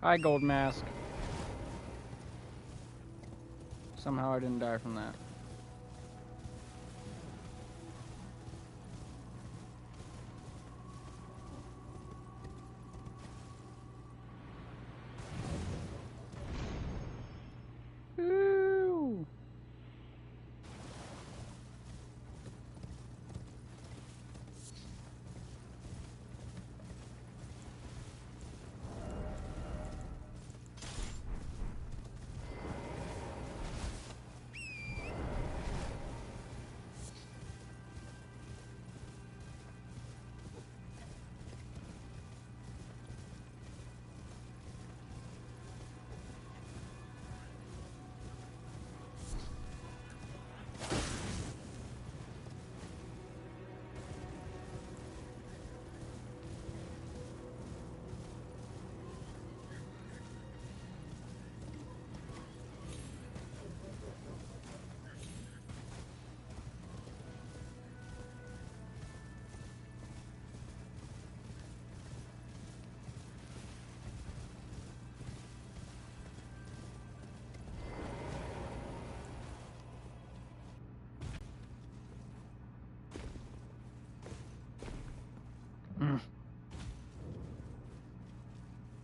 Hi, Gold Mask. Somehow I didn't die from that. Ooh.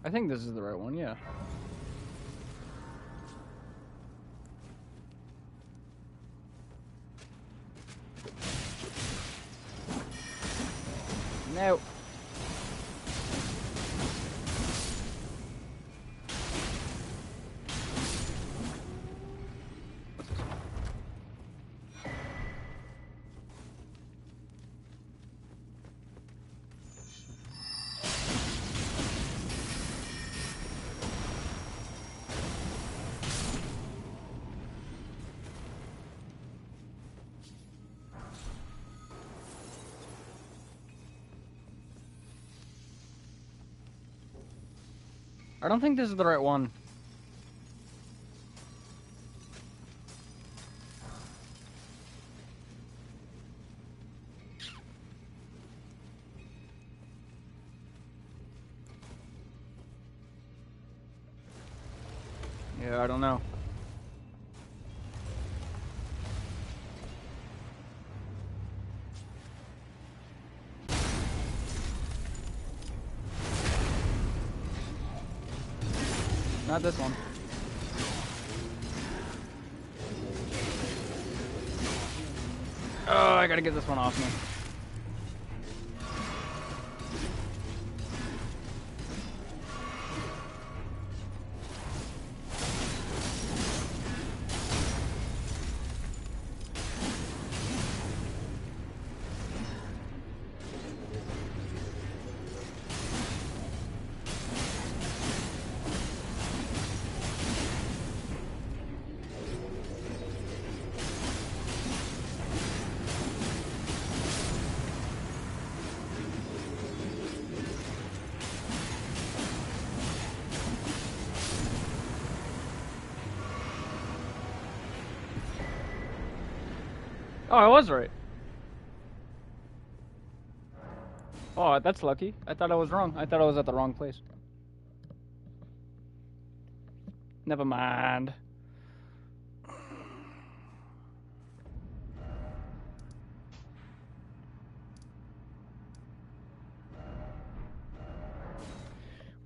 I think this is the right one, yeah. No. I don't think this is the right one. Yeah, I don't know. Not this one. Oh, I gotta get this one off me. Oh, I was right. Oh, that's lucky. I thought I was wrong. I thought I was at the wrong place. Never mind.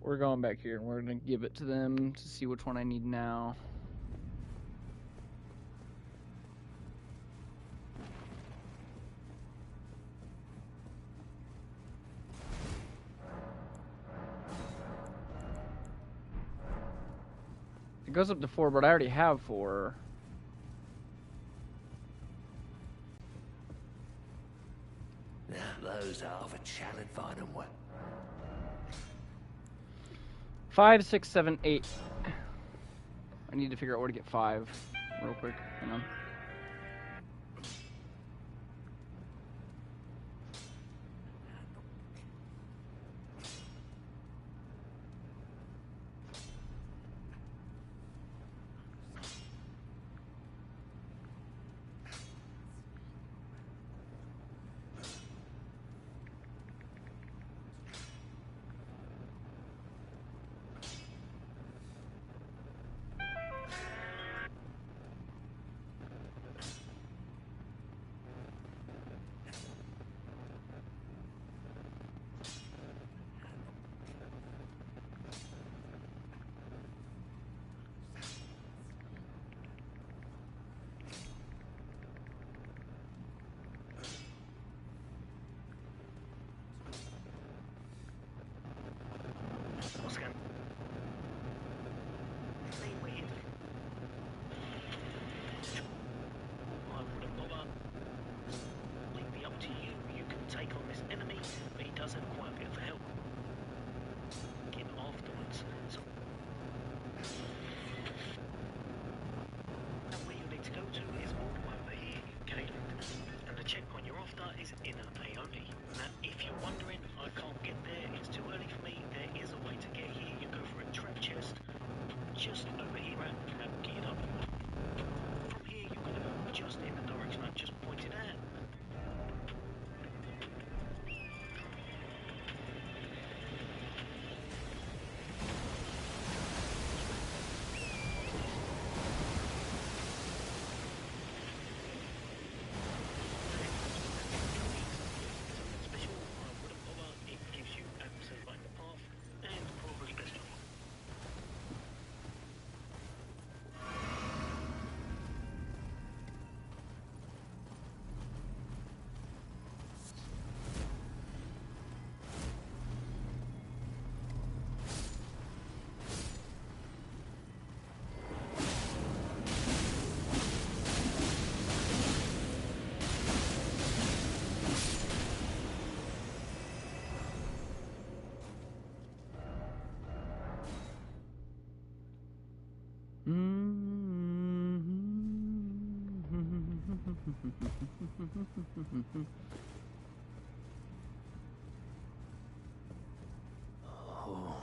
We're going back here and we're gonna give it to them to see which one I need now. It goes up to 4, but I already have 4. Now, those half a challenge, find them well. 5, 6, 7, 8. I need to figure out where to get 5 real quick. Hang on. bar is inner A only. Now, if you're wondering, I can't get there, it's too early for me, there is a way to get here. You go for a trap chest, just over here and get it up. From here, you're going to go just in the direction I just pointed out. Oh,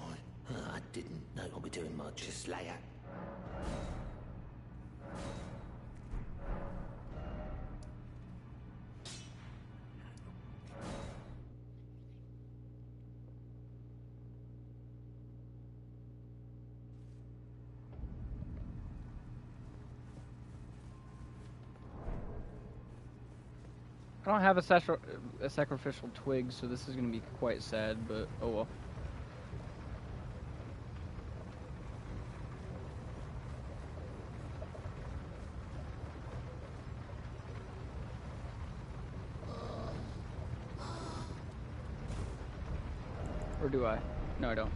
I didn't know I'll be doing much this later. I don't have a sacrificial twig, so this is going to be quite sad, but oh well. Or do I? No, I don't.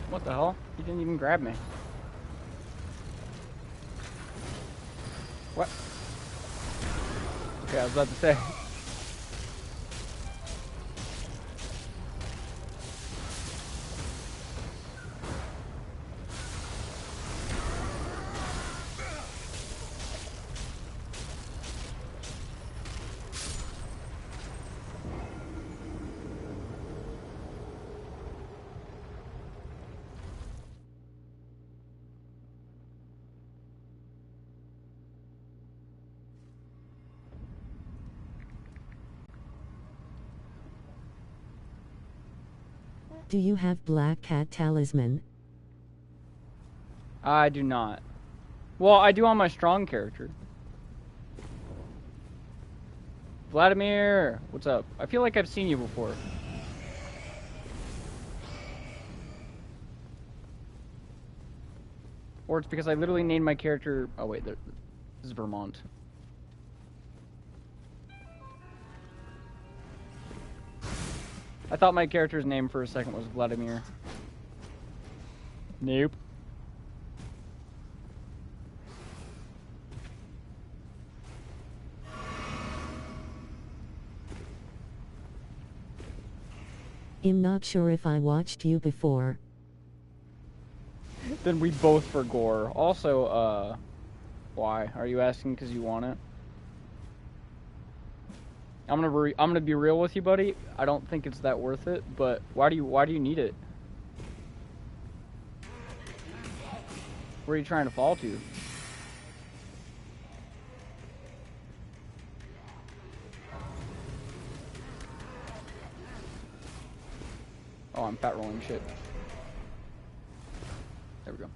What the hell? He didn't even grab me. What? Okay, I was about to say. Do you have Black Cat Talisman? I do not. Well, I do on my strong character. Vladimir, what's up? I feel like I've seen you before. Or it's because I literally named my character... Oh wait, this is Vermont. I thought my character's name for a second was Vladimir. Nope. I'm not sure if I watched you before. Then we both for gore. Also, why? Are you asking because you want it? I'm gonna be real with you, buddy. I don't think it's that worth it. But why do you need it? Where are you trying to fall to? Oh, I'm fat rolling shit. There we go.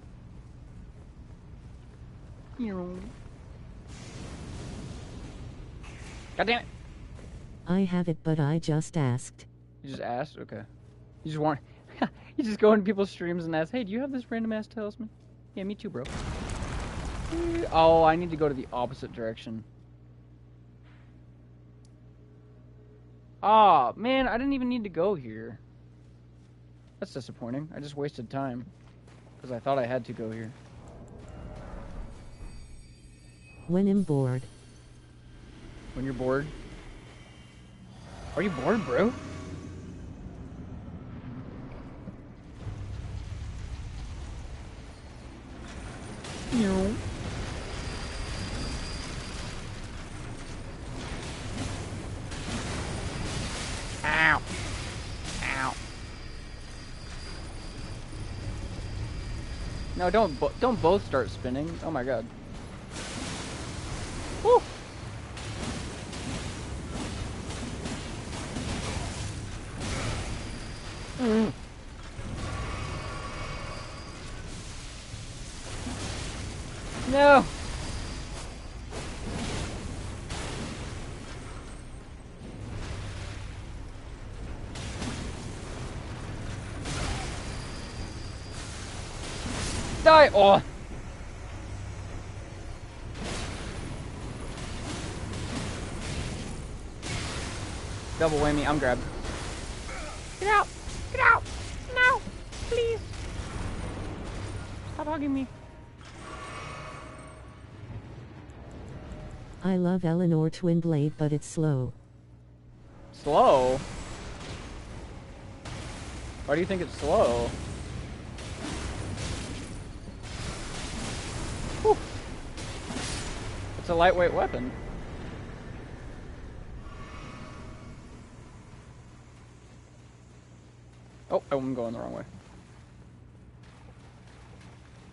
God damn it! I have it, but I just asked. You just asked? Okay. You just want... you just go into people's streams and ask, hey, do you have this random ass talisman? Yeah, me too, bro. Oh, I need to go to the opposite direction. Aw, man, I didn't even need to go here. That's disappointing. I just wasted time. Because I thought I had to go here. When I'm bored. When you're bored? Are you bored, bro? No. Ow. Ow. No, don't both start spinning. Oh my god. Woo. Mm. No. Die! Oh! Double whammy, I'm grabbed. Get out! Get out! No! Please! Stop hugging me. I love Eleanor Twin Blade, but it's slow. Slow? Why do you think it's slow? Whew. It's a lightweight weapon. Oh, I'm going the wrong way.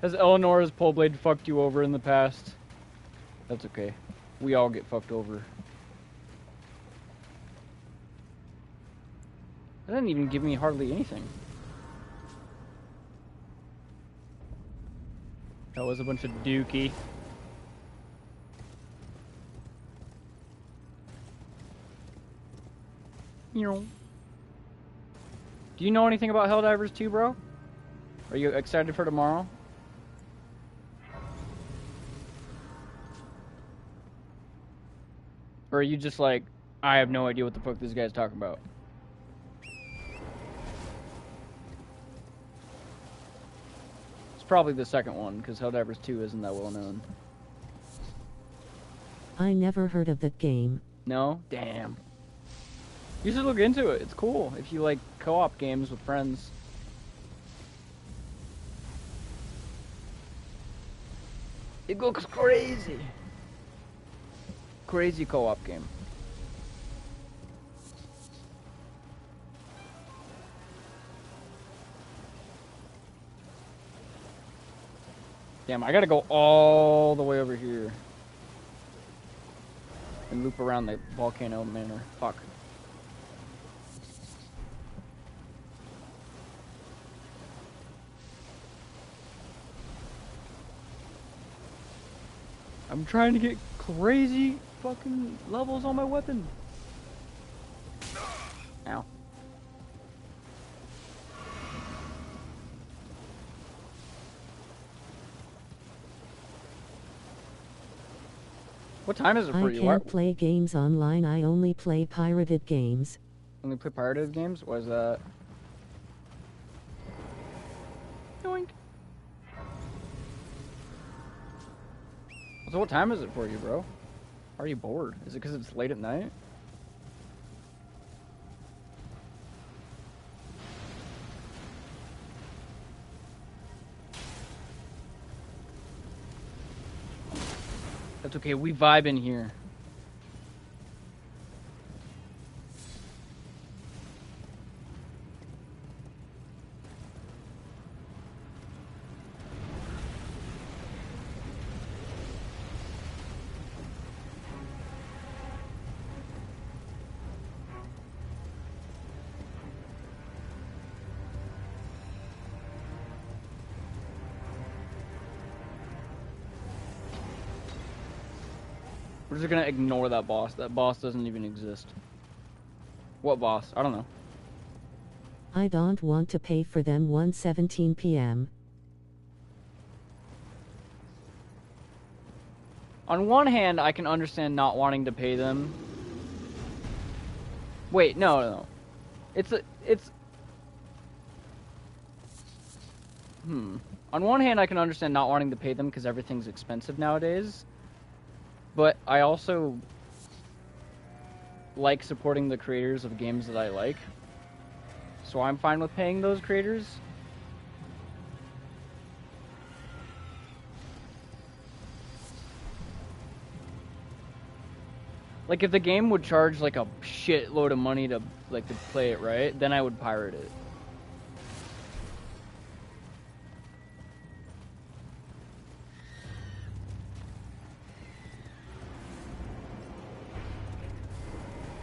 Has Eleanor's pole blade fucked you over in the past? That's okay. We all get fucked over. That didn't even give me hardly anything. That was a bunch of dookie. Do you know anything about HellDivers 2, bro? Are you excited for tomorrow? Or are you just like, I have no idea what the fuck this guy's talking about? It's probably the second one, because HellDivers 2 isn't that well known. I never heard of that game. No? Damn. You should look into it. It's cool if you like co-op games with friends. It looks crazy. Crazy co-op game. Damn, I gotta go all the way over here. And loop around the volcano manor. Fuck. I'm trying to get crazy fucking levels on my weapon. Ow. What time is it for I you? can't play games online, I only play pirated games. Only play pirated games? What is that? Yoink. So what time is it for you, bro? Are you bored? Is it because it's late at night? That's okay, we vibe in here. We're just gonna ignore that boss. That boss doesn't even exist. What boss? I don't know. I don't want to pay for them 1:17 p.m. On one hand, I can understand not wanting to pay them. Wait, no. It's. On one hand, I can understand not wanting to pay them because everything's expensive nowadays. But I also like supporting the creators of games that I like. So I'm fine with paying those creators. Like, if the game would charge, like, a shitload of money to play it, right? Then I would pirate it.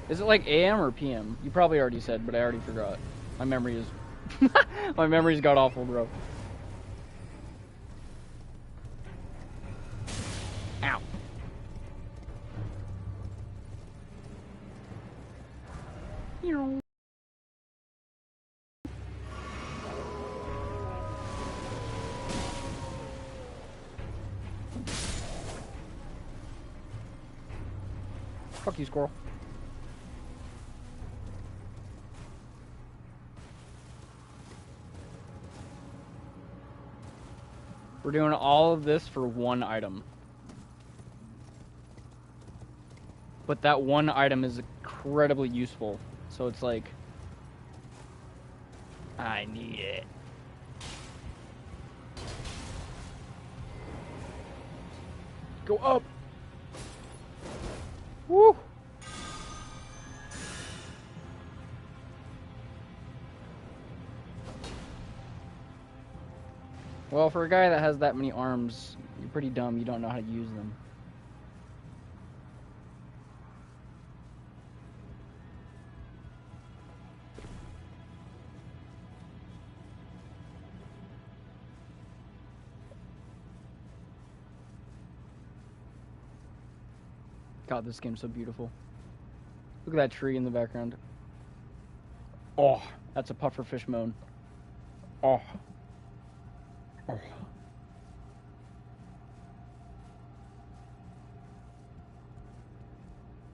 Is it like AM or PM? You probably already said, but I already forgot. My memory is... My memory's got awful, bro. Ow. Fuck you, squirrel. We're doing all of this for one item. But that one item is incredibly useful. So it's like... I need it. Go up! Woo! Well, for a guy that has that many arms, you're pretty dumb. You don't know how to use them. God, this game's so beautiful. Look at that tree in the background. Oh, that's a pufferfish moan. Oh. Oh.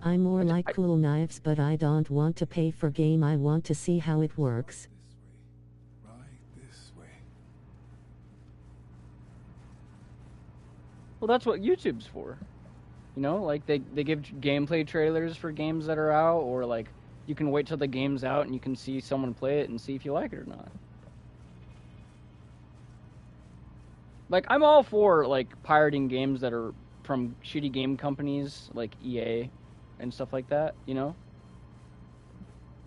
I'm more like cool knives, but I don't want to pay for game. I want to see how it works. This way. Well, that's what YouTube's for. You know, like they give gameplay trailers for games that are out, or like you can wait till the game's out and you can see someone play it and see if you like it or not. Like, I'm all for like pirating games that are from shitty game companies like EA and stuff like that, you know?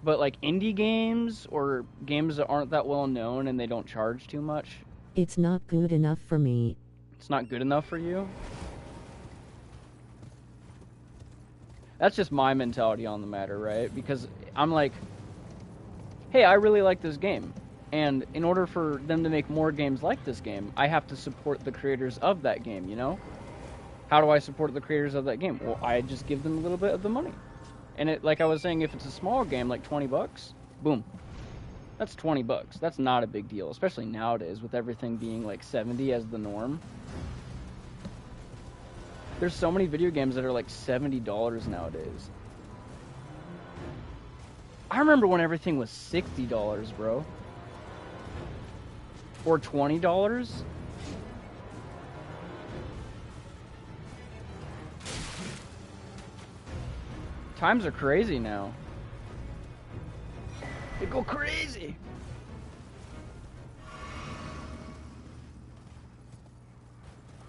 But like indie games or games that aren't that well known and they don't charge too much, It's not good enough for me. it's not good enough for you. That's just my mentality on the matter, right? Because I'm like, hey, I really like this game. And in order for them to make more games like this game, I have to support the creators of that game, you know? How do I support the creators of that game? Well, I just give them a little bit of the money. And it, like I was saying, if it's a small game, like 20 bucks, boom. That's 20 bucks. That's not a big deal, especially nowadays with everything being like 70 as the norm. There's so many video games that are like $70 nowadays. I remember when everything was $60, bro. Or $20. Times are crazy now. They go crazy.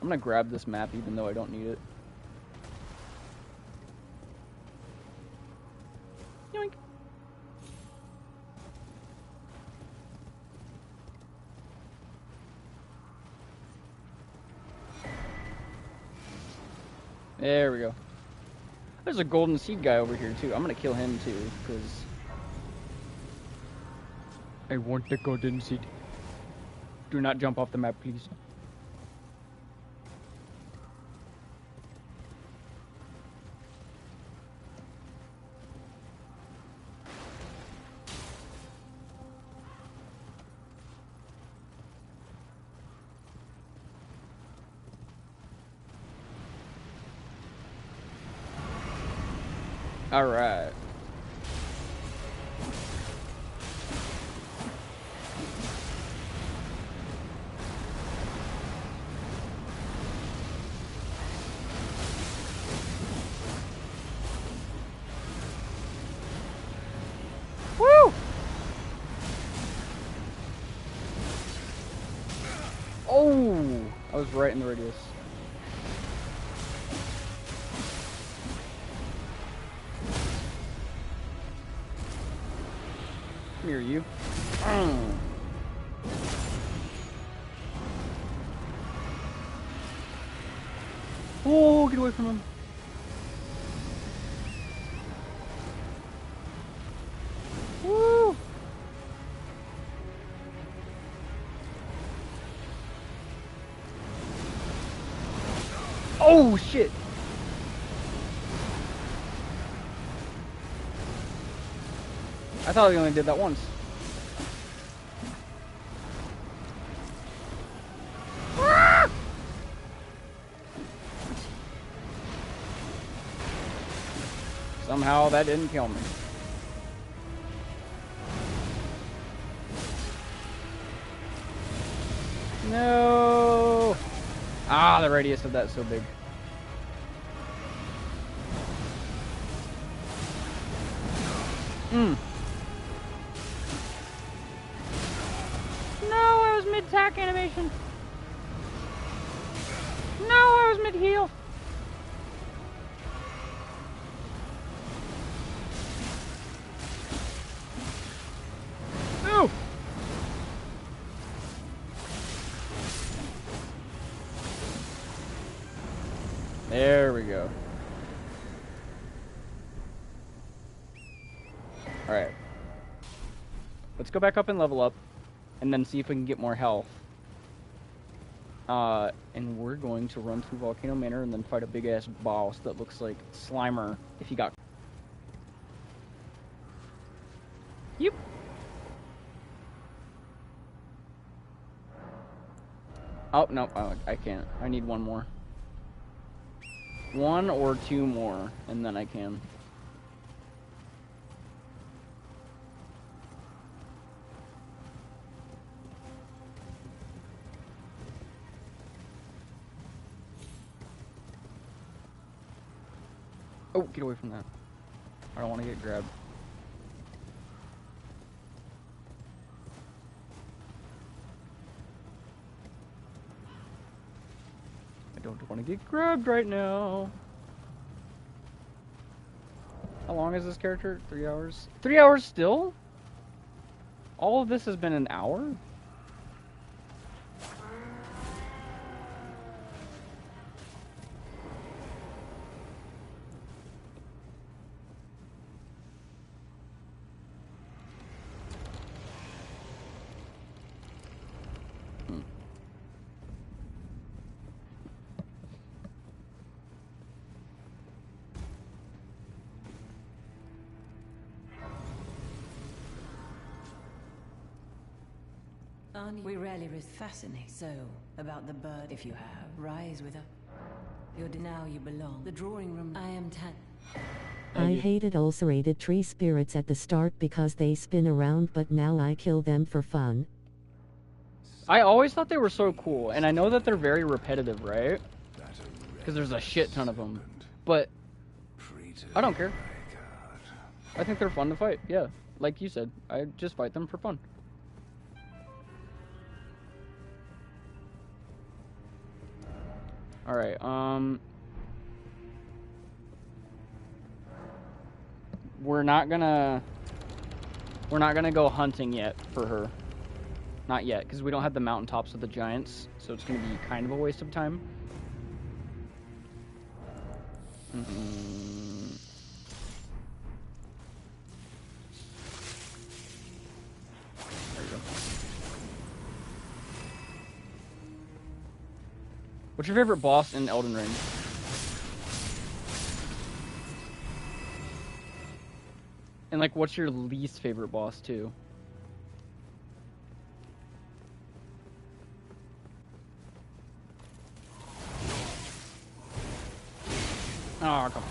I'm gonna grab this map even though I don't need it. Yoink. There we go. There's a golden seed guy over here too. I'm gonna kill him too, because I want the golden seed. Do not jump off the map, please. Alright. Woo! Oh! I was right in the radius. Come here, you. Oh, get away from him. Woo! Oh, shit! I thought we only did that once. Ah! Somehow that didn't kill me. No! Ah, the radius of that's so big. No, I was mid-tack animation. No, I was mid-heal. No! There we go. Alright. Let's go back up and level up, and then see if we can get more health. And we're going to run through Volcano Manor and then fight a big-ass boss that looks like Slimer if he got... Yep. Oh, no, I can't. I need one more. One or two more, and then I can. Oh, get away from that. I don't want to get grabbed. I don't want to get grabbed right now. How long is this character? 3 hours? 3 hours still? All of this has been an hour? We rarely fascinate. So, about the bird, if you have, rise with her. You're now you belong. The drawing room. I am I hated ulcerated tree spirits at the start because they spin around, but now I kill them for fun. I always thought they were so cool, and I know that they're very repetitive, right? Because there's a shit ton of them. But I don't care. I think they're fun to fight, yeah. Like you said, I just fight them for fun. Alright, we're not gonna go hunting yet for her. Not yet, because we don't have the mountaintops of the giants, so it's gonna be kind of a waste of time. There you go. What's your favorite boss in Elden Ring? And like, what's your least favorite boss too? Oh, come on.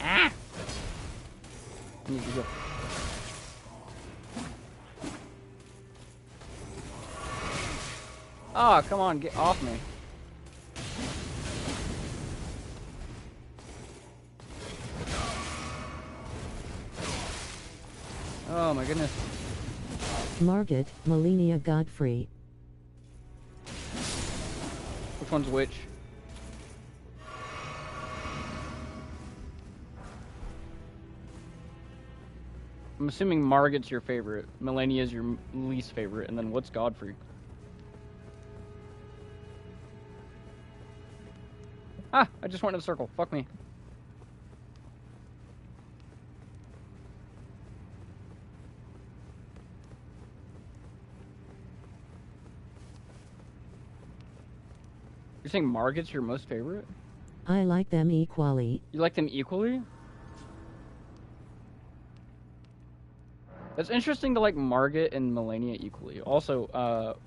Ah! I need to go. Ah, come on, get off me. Oh my goodness. Margit, Melania Godfrey. Which one's which? I'm assuming Margit's your favorite, Melania's your least favorite, and then what's Godfrey? Ah, I just went in a circle. Fuck me. You're saying Margit's your most favorite? I like them equally. You like them equally? That's interesting to like Margit and Melania equally. Also,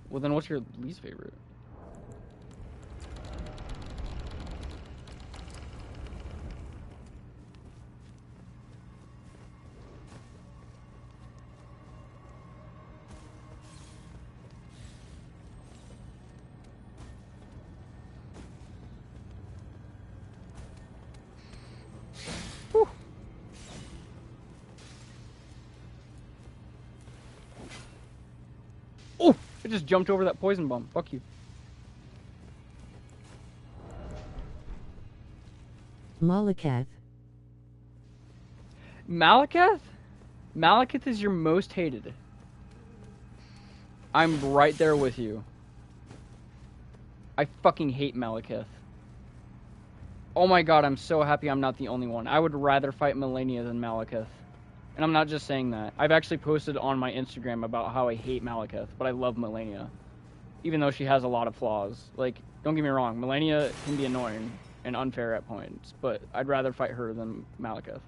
well then what's your least favorite? Whew. Oh! I just jumped over that poison bomb. Fuck you. Malakath. Malakath? Malakath is your most hated. I'm right there with you. I fucking hate Malakath. Oh my god, I'm so happy I'm not the only one. I would rather fight Melania than Malakath. And I'm not just saying that. I've actually posted on my Instagram about how I hate Malakath, but I love Melania. Even though she has a lot of flaws. Like, don't get me wrong, Melania can be annoying and unfair at points, but I'd rather fight her than Malakath.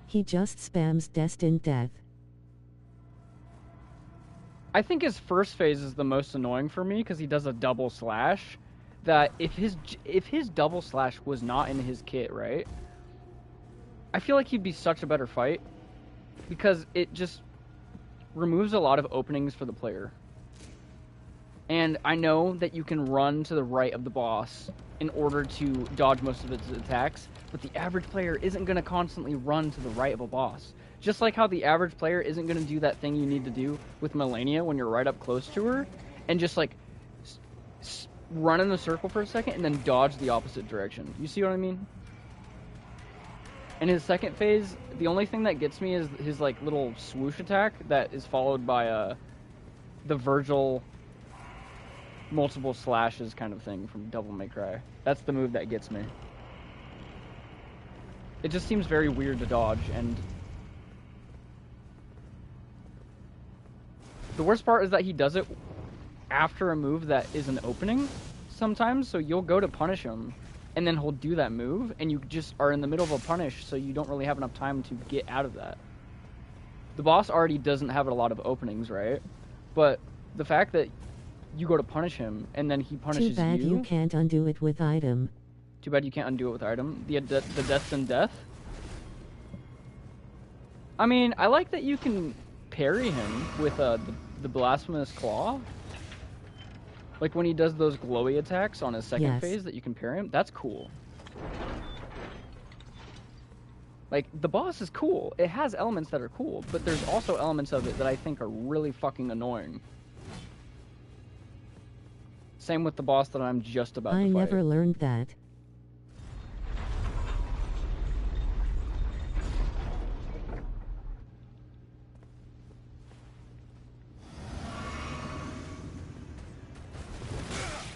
He just spams destined death. I think his first phase is the most annoying for me because he does a double slash. That if his double slash was not in his kit, right? I feel like he'd be such a better fight because it just removes a lot of openings for the player. And I know that you can run to the right of the boss in order to dodge most of its attacks, but the average player isn't going to constantly run to the right of a boss. Just like how the average player isn't going to do that thing you need to do with Melania when you're right up close to her, and just like run in the circle for a second and then dodge the opposite direction. You see what I mean? In his second phase, the only thing that gets me is his like little swoosh attack that is followed by the Virgil multiple slashes kind of thing from Devil May Cry. That's the move that gets me. It just seems very weird to dodge, and the worst part is that he does it after a move that is an opening sometimes, so you'll go to punish him and then he'll do that move and you just are in the middle of a punish, so you don't really have enough time to get out of that. The boss already doesn't have a lot of openings, right? But the fact that you go to punish him and then he punishes you. Too bad you can't undo it with item. Too bad you can't undo it with item. The death and death. I mean, I like that you can parry him with the blasphemous claw. Like when he does those glowy attacks on his second phase that you can parry him. That's cool. Like, the boss is cool. It has elements that are cool, but there's also elements of it that I think are really fucking annoying. Same with the boss that I'm just about to fight. I never learned that.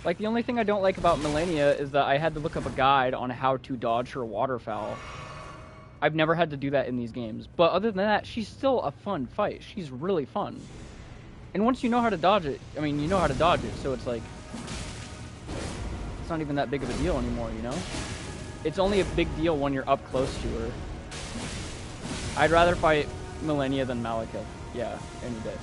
Like, the only thing I don't like about Melania is that I had to look up a guide on how to dodge her waterfowl. I've never had to do that in these games. But other than that, she's still a fun fight. She's really fun. And once you know how to dodge it, I mean, you know how to dodge it, so it's like, it's not even that big of a deal anymore, you know? It's only a big deal when you're up close to her. I'd rather fight Melania than Malakath. Yeah, any day.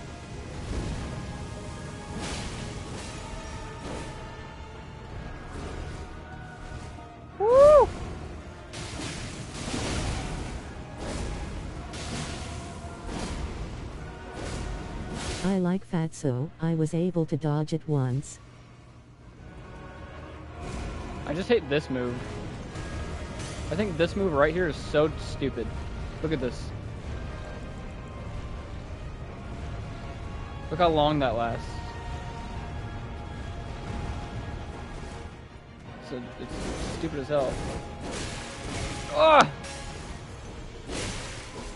I like fatso, I was able to dodge it once. I just hate this move. I think this move right here is so stupid. Look at this. Look how long that lasts. So it's stupid as hell. Ah!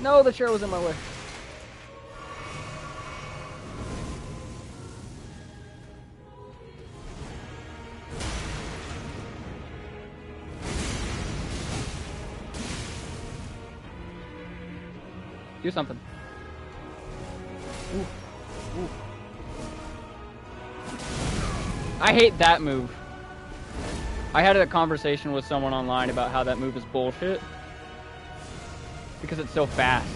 No, the chair was in my way. Do something. Ooh. Ooh. I hate that move. I had a conversation with someone online about how that move is bullshit. Because it's so fast.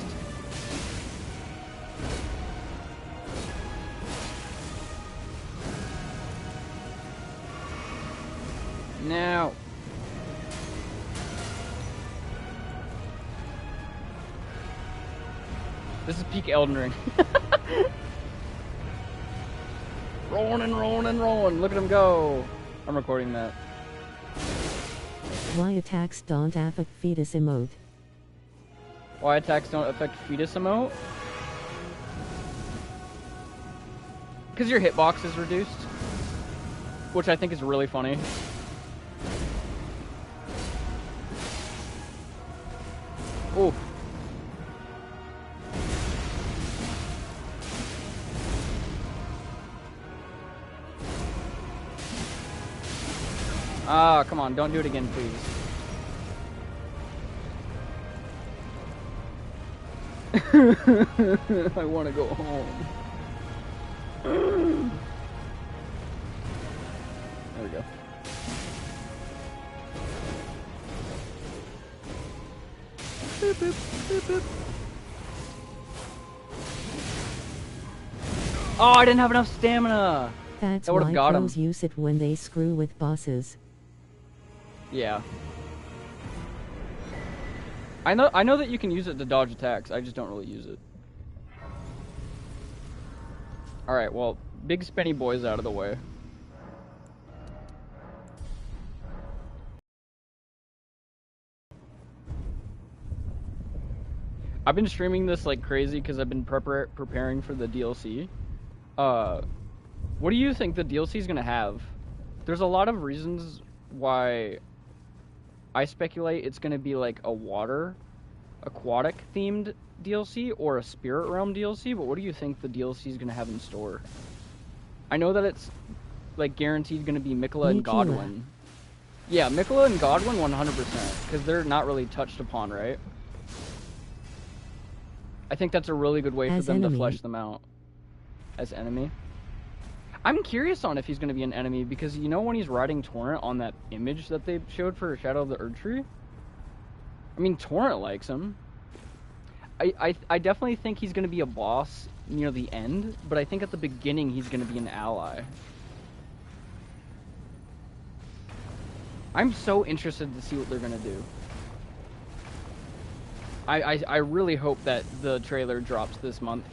No. This is peak Elden Ring. Rolling and rolling and rolling. Look at him go. I'm recording that. Why attacks don't affect fetus emote? Why attacks don't affect fetus emote? Because your hitbox is reduced. Which I think is really funny. Ooh. Ah, come on, don't do it again, please. I want to go home. There we go. Boop, boop, boop, boop. Oh, I didn't have enough stamina. That's That would've why got him. pros use it when they screw with bosses. Yeah. I know that you can use it to dodge attacks. I just don't really use it. All right, well, big spinny boy's out of the way. I've been streaming this like crazy because I've been preparing for the DLC. What do you think the DLC is gonna have? There's a lot of reasons why I speculate it's gonna be like a aquatic themed DLC or a spirit realm DLC, but what do you think the DLC is gonna have in store? I know that it's like guaranteed gonna be Mikola and Godwin. Yeah, Mikola and Godwin 100%, because they're not really touched upon, right? I think that's a really good way for them to flesh them out. As enemy? I'm curious on if he's going to be an enemy, because you know when he's riding Torrent on that image that they showed for Shadow of the Erdtree? I mean, Torrent likes him. I definitely think he's going to be a boss near the end, but I think at the beginning he's going to be an ally. I'm so interested to see what they're going to do. I really hope that the trailer drops this month.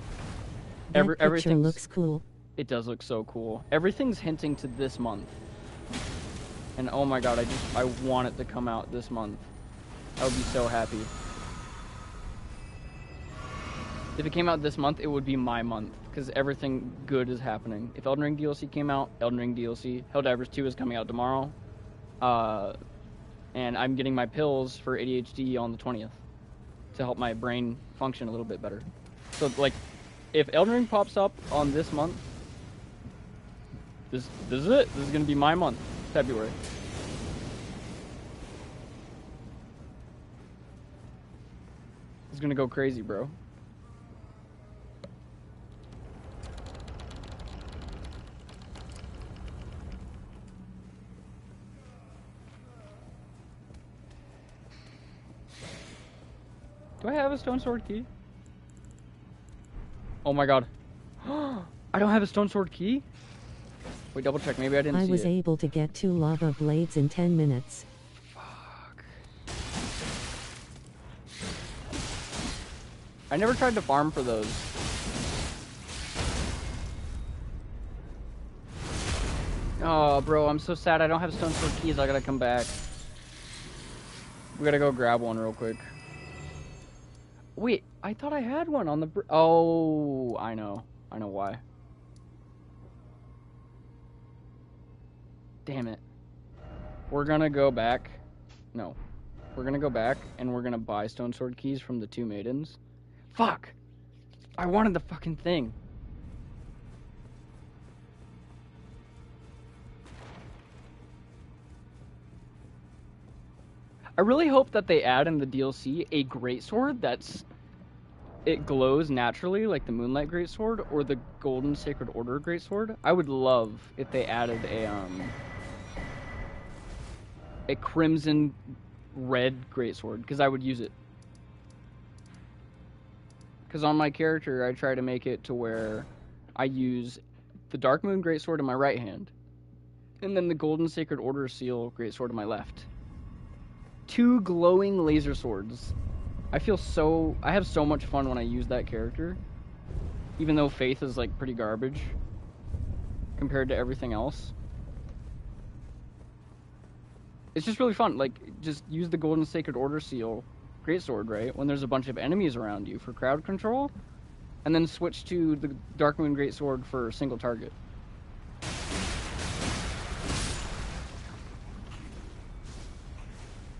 Everything looks cool. It does look so cool. Everything's hinting to this month. And oh my god, I want it to come out this month. I would be so happy. If it came out this month, it would be my month, because everything good is happening. If Elden Ring DLC came out, Elden Ring DLC. HellDivers 2 is coming out tomorrow. And I'm getting my pills for ADHD on the 20th. To help my brain function a little bit better. So, like, if Elden Ring pops up on this month, this is it. This is going to be my month, February. It's going to go crazy, bro. Do I have a stone sword key? Oh my god. I don't have a stone sword key? Wait, double check. Maybe I didn't see it. I was able to get 2 lava blades in 10 minutes. Fuck. I never tried to farm for those. Oh, bro, I'm so sad I don't have stone sword keys. I gotta come back. We gotta go grab one real quick. Wait, I thought I had one on the oh, I know. I know why. Damn it. We're gonna go back. No. We're gonna go back and we're gonna buy stone sword keys from the two maidens. Fuck! I wanted the fucking thing. I really hope that they add in the DLC a greatsword it glows naturally like the Moonlight Greatsword or the Golden Sacred Order Greatsword. I would love if they added a crimson red greatsword, because I would use it. Because on my character, I try to make it to where I use the Dark Moon Greatsword in my right hand, and then the Golden Sacred Order Seal Greatsword in my left. Two glowing laser swords. I have so much fun when I use that character, even though Faith is like pretty garbage compared to everything else. It's just really fun. Like, just use the Golden Sacred Order Seal Greatsword, right, when there's a bunch of enemies around you for crowd control, and then switch to the Dark Moon Greatsword for single target.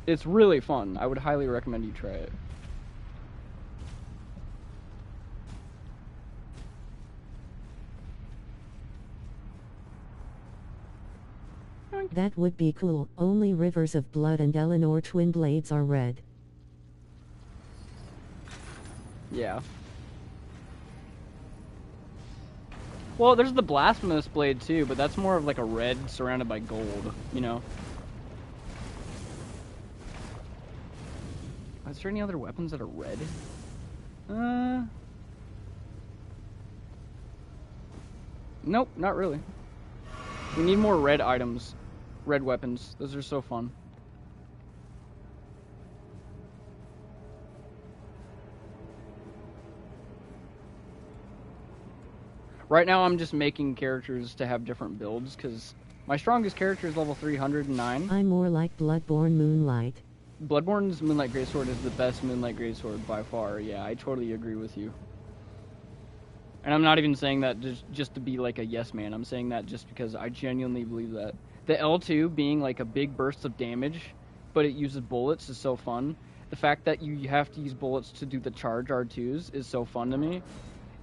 It's really fun. I would highly recommend you try it. That would be cool. Only Rivers of Blood and Eleanor Twin Blades are red. Yeah. Well, there's the Blasphemous Blade too, but that's more of like a red surrounded by gold, you know? Is there any other weapons that are red? Nope, not really. We need more red items. Red weapons. Those are so fun. Right now I'm just making characters to have different builds, because my strongest character is level 309. I'm more like Bloodborne Moonlight. Bloodborne's Moonlight Greatsword is the best Moonlight Greatsword by far. Yeah, I totally agree with you. And I'm not even saying that just to be like a yes man. I'm saying that just because I genuinely believe that. The L2 being like a big burst of damage, but it uses bullets is so fun. The fact that you have to use bullets to do the charge R2s is so fun to me.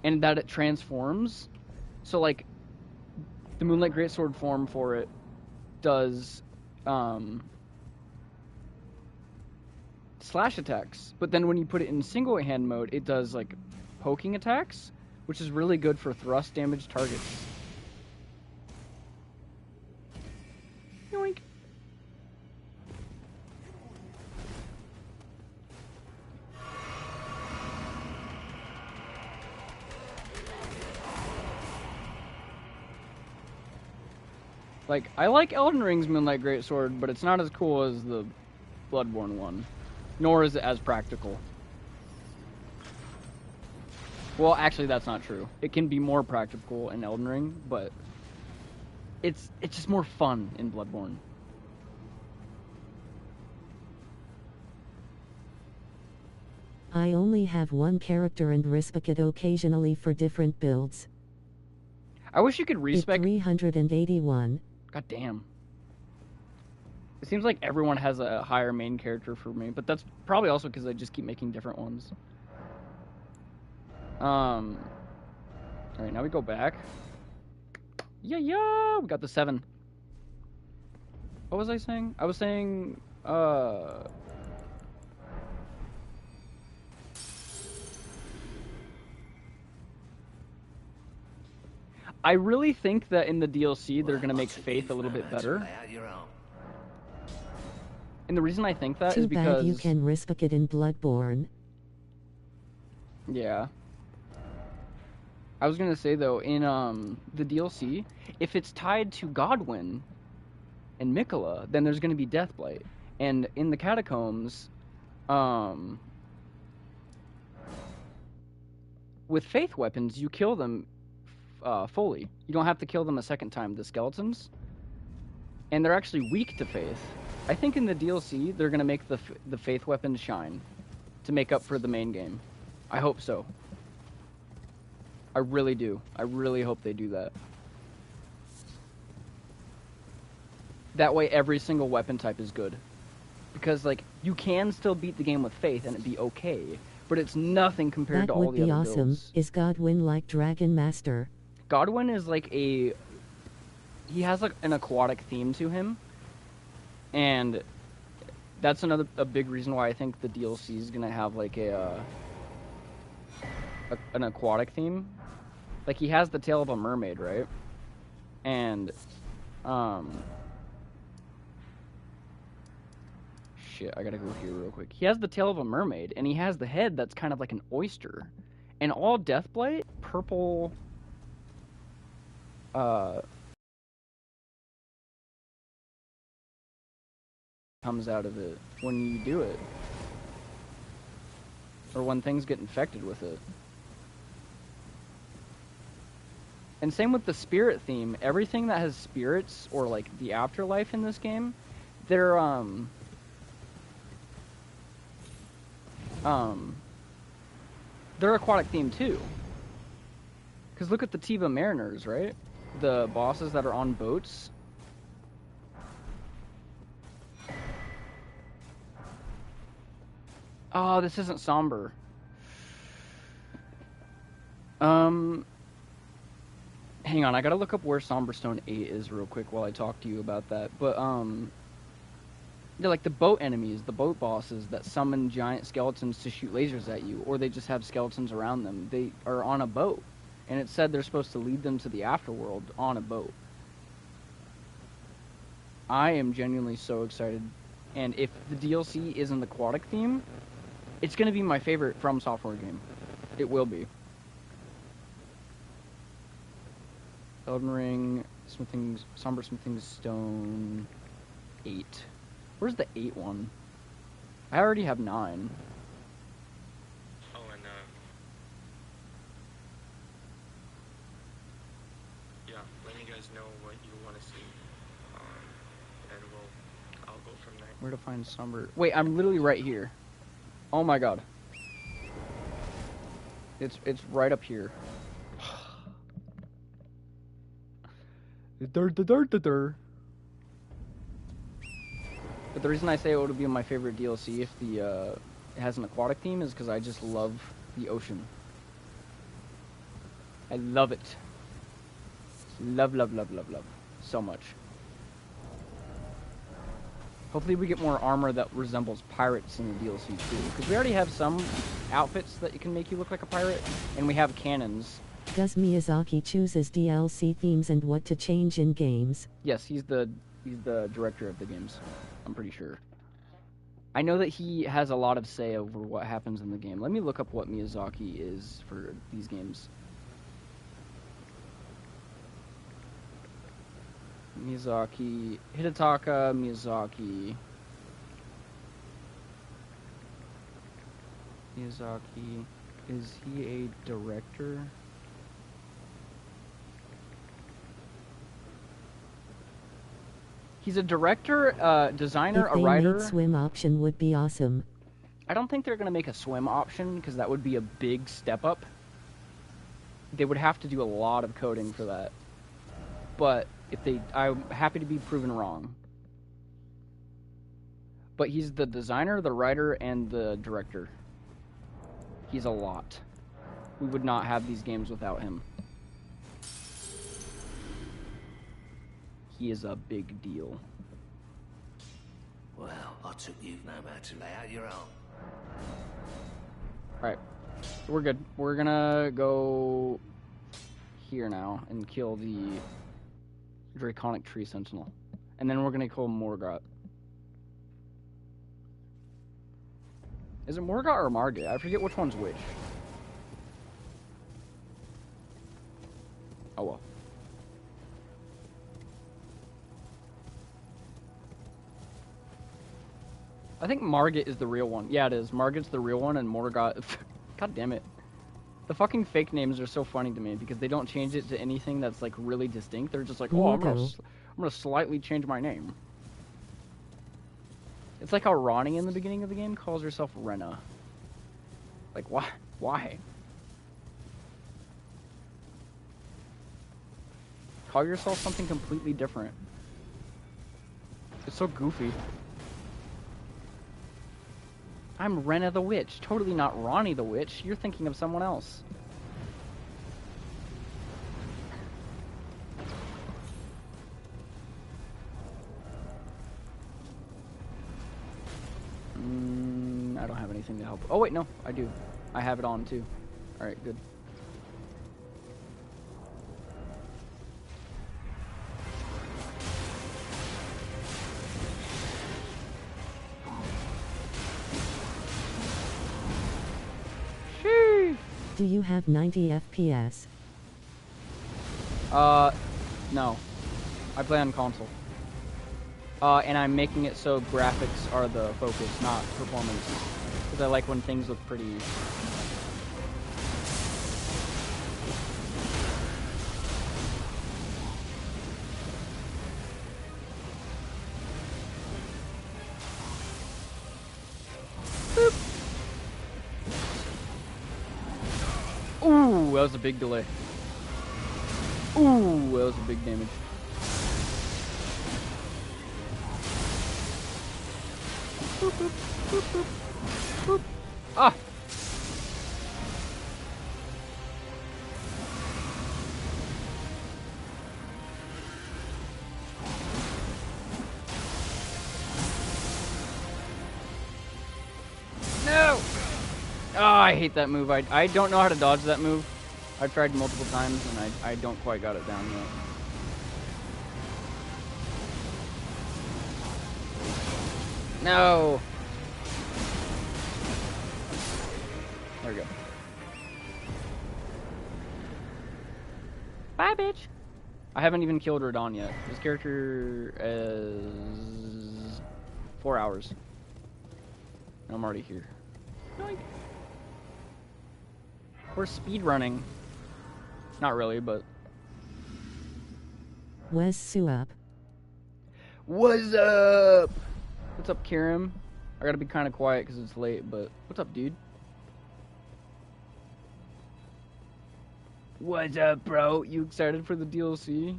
And that it transforms. So like, the Moonlight Greatsword form for it does slash attacks. But then when you put it in single hand mode, it does like poking attacks, which is really good for thrust damage targets. Yoink. Like, I like Elden Ring's Moonlight Greatsword, but it's not as cool as the Bloodborne one. Nor is it as practical. Well, actually, that's not true. It can be more practical in Elden Ring, but it's just more fun in Bloodborne. I only have one character and respec it occasionally for different builds. I wish you could respec 381. God damn. It seems like everyone has a higher main character for me, but that's probably also because I just keep making different ones. Alright, now we go back. Yeah, we got the 7. What was I saying? I was saying, I really think that in the DLC they're gonna make Faith a little bit better. And the reason I think that is because... Too bad you can respec it in Bloodborne. Yeah. I was gonna say though, in the DLC, if it's tied to Godwyn and Mikola, then there's gonna be Deathblight. And in the Catacombs, with Faith weapons, you kill them fully. You don't have to kill them a second time, the skeletons. and they're actually weak to faith. I think in the DLC they're gonna make the faith weapons shine to make up for the main game. I hope so. I really do. I really hope they do that. That way every single weapon type is good. Because, like, you can still beat the game with faith and it'd be okay, but it's nothing compared to all the other builds. That would be awesome. Is Godwyn like Dragon Master? Godwyn is like he has like an aquatic theme to him, and that's a big reason why I think the DLC is gonna have like an aquatic theme. Like, he has the tail of a mermaid, right? And shit, I gotta go here real quick. He has the tail of a mermaid, and he has the head that's kind of like an oyster. And all Deathblight, purple comes out of it when you do it. Or when things get infected with it. And same with the spirit theme. Everything that has spirits or like the afterlife in this game, they're aquatic theme too. Cause look at the Tiva Mariners, right? The bosses that are on boats. Oh, this isn't somber. Hang on, I gotta look up where Somberstone 8 is real quick while I talk to you about that. But, they're like the boat enemies, the boat bosses that summon giant skeletons to shoot lasers at you, or they just have skeletons around them. They are on a boat, and it said they're supposed to lead them to the afterworld on a boat. I am genuinely so excited, and if the DLC is an aquatic theme, it's gonna be my favorite From Software game. It will be. Elden Ring, Somber Smithing Stone, 8. Where's the 8 one? I already have 9. Oh, and yeah, let me guys know what you want to see, and I'll go from there. Where to find Somber? Wait, I'm literally right here. Oh my god. It's right up here. But the reason I say it would be my favorite DLC if it has an aquatic theme is because I just love the ocean. I love it. Love, love, love, love, love. So much. Hopefully we get more armor that resembles pirates in the DLC too. Because we already have some outfits that can make you look like a pirate, and we have cannons. Does Miyazaki chooses DLC themes and what to change in games? Yes, he's the director of the games. I'm pretty sure. I know that he has a lot of say over what happens in the game. Let me look up what Miyazaki is for these games. Miyazaki, Hidetaka Miyazaki. Miyazaki, is he a director? He's a director, designer, a writer. If they made swim option would be awesome. I don't think they're going to make a swim option because that would be a big step up. They would have to do a lot of coding for that. But if they, I'm happy to be proven wrong. But he's the designer, the writer, and the director. He's a lot. We would not have these games without him. He is a big deal. Well, I took you've known how to lay out your own. Alright. We're good. We're gonna go here now and kill the Draconic Tree Sentinel. And then we're gonna kill Morgott. Is it Morgott or Margit? I forget which one's which. Oh well. I think Margit is the real one. Yeah, it is. Margit's the real one, and Morgott... God damn it. The fucking fake names are so funny to me because they don't change it to anything that's like really distinct. They're just like, oh, I'm gonna slightly change my name. It's like how Ronnie in the beginning of the game calls herself Renna. Like, why? Why? Call yourself something completely different. It's so goofy. I'm Renna the Witch. Totally not Ronnie the Witch. You're thinking of someone else. I don't have anything to help. Oh, wait, no. I do. I have it on, too. Alright, good. Do you have 90 FPS? No. I play on console. And I'm making it so graphics are the focus, not performance. Because I like when things look pretty. Boop. Ooh, that was a big delay. Ooh, that was a big damage. Boop, boop, boop, boop, boop. Ah! No! Oh, I hate that move. I don't know how to dodge that move. I've tried multiple times and I don't quite got it down yet. No! There we go. Bye, bitch! I haven't even killed Radon yet. This character is 4 hours. I'm already here. Yoink. We're speedrunning. Not really, but... What's up? What's up? What's up, Kirim? I gotta be kind of quiet because it's late, but what's up, dude? What's up, bro? You excited for the DLC?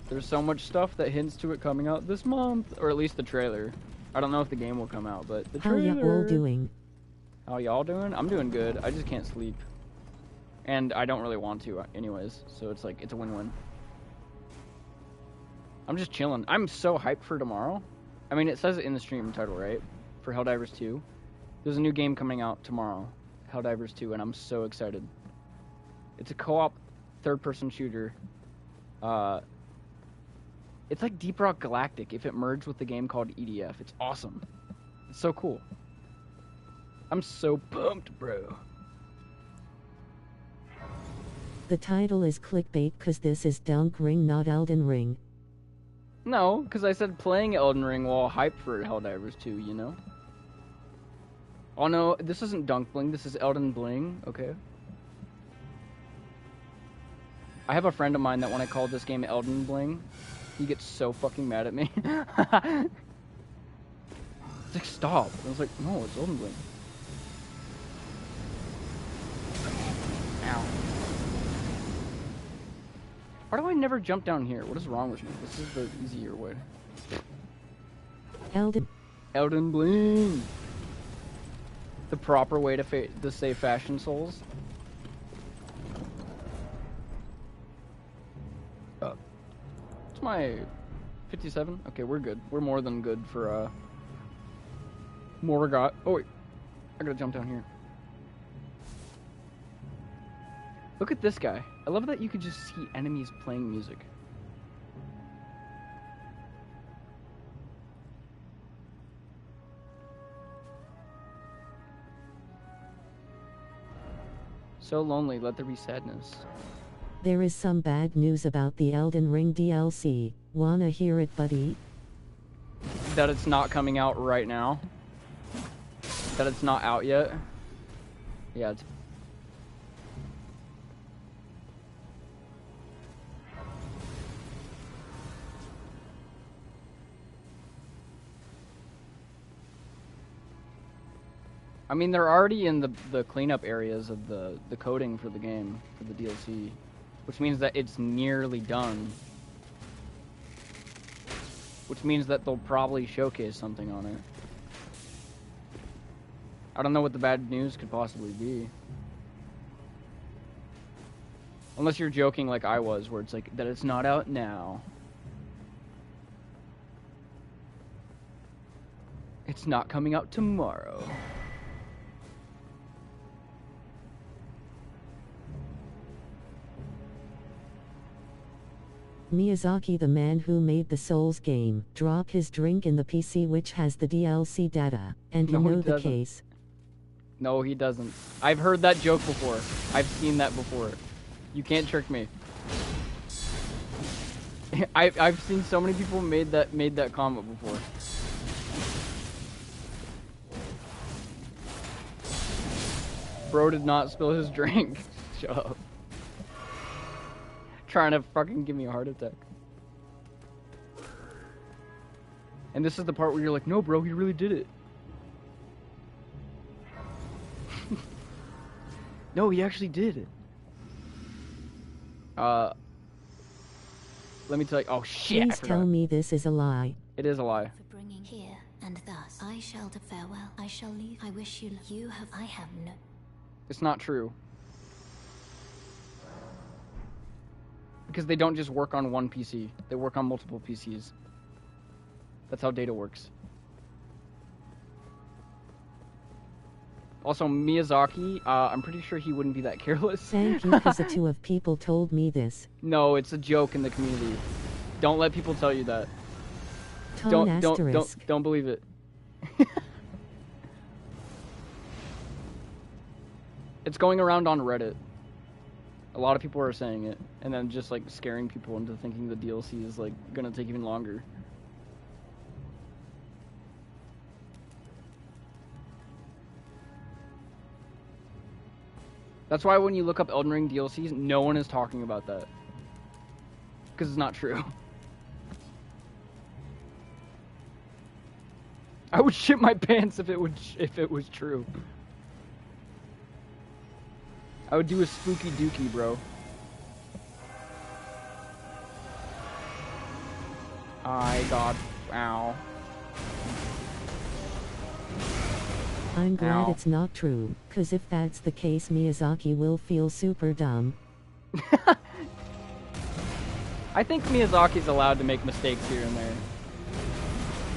There's so much stuff that hints to it coming out this month, or at least the trailer. I don't know if the game will come out, but the trailer. How y'all doing? How y'all doing? I'm doing good. I just can't sleep. And I don't really want to anyways, so it's like, it's a win-win. I'm just chilling. I'm so hyped for tomorrow. I mean, it says it in the stream title, right? For HellDivers 2. There's a new game coming out tomorrow, HellDivers 2, and I'm so excited. It's a co-op third-person shooter. It's like Deep Rock Galactic if it merged with the game called EDF. It's awesome. It's so cool. I'm so pumped, bro. The title is clickbait cause this is Dunk Ring, not Elden Ring. No, because I said playing Elden Ring while hyped for HellDivers 2, you know? Oh no, this isn't Dunk Bling, this is Elden Bling, okay. I have a friend of mine that when I called this game Elden Bling, he gets so fucking mad at me. It's like, stop. I was like, no, it's Elden Bling. Ow. Why do I never jump down here? What is wrong with me? This is the easier way. Elden Bling. The proper way to say Fashion Souls. It's my 57. Okay, we're good. We're more than good for Morgot. Oh wait, I gotta jump down here. Look at this guy. I love that you could just see enemies playing music. So lonely, let there be sadness. There is some bad news about the Elden Ring DLC. Wanna hear it, buddy? That it's not coming out right now? That it's not out yet? Yeah, it's... I mean, they're already in the cleanup areas of the coding for the game, for the DLC, which means that it's nearly done. Which means that they'll probably showcase something on it. I don't know what the bad news could possibly be. Unless you're joking like I was, where it's like, that it's not out now. It's not coming out tomorrow. Miyazaki, the man who made the Souls game, drop his drink in the PC which has the DLC data, and you know the case. No, he doesn't. I've heard that joke before. I've seen that before. You can't trick me. I've seen so many people made that comment before. Bro did not spill his drink. Shut up. Trying to fucking give me a heart attack. And this is the part where you're like, no bro, he really did it. No, he actually did it. Let me tell you. Oh shit! Please tell me this is a lie. It is a lie. For bringing here, and thus I shall to farewell. I shall leave. I wish you. You have. I have no. It's not true. Because they don't just work on one PC. They work on multiple PCs. That's how data works. Also, Miyazaki, I'm pretty sure he wouldn't be that careless. Thank you, because a two of people told me this. No, it's a joke in the community. Don't let people tell you that. Don't believe it. It's going around on Reddit. A lot of people are saying it, and then just like scaring people into thinking the DLC is like gonna take even longer. That's why when you look up Elden Ring DLCs, no one is talking about that. Because it's not true. I would shit my pants if it was true. I would do a spooky dookie, bro. I got... Ow. I'm glad Ow. it's not true, cause if that's the case Miyazaki will feel super dumb. I think Miyazaki's allowed to make mistakes here and there.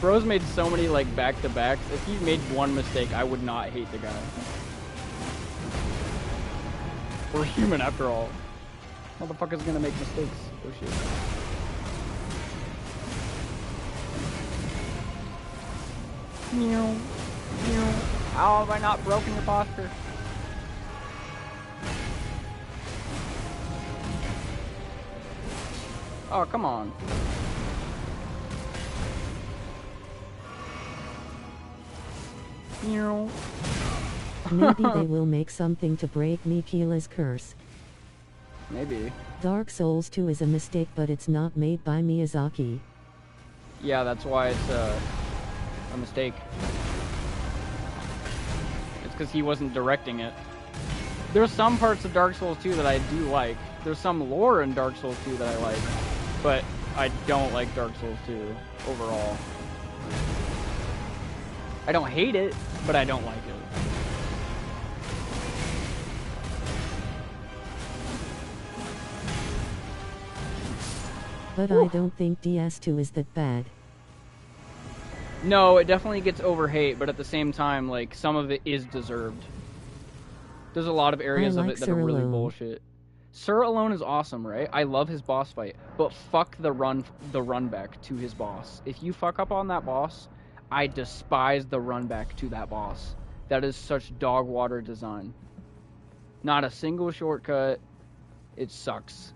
Bro's made so many like back-to-backs. If he made one mistake, I would not hate the guy. We're human after all. Motherfucker's gonna make mistakes. Oh shit. Meow. Meow. How have I not broken your posture? Oh, come on. Meow. Maybe they will make something to break Mikila's curse. Maybe. Dark Souls 2 is a mistake, but it's not made by Miyazaki. Yeah, that's why it's a mistake. It's because he wasn't directing it. There's some parts of Dark Souls 2 that I do like. There's some lore in Dark Souls 2 that I like. But I don't like Dark Souls 2 overall. I don't hate it, but I don't like it. But I don't think DS2 is that bad. No, it definitely gets over hate, but at the same time, like, some of it is deserved. There's a lot of areas of it that are really bullshit. Sir Alone is awesome, right? I love his boss fight, but fuck the run back to his boss. If you fuck up on that boss, I despise the run back to that boss. That is such dog water design. Not a single shortcut. It sucks.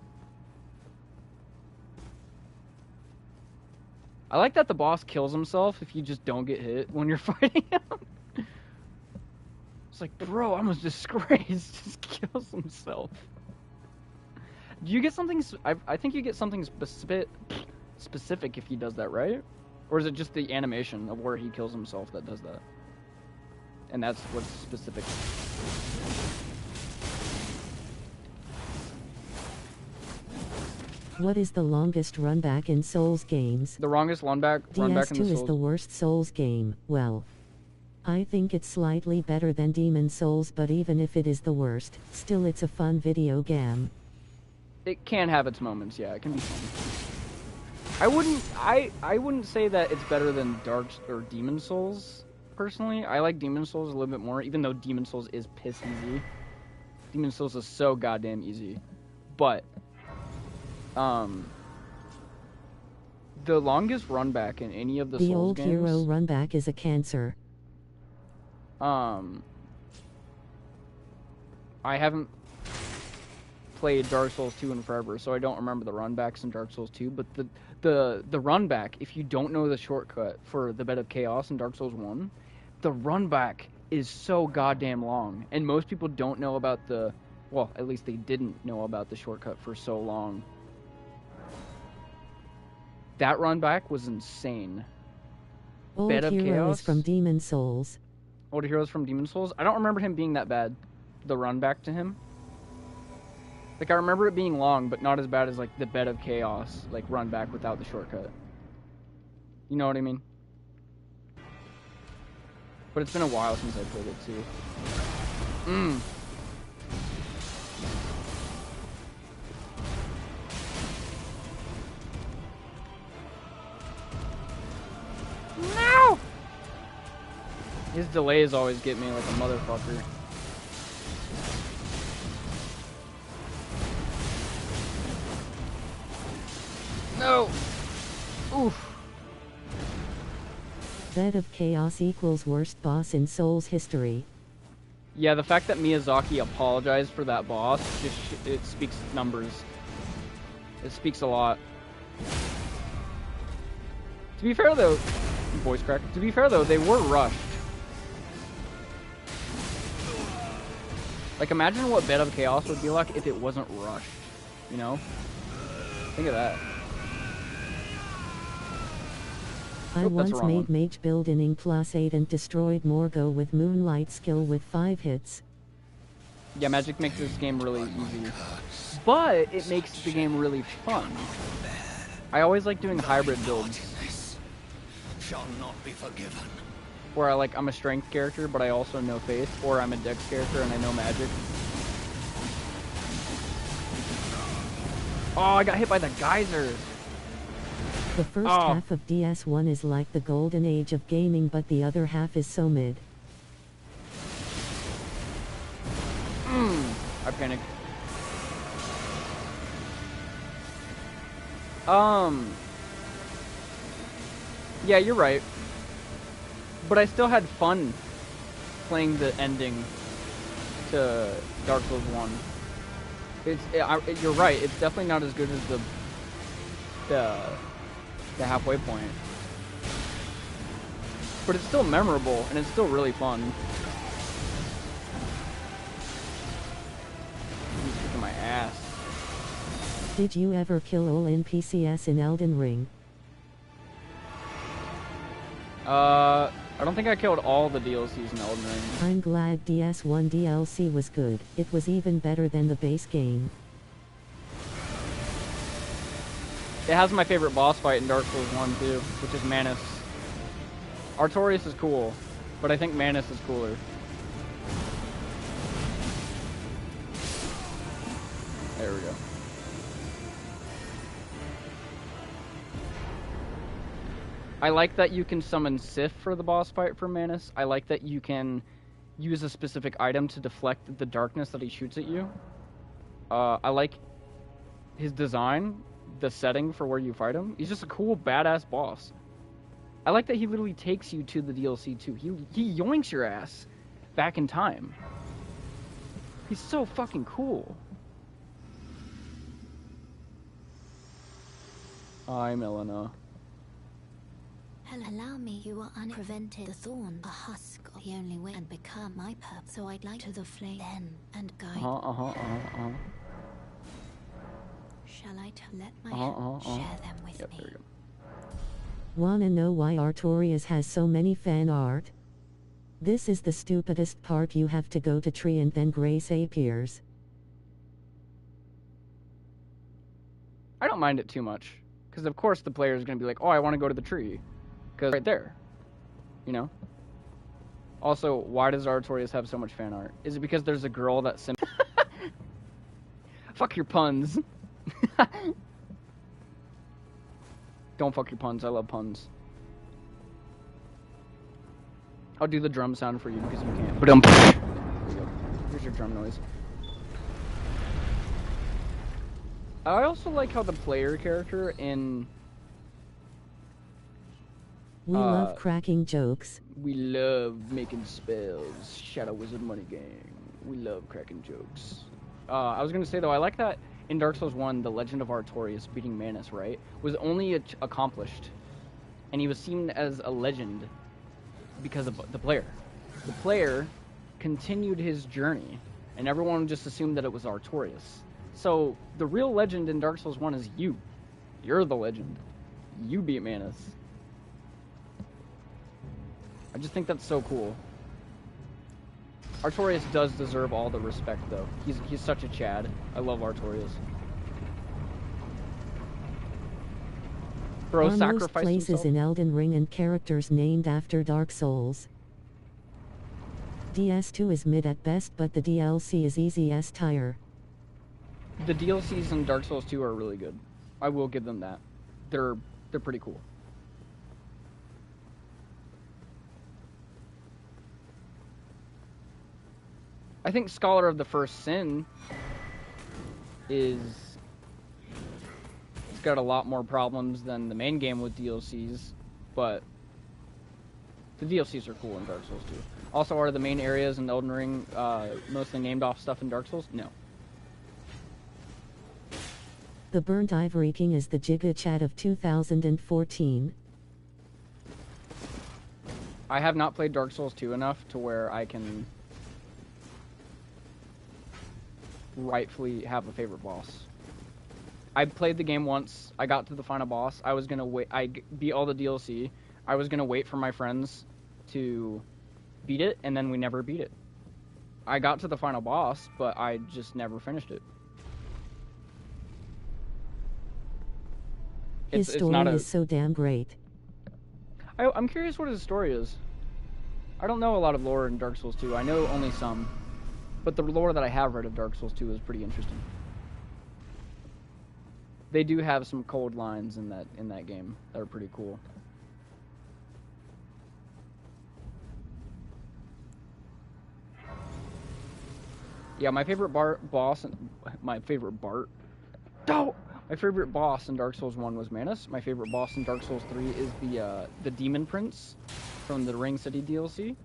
I like that the boss kills himself if you just don't get hit when you're fighting him. It's like, bro, I'm a disgrace. Just kills himself. Do you get something? I think you get something specific if he does that, right? Or is it just the animation of where he kills himself that does that? And that's what's specific. What is the longest run back in Souls games? The longest run back in the DS2 is Souls. the worst Souls game. Well, I think it's slightly better than Demon Souls, but even if it is the worst, still it's a fun video game. It can have its moments, yeah. It can be fun. I wouldn't say that it's better than Dark or Demon Souls. Personally, I like Demon Souls a little bit more, even though Demon Souls is piss easy. Demon Souls is so goddamn easy, but the longest run back in any of the Souls old games, hero run back is a cancer. I haven't played Dark Souls 2 in forever, so I don't remember the run backs in Dark Souls 2, but the run back, if you don't know the shortcut for the Bed of Chaos in Dark Souls 1, the run back is so goddamn long, and most people don't know about well, at least they didn't know about the shortcut for so long. That run back was insane. Old Bed of hero Chaos is from Demon Souls. Old Heroes from Demon Souls. I don't remember him being that bad. The run back to him. Like, I remember it being long, but not as bad as, like, the Bed of Chaos, like, run back without the shortcut. You know what I mean? But it's been a while since I played it, too. No! His delays always get me like a motherfucker. No! Oof. Bed of Chaos equals worst boss in Souls history. Yeah, the fact that Miyazaki apologized for that boss, it speaks numbers. It speaks a lot. To be fair though, voice crack. To be fair though, they were rushed. Like, imagine what Bed of Chaos would be like if it wasn't rushed. You know? Think of that. I once made mage build in +8 and destroyed Morgo with Moonlight skill with 5 hits. Yeah, magic makes this game really easy. But it makes the game really fun. I always like doing hybrid builds. Shall not be forgiven. Where I'm a strength character, but I also know faith, or I'm a dex character and I know magic. Oh, I got hit by the geyser. The first half of DS1 is like the golden age of gaming, but the other half is so mid. I panicked. Yeah, you're right. But I still had fun playing the ending to Dark Souls 1. You're right, it's definitely not as good as the halfway point. But it's still memorable, and it's still really fun. He's kicking my ass. Did you ever kill all NPCs in Elden Ring? I don't think I killed all the DLCs in Elden Ring. I'm glad DS1 DLC was good. It was even better than the base game. It has my favorite boss fight in Dark Souls 1 too, which is Manus. Artorias is cool, but I think Manus is cooler. There we go. I like that you can summon Sif for the boss fight for Manus. I like that you can use a specific item to deflect the darkness that he shoots at you. I like his design, the setting for where you fight him. He's just a cool, badass boss. I like that he literally takes you to the DLC too. He yoinks your ass back in time. He's so fucking cool. I'm Elena. Allow me, you are unprevented. The thorn, a husk, the only way, and become my purpose. So I'd like to the flame then and guide. Shall I let my hand share them with me? There you go. Wanna know why Artorias has so many fan art? This is the stupidest part. You have to go to tree and then Grace appears. I don't mind it too much. Because of course the player is going to be like, oh, I want to go to the tree. Because right there. You know? Also, why does Artorias have so much fan art? Is it because there's a girl that Fuck your puns. Don't fuck your puns. I love puns. I'll do the drum sound for you because you can't. There you go. Here's your drum noise. I also like how the player character in... We love cracking jokes. We love making spells. Shadow Wizard Money Gang. We love cracking jokes. I was going to say, though, I like that in Dark Souls 1, the Legend of Artorias beating Manus, right, was only accomplished. And he was seen as a legend because of the player. The player continued his journey, and everyone just assumed that it was Artorias. So, the real legend in Dark Souls 1 is you. You're the legend. You beat Manus. I just think that's so cool. Artorias does deserve all the respect, though. He's such a Chad. I love Artorias. Bro, Are most places himself. in Elden Ring and characters named after Dark Souls. DS2 is mid at best, but the DLC is easy as tire. The DLCs in Dark Souls 2 are really good. I will give them that. They're pretty cool. I think Scholar of the First Sin is... It's got a lot more problems than the main game with DLCs, but the DLCs are cool in Dark Souls 2. Also, are the main areas in Elden Ring mostly named off stuff in Dark Souls? No. The Burnt Ivory King is the Giga Chat of 2014. I have not played Dark Souls 2 enough to where I can rightfully have a favorite boss. I played the game once. I got to the final boss. I was gonna wait. I beat all the DLC. I was gonna wait for my friends to beat it, and then we never beat it. I got to the final boss, but I just never finished it. His story is so damn great. I'm curious what his story is. I don't know a lot of lore in Dark Souls 2. I know only some. But the lore that I have read of Dark Souls 2 is pretty interesting. They do have some cold lines in that game that are pretty cool. Yeah, my favorite boss in Dark Souls 1 was Manus. My favorite boss in Dark Souls 3 is the Demon Prince from the Ring City DLC.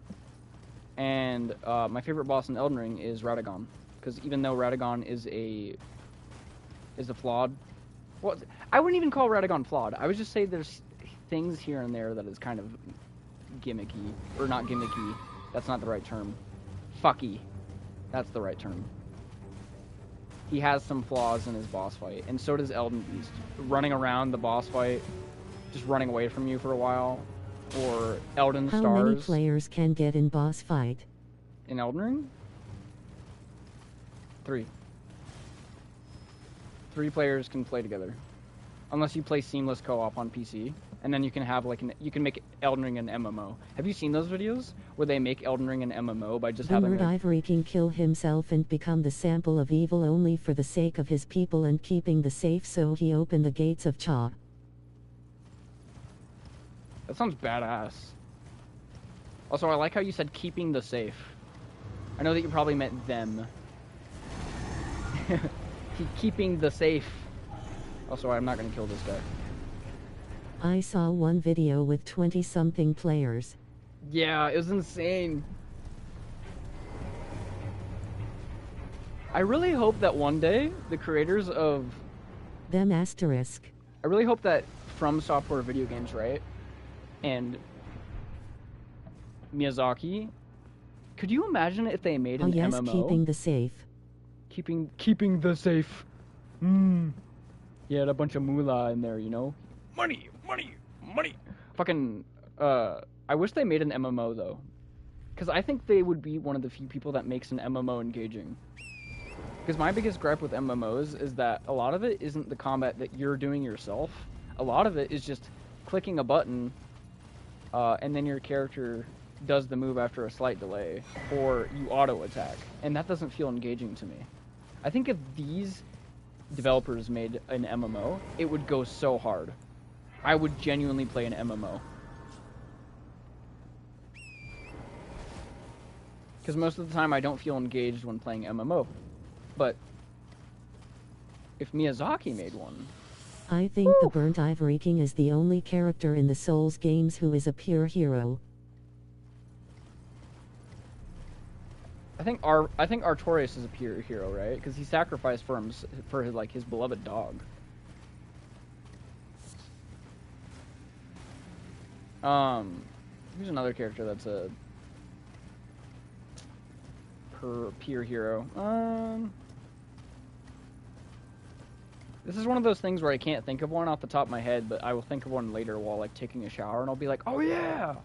And my favorite boss in Elden Ring is Radagon, because even though Radagon is a flawed, well, I wouldn't even call Radagon flawed. I would just say there's things here and there that is kind of gimmicky, or not gimmicky. That's not the right term. Fucky. That's the right term. He has some flaws in his boss fight, and so does Elden Beast. Running around the boss fight, just running away from you for a while, or Elden Stars. How many players can get in boss fight? In Elden Ring? 3. 3 players can play together, unless you play seamless co-op on PC, and then you can have you can make Elden Ring an MMO. Have you seen those videos where they make Elden Ring an MMO by just having? The Ivory King kill himself and become the sample of evil only for the sake of his people and keeping the safe, so he opened the gates of Cha. That sounds badass. Also, I like how you said keeping the safe. I know that you probably meant them. Keeping the safe. Also, I'm not going to kill this guy. I saw one video with 20-something players. Yeah, it was insane. I really hope that one day, the creators of... Them asterisk. I really hope that From Software video games, right? And Miyazaki, could you imagine if they made Oh an yes, MMO? keeping the safe. Keeping the safe. Yeah, a bunch of moolah in there, you know? Money. Fucking, I wish they made an MMO, though. Because I think they would be one of the few people that makes an MMO engaging. Because my biggest gripe with MMOs is that a lot of it isn't the combat that you're doing yourself. A lot of it is just clicking a button, and then your character does the move after a slight delay, or you auto-attack. And that doesn't feel engaging to me. I think if these developers made an MMO, it would go so hard. I would genuinely play an MMO. Because most of the time I don't feel engaged when playing MMO. But if Miyazaki made one... I think the Burnt Ivory King is the only character in the Souls games who is a pure hero. I think Artorias is a pure hero, right? Because he sacrificed for his beloved dog. Who's another character that's a pure hero? This is one of those things where I can't think of one off the top of my head, but I will think of one later while like taking a shower, and I'll be like, oh yeah,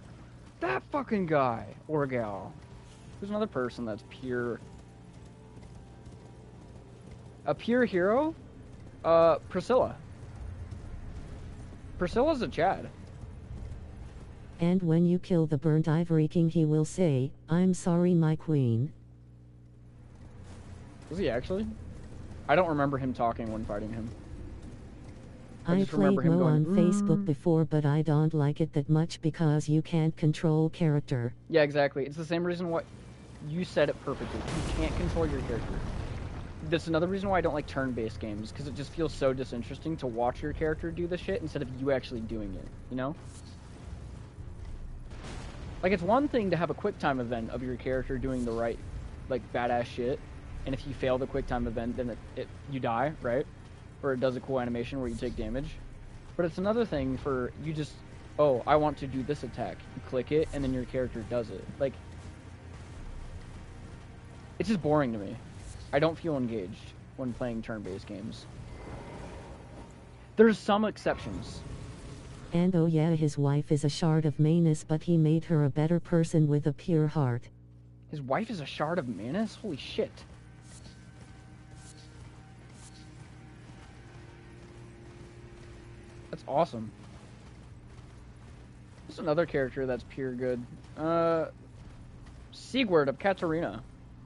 that fucking guy or gal. Who's another person that's pure? A pure hero? Priscilla. Priscilla's a Chad. And when you kill the Burnt Ivory King, he will say, "I'm sorry, my queen." Was he actually? I don't remember him talking when fighting him. I just played remember him Mo going, on Facebook before, but I don't like it that much because you can't control character. Yeah, exactly. It's the same reason why you said it perfectly. You can't control your character. That's another reason why I don't like turn-based games, because it just feels so disinteresting to watch your character do the shit instead of you actually doing it, you know? Like, it's one thing to have a QuickTime event of your character doing the right, like, badass shit, and if you fail the QuickTime event, then you die, right? Or it does a cool animation where you take damage. But it's another thing for you just, oh, I want to do this attack. You click it, and then your character does it. Like, it's just boring to me. I don't feel engaged when playing turn-based games. There's some exceptions. And oh yeah, his wife is a shard of Manus, but he made her a better person with a pure heart. His wife is a shard of Manus? Holy shit. That's awesome. There's another character that's pure good. Sigurd of Katarina.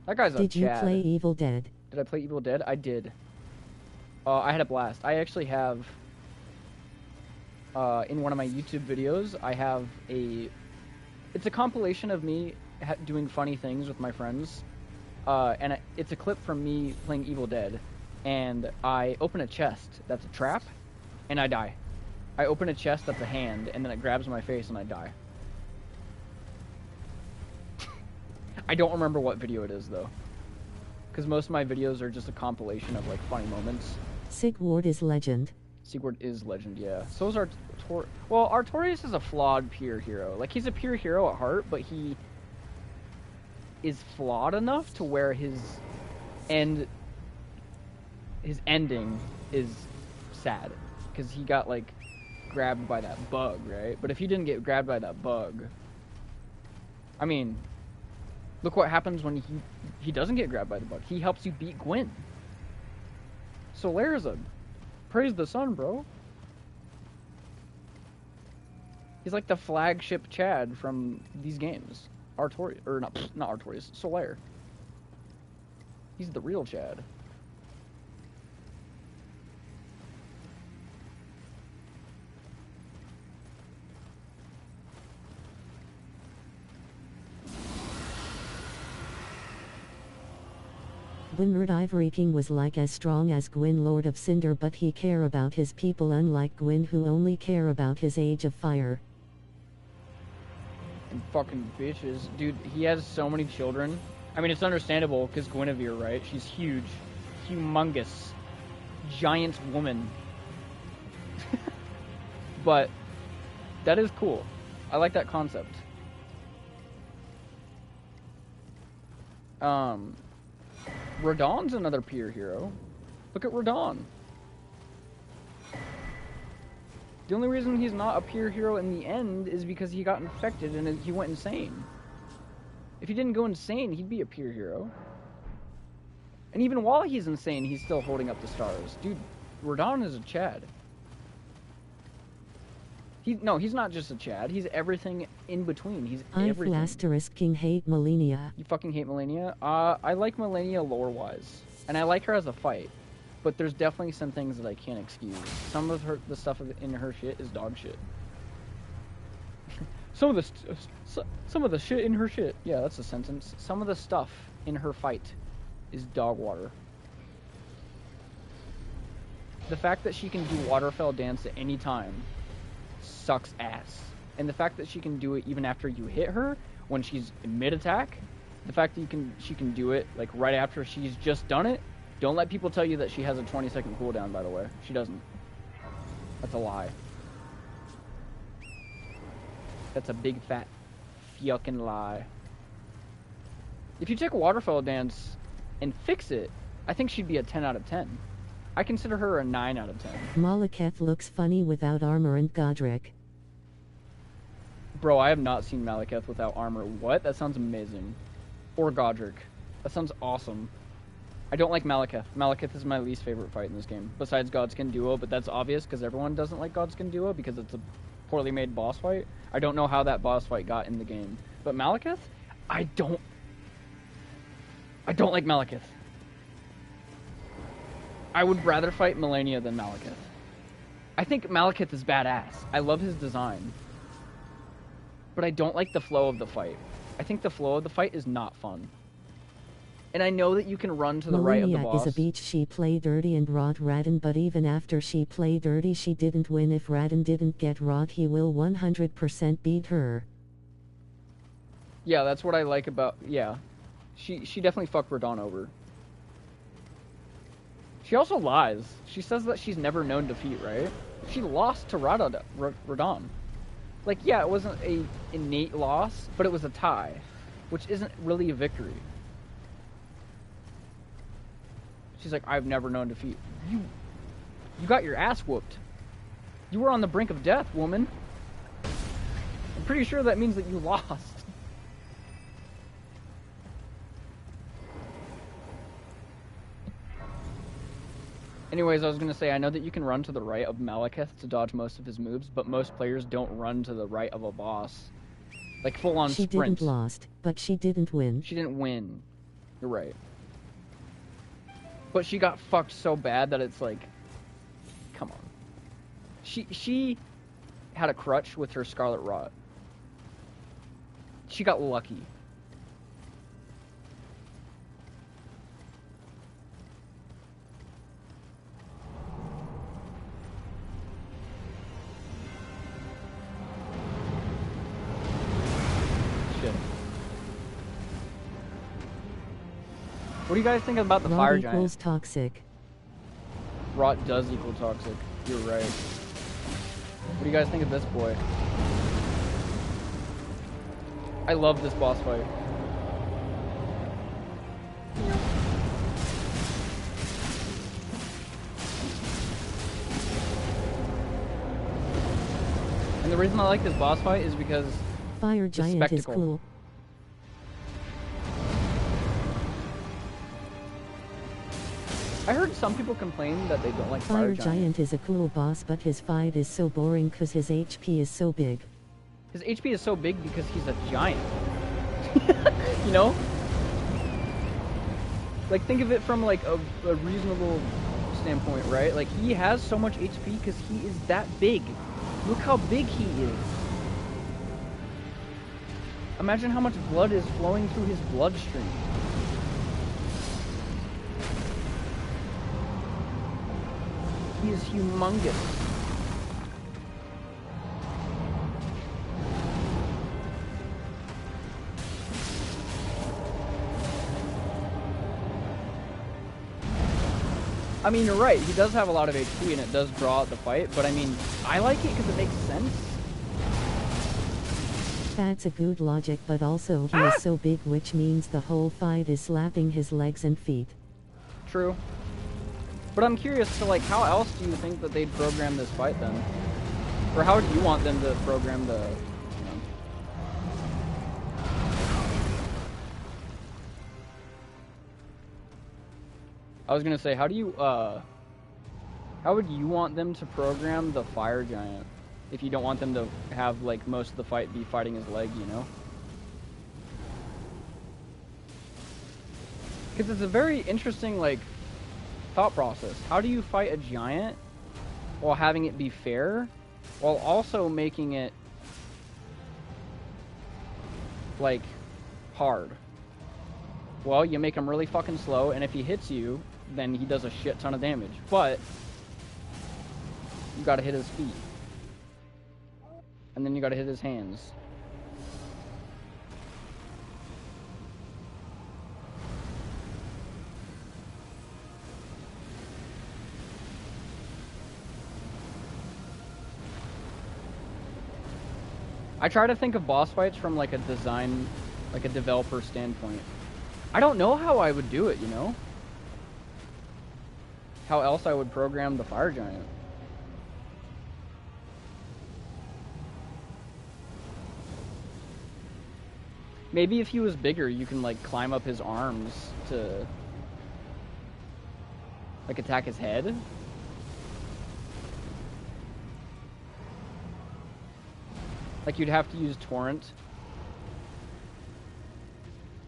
That guy's a Did you Chad. play Evil Dead? Did I play Evil Dead? I did. I had a blast. I actually have... in one of my YouTube videos, I have a... It's a compilation of me doing funny things with my friends. And it's a clip from me playing Evil Dead. And I open a chest that's a trap, and I die. I open a chest that's a hand, and then it grabs my face, and I die. I don't remember what video it is, though. Because most of my videos are just a compilation of, like, funny moments. Sigurd is legend. Sigurd is legend, yeah. So is well, Artorias is a flawed pure hero. Like, he's a pure hero at heart, but he is flawed enough to where his ending is sad. Because he got, like, grabbed by that bug, right? But if he didn't get grabbed by that bug... I mean... Look what happens when he doesn't get grabbed by the bug. He helps you beat Gwyn. Solaire's praise the sun, bro. He's like the flagship Chad from these games. Artorias, or not Artorias, Solaire. He's the real Chad. Burnt Ivory King was like as strong as Gwyn, Lord of Cinder, but he care about his people, unlike Gwyn, who only care about his Age of Fire. And fucking bitches. Dude, he has so many children. I mean, it's understandable, because Guinevere, right? She's huge. Humongous. Giant woman. But, that is cool. I like that concept. Radon's another peer hero. Look at Radon. The only reason he's not a peer hero in the end is because he got infected and he went insane. If he didn't go insane, he'd be a peer hero. And even while he's insane, he's still holding up the stars. Dude, Radon is a Chad. No, he's not just a Chad. He's everything in between. He's everything. King hate Melania. You fucking hate Melania? I like Melania lore-wise. And I like her as a fight. But there's definitely some things that I can't excuse. Some of the stuff in her shit is dog shit. Some of the shit in her shit. Yeah, that's a sentence. Some of the stuff in her fight is dog water. The fact that she can do waterfall dance at any time sucks ass. And the fact that she can do it even after you hit her when she's mid-attack, the fact that she can do it like right after she's just done it. Don't let people tell you that she has a 20-second cooldown, by the way. She doesn't. That's a lie. That's a big fat fucking lie. If you take waterfall dance and fix it, I think she'd be a 10 out of 10. I consider her a 9 out of 10. Malekith looks funny without armor and Godric. Bro, I have not seen Malekith without armor. What? That sounds amazing. Or Godric. That sounds awesome. I don't like Malekith. Malekith is my least favorite fight in this game, besides Godskin Duo, but that's obvious because everyone doesn't like Godskin Duo because it's a poorly made boss fight. I don't know how that boss fight got in the game. But Malekith? I don't like Malekith. I would rather fight Melania than Malekith. I think Malekith is badass. I love his design. But I don't like the flow of the fight. I think the flow of the fight is not fun. And I know that you can run to the right of the boss. Melania is a beach. She play dirty and rot Radin, but even after she play dirty, she didn't win. If Radin didn't get rot, he will 100% beat her. Yeah, that's what I like about... Yeah. She definitely fucked Radon over. She also lies. She says that she's never known defeat, right? She lost to Radon. Like, yeah, it wasn't a innate loss, but it was a tie, which isn't really a victory. She's like, I've never known defeat. You got your ass whooped. You were on the brink of death, woman. I'm pretty sure that means that you lost. Anyways, I was going to say, I know that you can run to the right of Malekith to dodge most of his moves, but most players don't run to the right of a boss. Like, full-on sprints. She didn't lost, but she didn't win. She didn't win. You're right. But she got fucked so bad that it's like, come on. She had a crutch with her Scarlet Rot. She got lucky. What do you guys think about the fire giant? Rot equals toxic. Rot does equal toxic. You're right. What do you guys think of this boy? I love this boss fight. And the reason I like this boss fight is because Fire giant is cool. I heard some people complain that they don't like Fire Giant is a cool boss, but his fight is so boring because his HP is so big. His HP is so big because he's a giant. You know? Like, think of it from, like, a reasonable standpoint, right? Like, he has so much HP because he is that big. Look how big he is. Imagine how much blood is flowing through his bloodstream. He is humongous. I mean, you're right. He does have a lot of HP, and it does draw out the fight. But I mean, I like it because it makes sense. That's a good logic, but also he is so big, which means the whole fight is slapping his legs and feet. True. But I'm curious to, like, how else do you think that they'd program this fight then? Or how do you want them to program the, you know? I was gonna say, how would you want them to program the fire giant? If you don't want them to have, like, most of the fight be fighting his leg, you know? Because it's a very interesting, like, thought process. How do you fight a giant while having it be fair, while also making it, like, hard? Well, you make him really fucking slow, and if he hits you, then he does a shit ton of damage. But you gotta hit his feet. And then you gotta hit his hands. I try to think of boss fights from, like, a design, like a developer standpoint. I don't know how I would do it, you know? How else I would program the fire giant. Maybe if he was bigger, you can, like, climb up his arms to, like, attack his head. Like, you'd have to use Torrent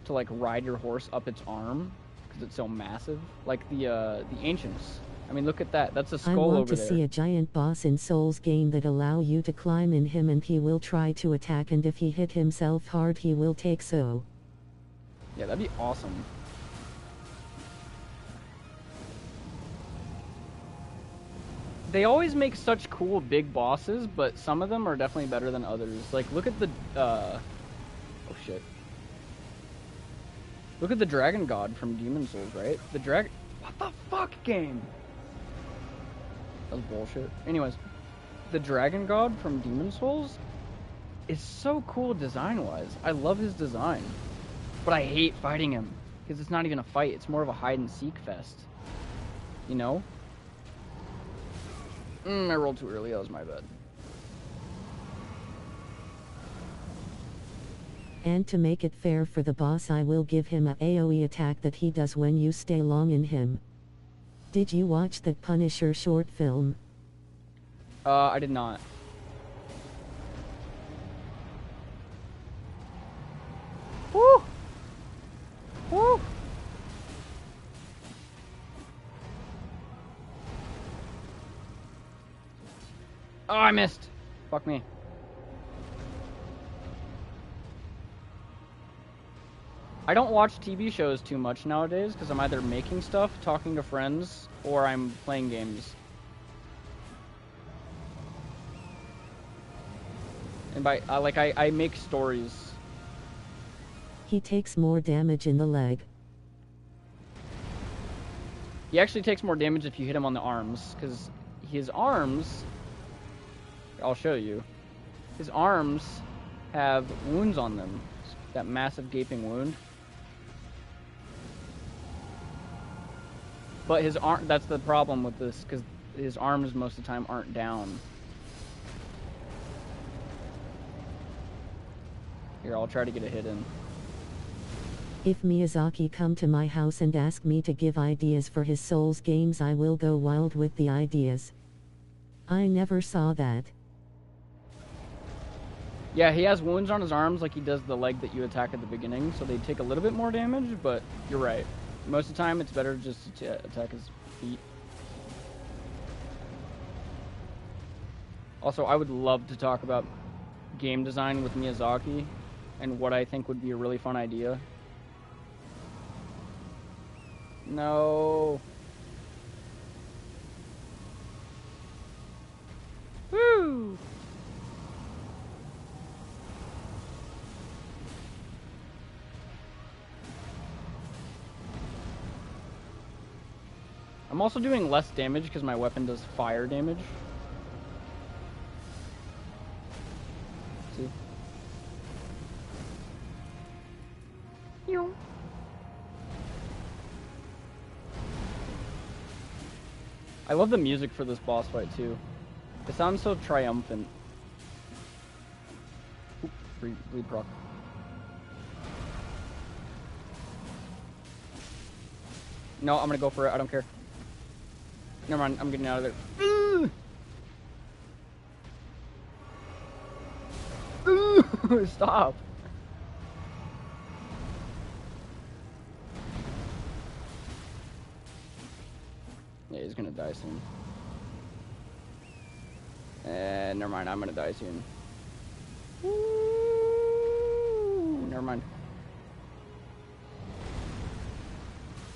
to, like, ride your horse up its arm because it's so massive. Like the Ancients. I mean, look at that. That's a skull over there. I want to see a giant boss in Souls game that allow you to climb in him and he will try to attack, and if he hit himself hard he will take so. Yeah, that'd be awesome. They always make such cool big bosses, but some of them are definitely better than others. Like, look at the, oh shit. Look at the Dragon God from Demon Souls, right? The what the fuck, game? That was bullshit. Anyways, the Dragon God from Demon Souls is so cool design-wise. I love his design. But I hate fighting him, because it's not even a fight. It's more of a hide-and-seek fest. You know? I rolled too early. That was my bad. And to make it fair for the boss, I will give him a AoE attack that he does when you stay long in him. Did you watch that Punisher short film? I did not. Woo! Woo! Oh, I missed. Fuck me. I don't watch TV shows too much nowadays because I'm either making stuff, talking to friends, or I'm playing games. And by, I make stories. He takes more damage in the leg. He actually takes more damage if you hit him on the arms, because his arms, I'll show you, his arms have wounds on them. That massive gaping wound. But his arm, that's the problem with this, because his arms most of the time aren't down. Here, I'll try to get a hit in. If Miyazaki come to my house and ask me to give ideas for his Souls games, I will go wild with the ideas. I never saw that. Yeah, he has wounds on his arms like he does the leg that you attack at the beginning, so they take a little bit more damage, but you're right. Most of the time, it's better just to attack his feet. Also, I would love to talk about game design with Miyazaki and what I think would be a really fun idea. No. Woo! I'm also doing less damage because my weapon does fire damage. See? I love the music for this boss fight too. It sounds so triumphant. Oop, bleed proc. No, I'm gonna go for it. I don't care. Never mind. I'm getting out of there. Stop. Yeah, he's gonna die soon. Never mind. I'm gonna die soon. Never mind.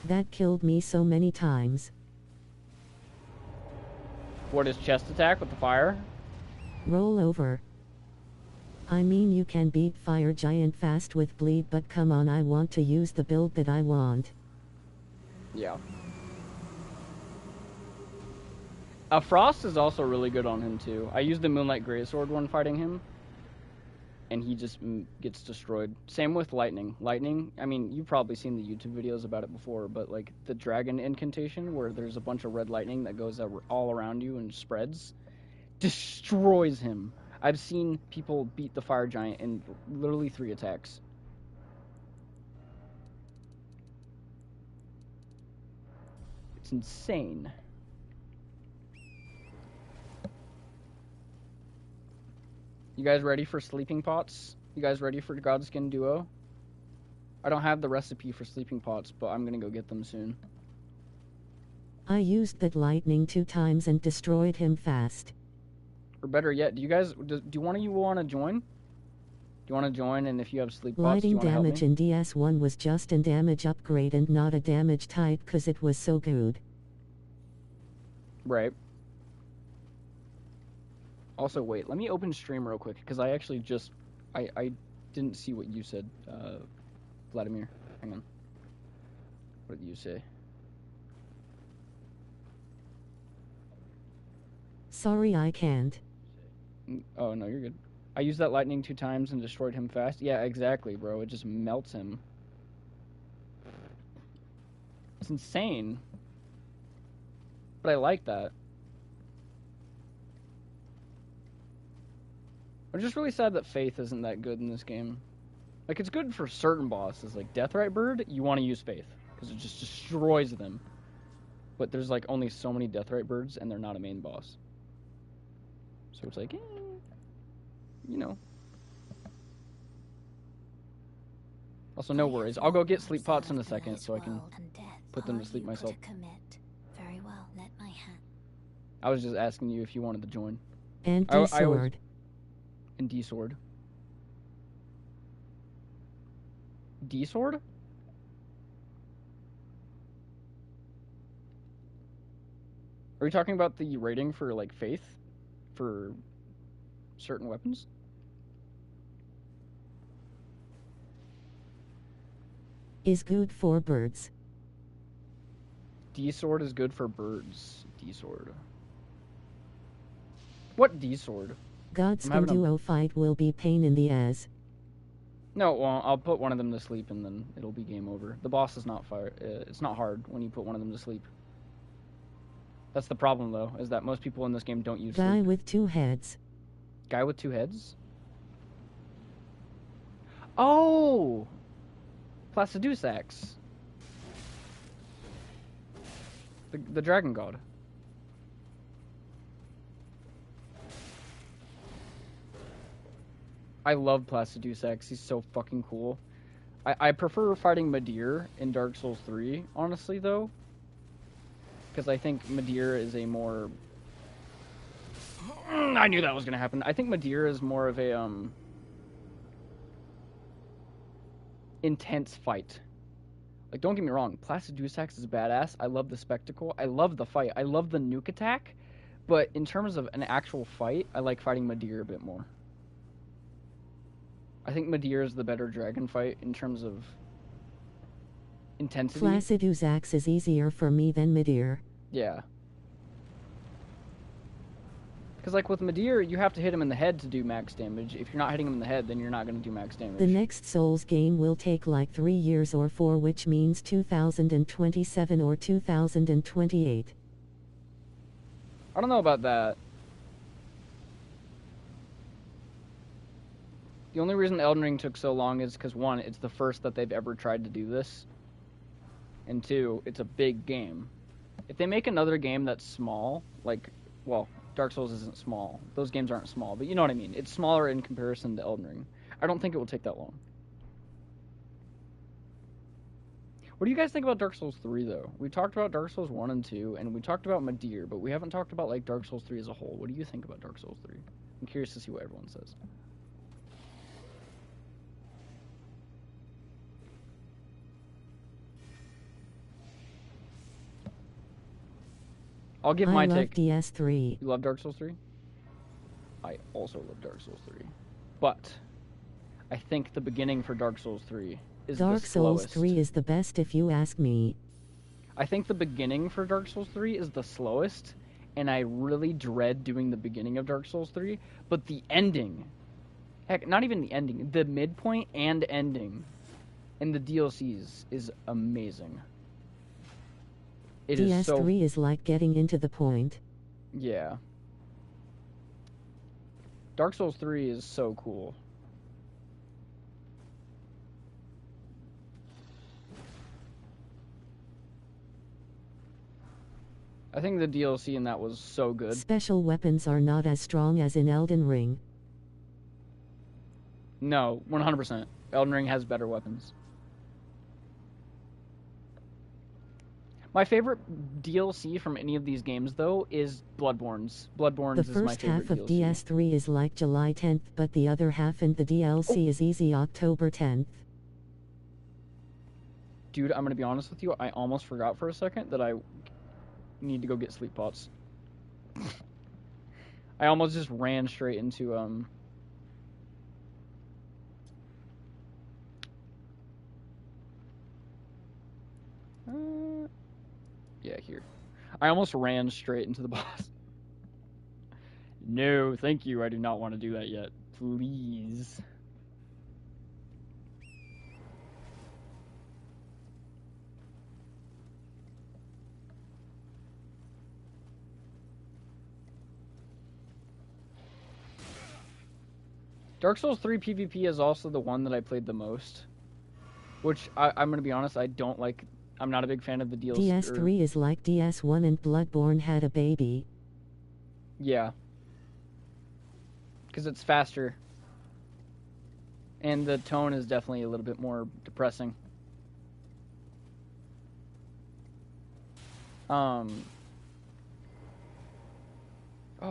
That killed me so many times. What is chest attack with the fire? Roll over. I mean, you can beat Fire Giant fast with bleed, but come on, I want to use the build that I want. Yeah. Frost is also really good on him too. I used the Moonlight Greatsword when fighting him, and he just gets destroyed. Same with Lightning. Lightning, I mean, you've probably seen the YouTube videos about it before, but like the dragon incantation where there's a bunch of red lightning that goes all around you and spreads, destroys him. I've seen people beat the Fire Giant in literally 3 attacks. It's insane. You guys ready for sleeping pots? You guys ready for Godskin Duo? I don't have the recipe for sleeping pots, but I'm gonna go get them soon. I used that lightning 2 times and destroyed him fast. Or better yet, do one of you want to join? Do you want to join? And if you have sleep pots, do you Lighting want to help damage me? in DS1 was just a damage upgrade and not a damage type cause it was so good. Right. Also, wait, let me open stream real quick, because I actually just... I didn't see what you said, Vladimir. Hang on. What did you say? Sorry, I can't. Oh, no, you're good. I used that lightning 2 times and destroyed him fast. Yeah, exactly, bro. It just melts him. It's insane. But I like that. I'm just really sad that Faith isn't that good in this game. Like, it's good for certain bosses. Like, Deathrite Bird, you want to use Faith, because it just destroys them. But there's, like, only so many Deathrite Birds, and they're not a main boss. So it's like, you know. Also, no worries. I'll go get sleep pots in a second, so I can put them to sleep myself. Very well, let my hand. I was just asking you if you wanted to join. And D-sword. And D-sword. D-sword? Are you talking about the rating for, like, Faith? For certain weapons? Is good for birds. D-sword is good for birds. D-sword. What D-sword? Godskin Duo fight will be pain in the ass. No, well, I'll put one of them to sleep and then it'll be game over. The boss is not fire. It's not hard when you put one of them to sleep. That's the problem, though, is that most people in this game don't use Guy sleep. with 2 heads. Guy with 2 heads? Oh! Placidusax. The dragon god. I love Placidusax. He's so fucking cool. I prefer fighting Midir in Dark Souls 3, honestly, though. Because I think Midir is a more... I knew that was going to happen. I think Midir is more of a, intense fight. Like, don't get me wrong, Placidusax is badass. I love the spectacle. I love the fight. I love the nuke attack. But in terms of an actual fight, I like fighting Midir a bit more. I think Midir is the better dragon fight in terms of intensity. Placidusax is easier for me than Midir. Yeah. Because, like, with Medir, you have to hit him in the head to do max damage. If you're not hitting him in the head, then you're not going to do max damage. The next Souls game will take like 3 years or 4, which means 2027 or 2028. I don't know about that. The only reason Elden Ring took so long is because, 1, it's the first that they've ever tried to do this. And 2, it's a big game. If they make another game that's small, like, well, Dark Souls isn't small. Those games aren't small, but you know what I mean. It's smaller in comparison to Elden Ring. I don't think it will take that long. What do you guys think about Dark Souls 3, though? We talked about Dark Souls 1 and 2, and we talked about Medir, but we haven't talked about, like, Dark Souls 3 as a whole. What do you think about Dark Souls 3? I'm curious to see what everyone says. I'll give my take. DS3. You love Dark Souls 3? I also love Dark Souls 3. But I think the beginning for Dark Souls 3 is Dark the Souls slowest. 3 is the best if you ask me. I think the beginning for Dark Souls 3 is the slowest, and I really dread doing the beginning of Dark Souls 3, but the ending, heck, not even the ending, the midpoint and ending in the DLCs is amazing. It is so... DS3 is like getting into the point. Yeah. Dark Souls 3 is so cool. I think the DLC in that was so good. Special weapons are not as strong as in Elden Ring. No, 100%. Elden Ring has better weapons. My favorite DLC from any of these games, though, is Bloodborne's. Bloodborne's is my favorite DLC. The first half of DS3 is like July 10th, but the other half and the DLC is easy October 10th. Dude, I'm going to be honest with you. I almost forgot for a second that I need to go get sleep pots. I almost just ran straight into, yeah, here. I almost ran straight into the boss. No, thank you. I do not want to do that yet. Please. Dark Souls 3 PvP is also the one that I played the most. Which, I'm going to be honest, I don't like... I'm not a big fan of the DLC. DS3 is like DS1 and Bloodborne had a baby. Yeah. Because it's faster. And the tone is definitely a little bit more depressing. Oh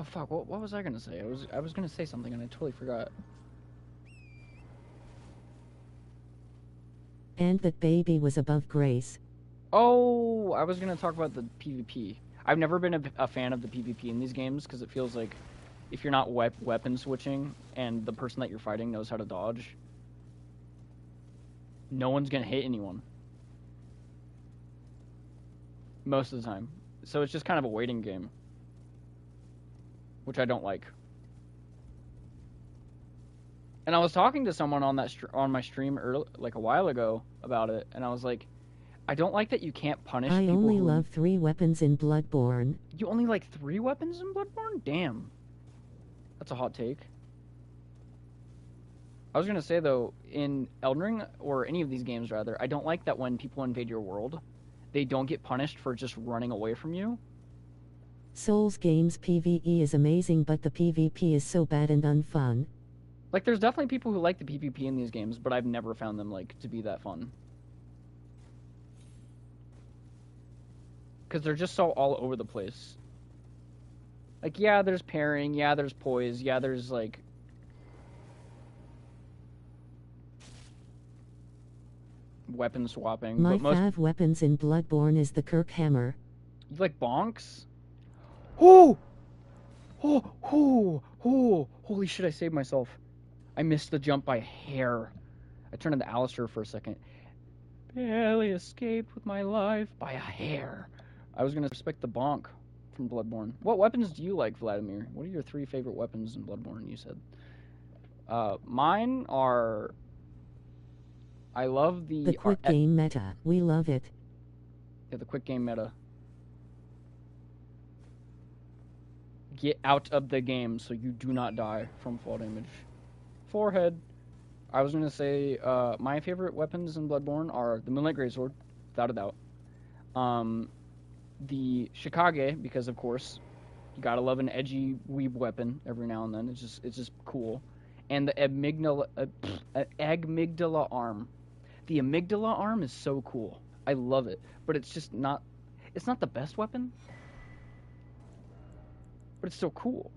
fuck, what was I gonna say? I was gonna say something and I totally forgot. And that baby was above grace. Oh, I was gonna talk about the PvP. I've never been a fan of the PvP in these games because it feels like if you're not weapon switching and the person that you're fighting knows how to dodge, no one's gonna hit anyone. Most of the time. So it's just kind of a waiting game. Which I don't like. And I was talking to someone on that on my stream like a while ago about it, and I was like, I don't like that you can't punish people. I only love 3 weapons in Bloodborne. You only like 3 weapons in Bloodborne? Damn. That's a hot take. I was gonna say though, in Elden Ring, or any of these games rather, I don't like that when people invade your world, they don't get punished for just running away from you. Souls games PvE is amazing, but the PvP is so bad and unfun. Like, there's definitely people who like the PvP in these games, but I've never found them, like, to be that fun. Because they're just so all over the place. Like, yeah, there's pairing, yeah, there's poise, yeah, there's, like... weapon swapping. My but fav weapons in Bloodborne is the Kirk Hammer. You like bonks? Oh! Oh! Oh! Oh! Holy shit, I saved myself. I missed the jump by a hair. I turned into Alistair for a second. Barely escaped with my life by a hair. I was gonna respect the bonk from Bloodborne. What weapons do you like, Vladimir? What are your 3 favorite weapons in Bloodborne, you said? Mine are... I love The quick game meta. We love it. Yeah, the quick game meta. Get out of the game so you do not die from fall damage. Forehead. I was gonna say, my favorite weapons in Bloodborne are the Moonlight Greatsword, without a doubt. The Shikage, because of course, you gotta love an edgy weeb weapon every now and then. It's just cool. And the amygdala arm. The amygdala arm is so cool. I love it, but it's just not. It's not the best weapon, but it's still cool.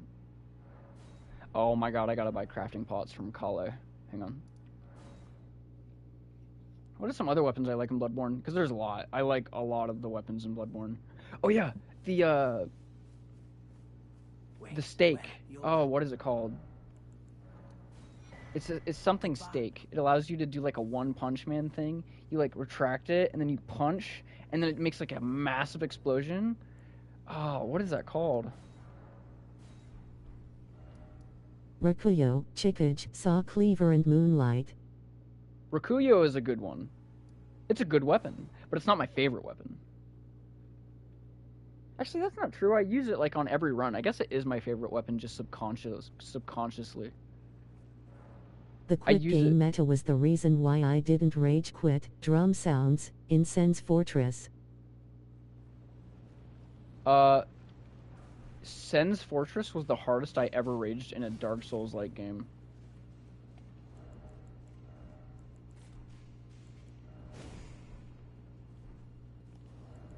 Oh my god, I gotta buy crafting pots from Kale. Hang on. What are some other weapons I like in Bloodborne? Because there's a lot. I like a lot of the weapons in Bloodborne. Oh yeah, the stake. Oh, what is it called? It's something stake. It allows you to do like a One Punch Man thing. You like retract it and then you punch and then it makes like a massive explosion. Oh, what is that called? Rakuyo, Chickage, Saw Cleaver, and Moonlight. Rakuyo is a good one. It's a good weapon, but it's not my favorite weapon. Actually, that's not true. I use it like on every run. I guess it is my favorite weapon, just subconsciously. The quick game meta was the reason why I didn't rage quit. Drum sounds in Sen's Fortress. Sen's Fortress was the hardest I ever raged in a Dark Souls-like game.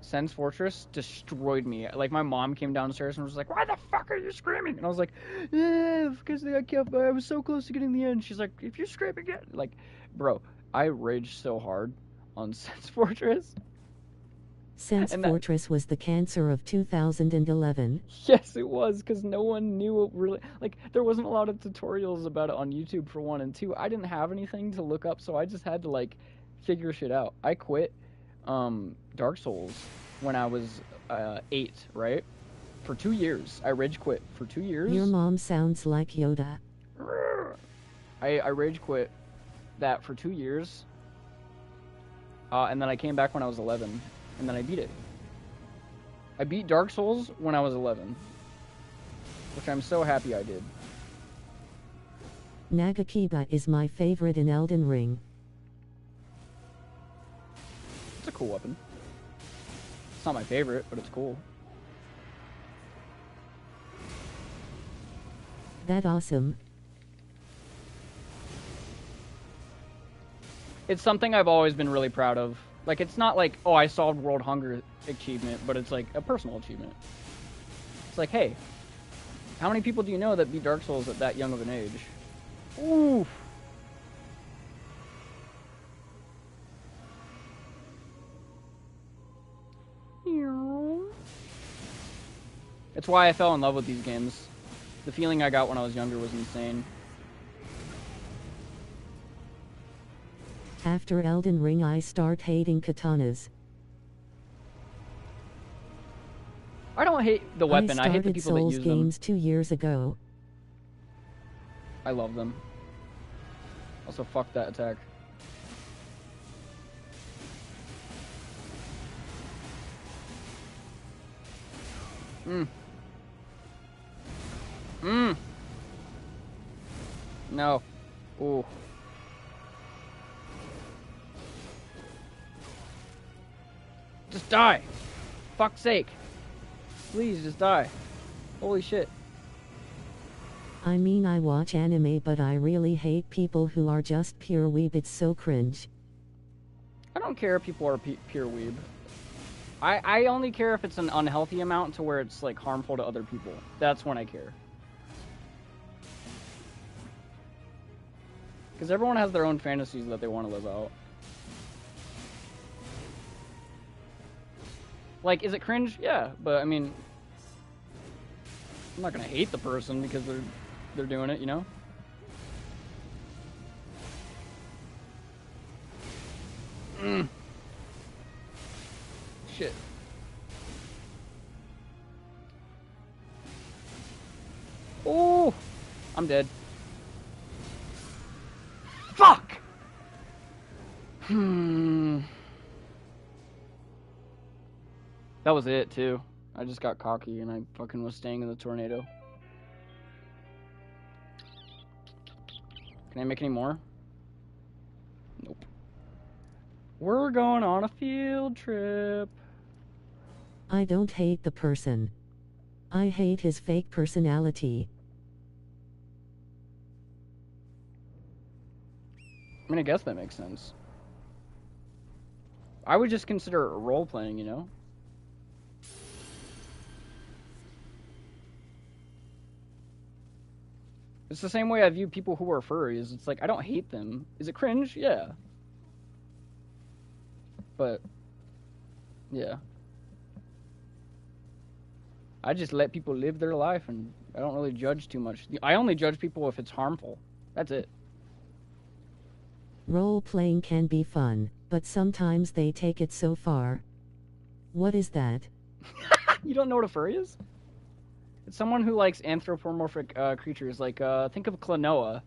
Sen's Fortress destroyed me. Like, my mom came downstairs and was like, "Why the fuck are you screaming?" And I was like, "Yeah, because I was so close to getting the end." She's like, "If you're screaming again." Like, bro, I raged so hard on Sen's Fortress. Sen's Fortress was the cancer of 2011. Yes, it was, because no one knew it really... Like, there wasn't a lot of tutorials about it on YouTube, for 1, and 2, I didn't have anything to look up, so I just had to, like, figure shit out. I quit Dark Souls when I was 8, right? For 2 years. I rage quit for 2 years. Your mom sounds like Yoda. I rage quit that for 2 years. And then I came back when I was 11. And then I beat it. I beat Dark Souls when I was 11. Which I'm so happy I did. Nagakiba is my favorite in Elden Ring. It's a cool weapon. It's not my favorite, but it's cool. That awesome. It's something I've always been really proud of. Like, it's not like, oh, I solved World Hunger achievement, but it's like a personal achievement. It's like, hey, how many people do you know that beat Dark Souls at that young of an age? Oof. It's why I fell in love with these games. The feeling I got when I was younger was insane. After Elden Ring I start hating katanas. I don't hate the weapon, I hate the people Souls that use them. games 2 years ago. I love them. Also, fuck that attack. No. Ooh. Just die. Fuck's sake. Please, just die. Holy shit. I mean, I watch anime, but I really hate people who are just pure weeb. It's so cringe. I don't care if people are pure weeb. I only care if it's an unhealthy amount to where it's like harmful to other people. That's when I care. Because everyone has their own fantasies that they want to live out. Like, is it cringe? Yeah, but I mean, I'm not gonna hate the person because they're doing it, you know? Shit. I'm dead. Fuck! That was it, too. I just got cocky and I fucking was staying in the tornado. Can I make any more? Nope. We're going on a field trip. I don't hate the person. I hate his fake personality. I mean, I guess that makes sense. I would just consider it role-playing, you know? It's the same way I view people who are furries. It's like, I don't hate them. Is it cringe? Yeah. But, yeah. I just let people live their life, and I don't really judge too much. I only judge people if it's harmful. That's it. Role-playing can be fun, but sometimes they take it so far. What is that? You don't know what a furry is? It's someone who likes anthropomorphic creatures. Like, think of Klonoa,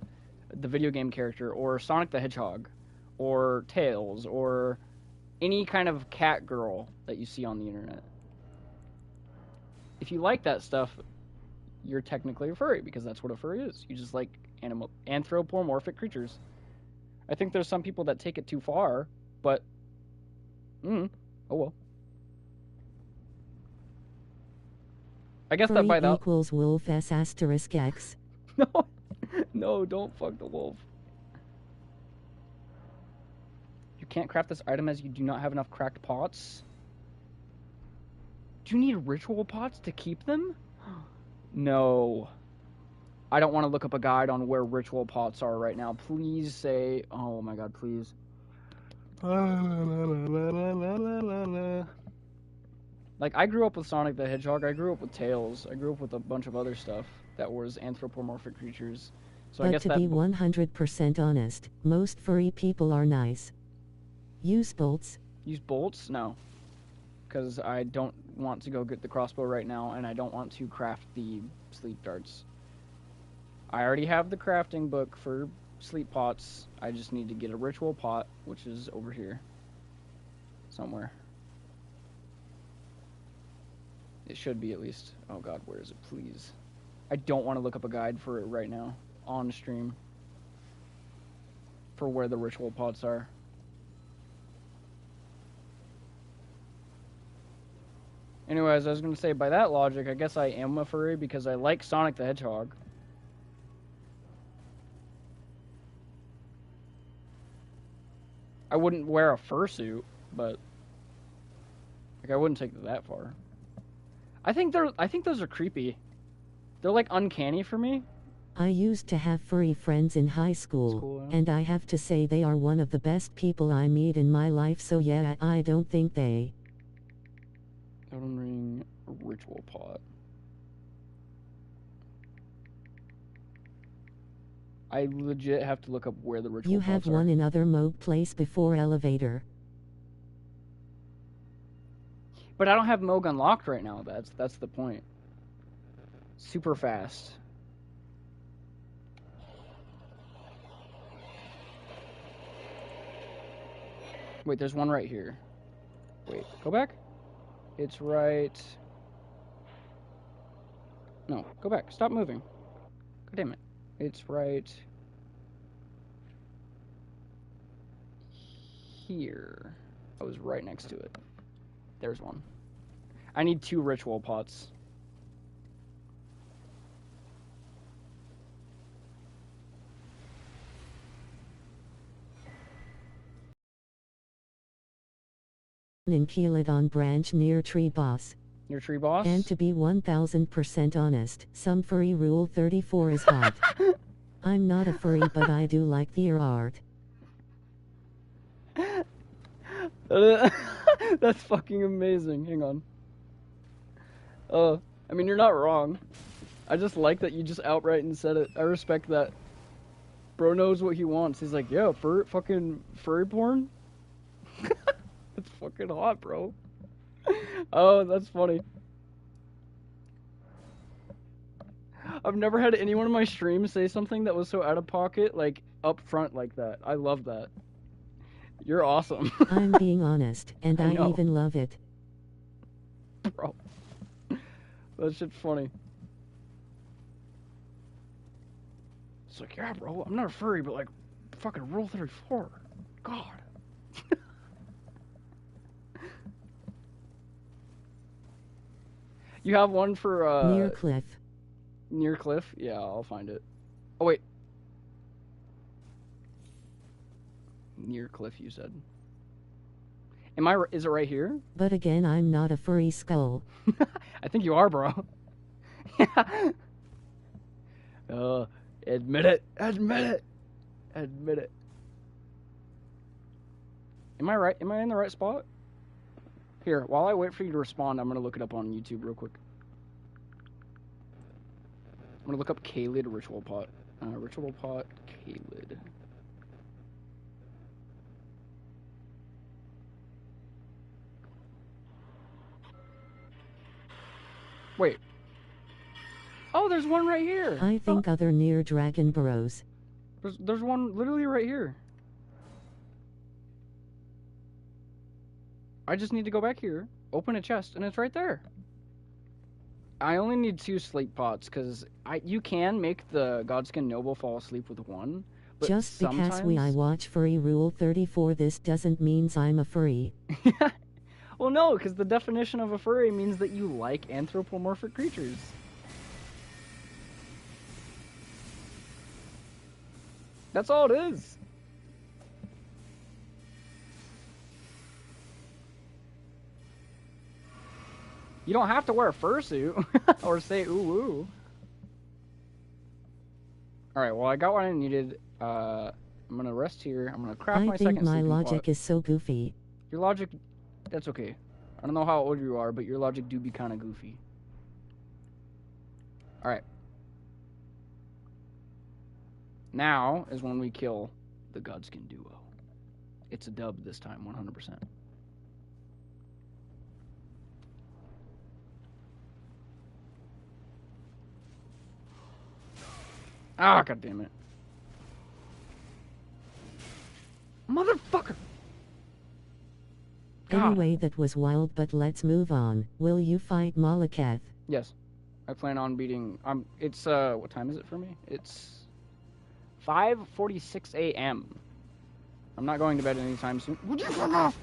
the video game character, or Sonic the Hedgehog, or Tails, or any kind of cat girl that you see on the internet. If you like that stuff, you're technically a furry, because that's what a furry is. You just like anthropomorphic creatures. I think there's some people that take it too far, but oh well. I guess that by that equals wolf s asterisk x. No, don't fuck the wolf. You can't craft this item as you do not have enough cracked pots. Do you need ritual pots to keep them? No. I don't want to look up a guide on where ritual pots are right now. Please say, oh my god, please. Like, I grew up with Sonic the Hedgehog. I grew up with Tails. I grew up with a bunch of other stuff that was anthropomorphic creatures. So but I guess to that be 100% honest, most furry people are nice. Use bolts. Use bolts? No. Because I don't want to go get the crossbow right now, and I don't want to craft the sleep darts. I already have the crafting book for sleep pots. I just need to get a ritual pot, which is over here. Somewhere. It should be, at least. Oh god, where is it? Please. I don't want to look up a guide for it right now. On stream. For where the ritual pots are. Anyways, I was going to say, by that logic, I guess I am a furry because I like Sonic the Hedgehog. I wouldn't wear a fursuit, but like I wouldn't take it that far. I think those are creepy. They're like uncanny for me. I used to have furry friends in high school, cool, yeah. And I have to say they are one of the best people I meet in my life, so yeah, I don't think they... Elden Ring ritual pot. I legit have to look up where the ritual pots are. You have one in other Moog place before elevator. But I don't have Moog unlocked right now. That's the point. Super fast. Wait, there's one right here. Wait, go back? It's right... No, go back. Stop moving. God damn it. It's right... here. I was right next to it. There's one. I need 2 ritual pots. In Keeladon branch near Tree Boss. Your tree boss? And to be 1000% honest, some furry rule 34 is hot. I'm not a furry, but I do like their art. That's fucking amazing. Hang on. I mean, you're not wrong. I just like that you just outright and said it. I respect that. Bro knows what he wants. He's like, yeah, fucking furry porn? That's fucking hot, bro. Oh, that's funny. I've never had anyone in my stream say something that was so out of pocket, like up front like that. I love that. You're awesome. I'm being honest, and I I know. even love it. Bro. That shit's funny. It's like, yeah, bro, I'm not a furry, but like, fucking Rule 34. God. You have one for, Near cliff. Near cliff? Yeah, I'll find it. Oh, wait. Near cliff, you said. Is it right here? But again, I'm not a furry skull. I think you are, bro. Admit it. Admit it. Admit it. Am I right? Am I in the right spot? Here, while I wait for you to respond, I'm going to look it up on YouTube real quick. I'm going to look up Kalid Ritual Pot. Ritual Pot Kalid. Wait. Oh, there's one right here. I think other near dragon burrows. There's one literally right here. I just need to go back here, open a chest, and it's right there. I only need 2 sleep pots, because you can make the Godskin Noble fall asleep with 1. But Just sometimes... because I watch Furry Rule 34, this doesn't means I'm a furry. Well, no, because the definition of a furry means that you like anthropomorphic creatures. That's all it is. You don't have to wear a fursuit or say ooh ooh. Alright, well I got what I needed. I'm gonna rest here. I'm gonna craft my second I think my sleeping logic pot. is so goofy. Your logic, that's okay. I don't know how old you are, but your logic do be kind of goofy. Alright. Now is when we kill the Godskin duo. It's a dub this time, 100%. Ah, god damn it. Motherfucker! God. Anyway, that was wild, but let's move on. Will you fight Malakath? Yes. I plan on beating... it's, what time is it for me? It's 5:46 a.m. I'm not going to bed anytime soon. Would you fuck off?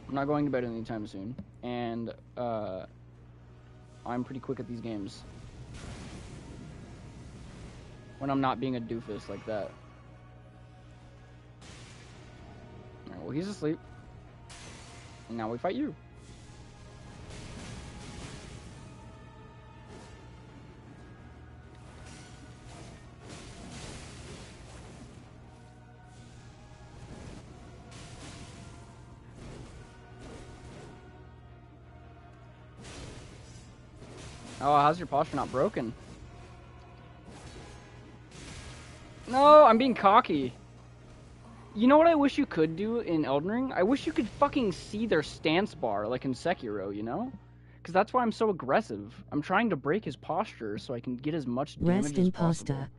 I'm not going to bed anytime soon. And, I'm pretty quick at these games. When I'm not being a doofus like that. Alright, well, he's asleep. And now we fight you. Oh, how's your posture not broken? No, I'm being cocky. You know what I wish you could do in Elden Ring? I wish you could fucking see their stance bar, like in Sekiro, you know? Because that's why I'm so aggressive. I'm trying to break his posture so I can get as much damage Rest as in possible. pasta.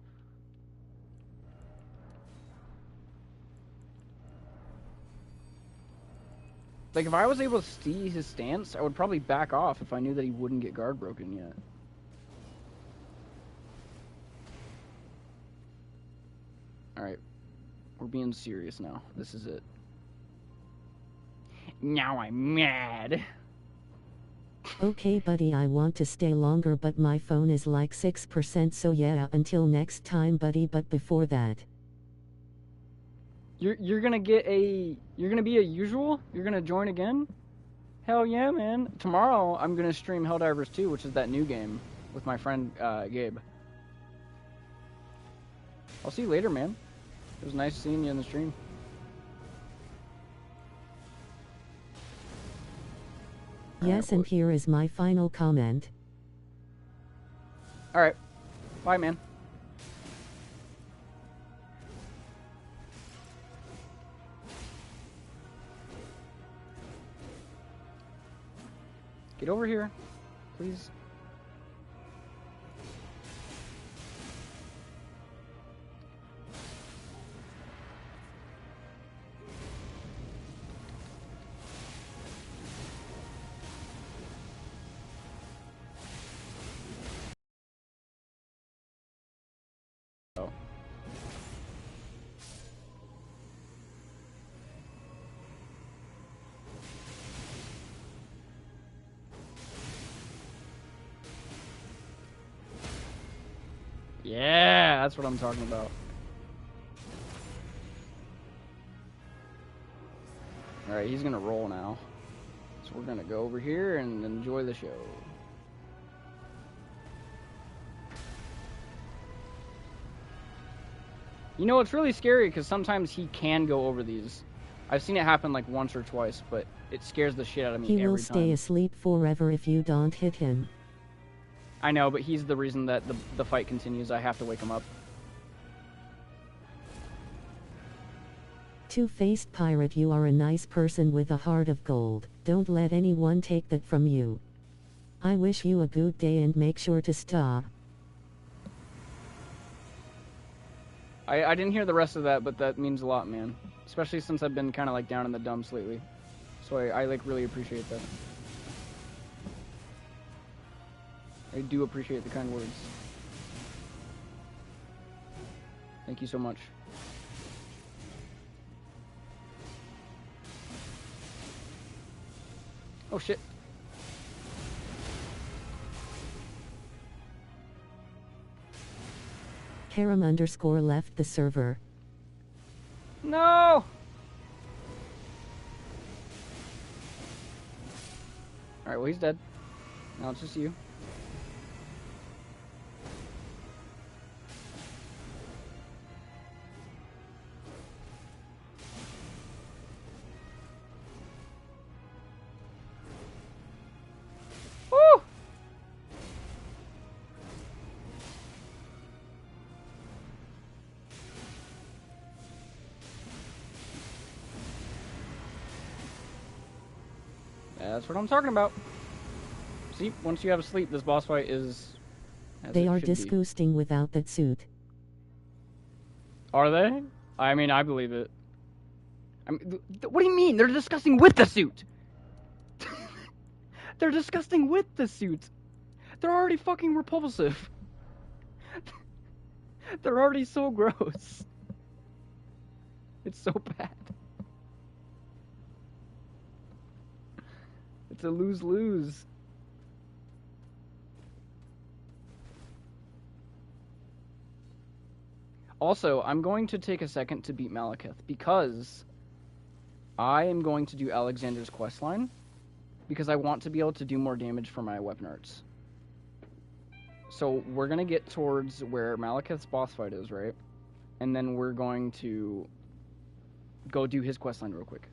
Like, if I was able to see his stance, I would probably back off if I knew that he wouldn't get guard broken yet. Alright. We're being serious now. This is it. Now I'm mad. Okay, buddy, I want to stay longer, but my phone is like 6%, so yeah, until next time, buddy, but before that. You're gonna get a... You're gonna be a usual? You're gonna join again? Hell yeah, man. Tomorrow, I'm gonna stream HellDivers 2, which is that new game, with my friend, Gabe. I'll see you later, man. It was nice seeing you in the stream. Yes, and here is my final comment. Alright. Bye, man. Get over here, please. Yeah, that's what I'm talking about. Alright, he's gonna roll now. So we're gonna go over here and enjoy the show. You know, it's really scary because sometimes he can go over these. I've seen it happen like once or twice, but it scares the shit out of me every time. He will stay asleep forever if you don't hit him. I know, but he's the reason that the fight continues. I have to wake him up. Two-faced pirate, you are a nice person with a heart of gold. Don't let anyone take that from you. I wish you a good day and make sure to stop. I didn't hear the rest of that, but that means a lot, man. Especially since I've been kind of like down in the dumps lately. So I like really appreciate that. I do appreciate the kind words. Thank you so much. Oh shit. Karam_ left the server. No! Alright, well he's dead. Now it's just you. Woo! That's what I'm talking about. See, once you have sleep, this boss fight is... They are disgusting without that suit. Are they? I mean, I believe it. I mean, what do you mean? They're disgusting with the suit! They're disgusting with the suit! They're already fucking repulsive. They're already so gross. It's so bad. It's a lose-lose. Also, I'm going to take a second to beat Malekith because I am going to do Alexander's questline because I want to be able to do more damage for my weapon arts. So we're going to get towards where Malekith's boss fight is, right? And then we're going to go do his questline real quick.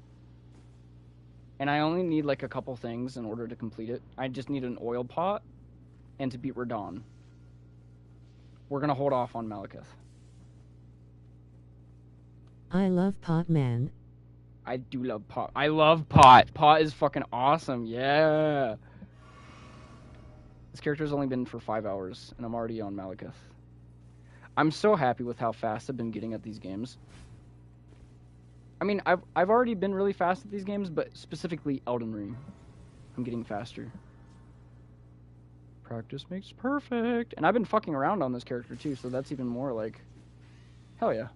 And I only need like a couple things in order to complete it. I just need an oil pot and to beat Radon. We're going to hold off on Malekith. I love Pot Man. I do love Pot. I love Pot. Pot is fucking awesome. Yeah. This character's only been for 5 hours, and I'm already on Malekith. I'm so happy with how fast I've been getting at these games. I mean, I've already been really fast at these games, but specifically Elden Ring. I'm getting faster. Practice makes perfect. And I've been fucking around on this character too, so that's even more like... Hell yeah.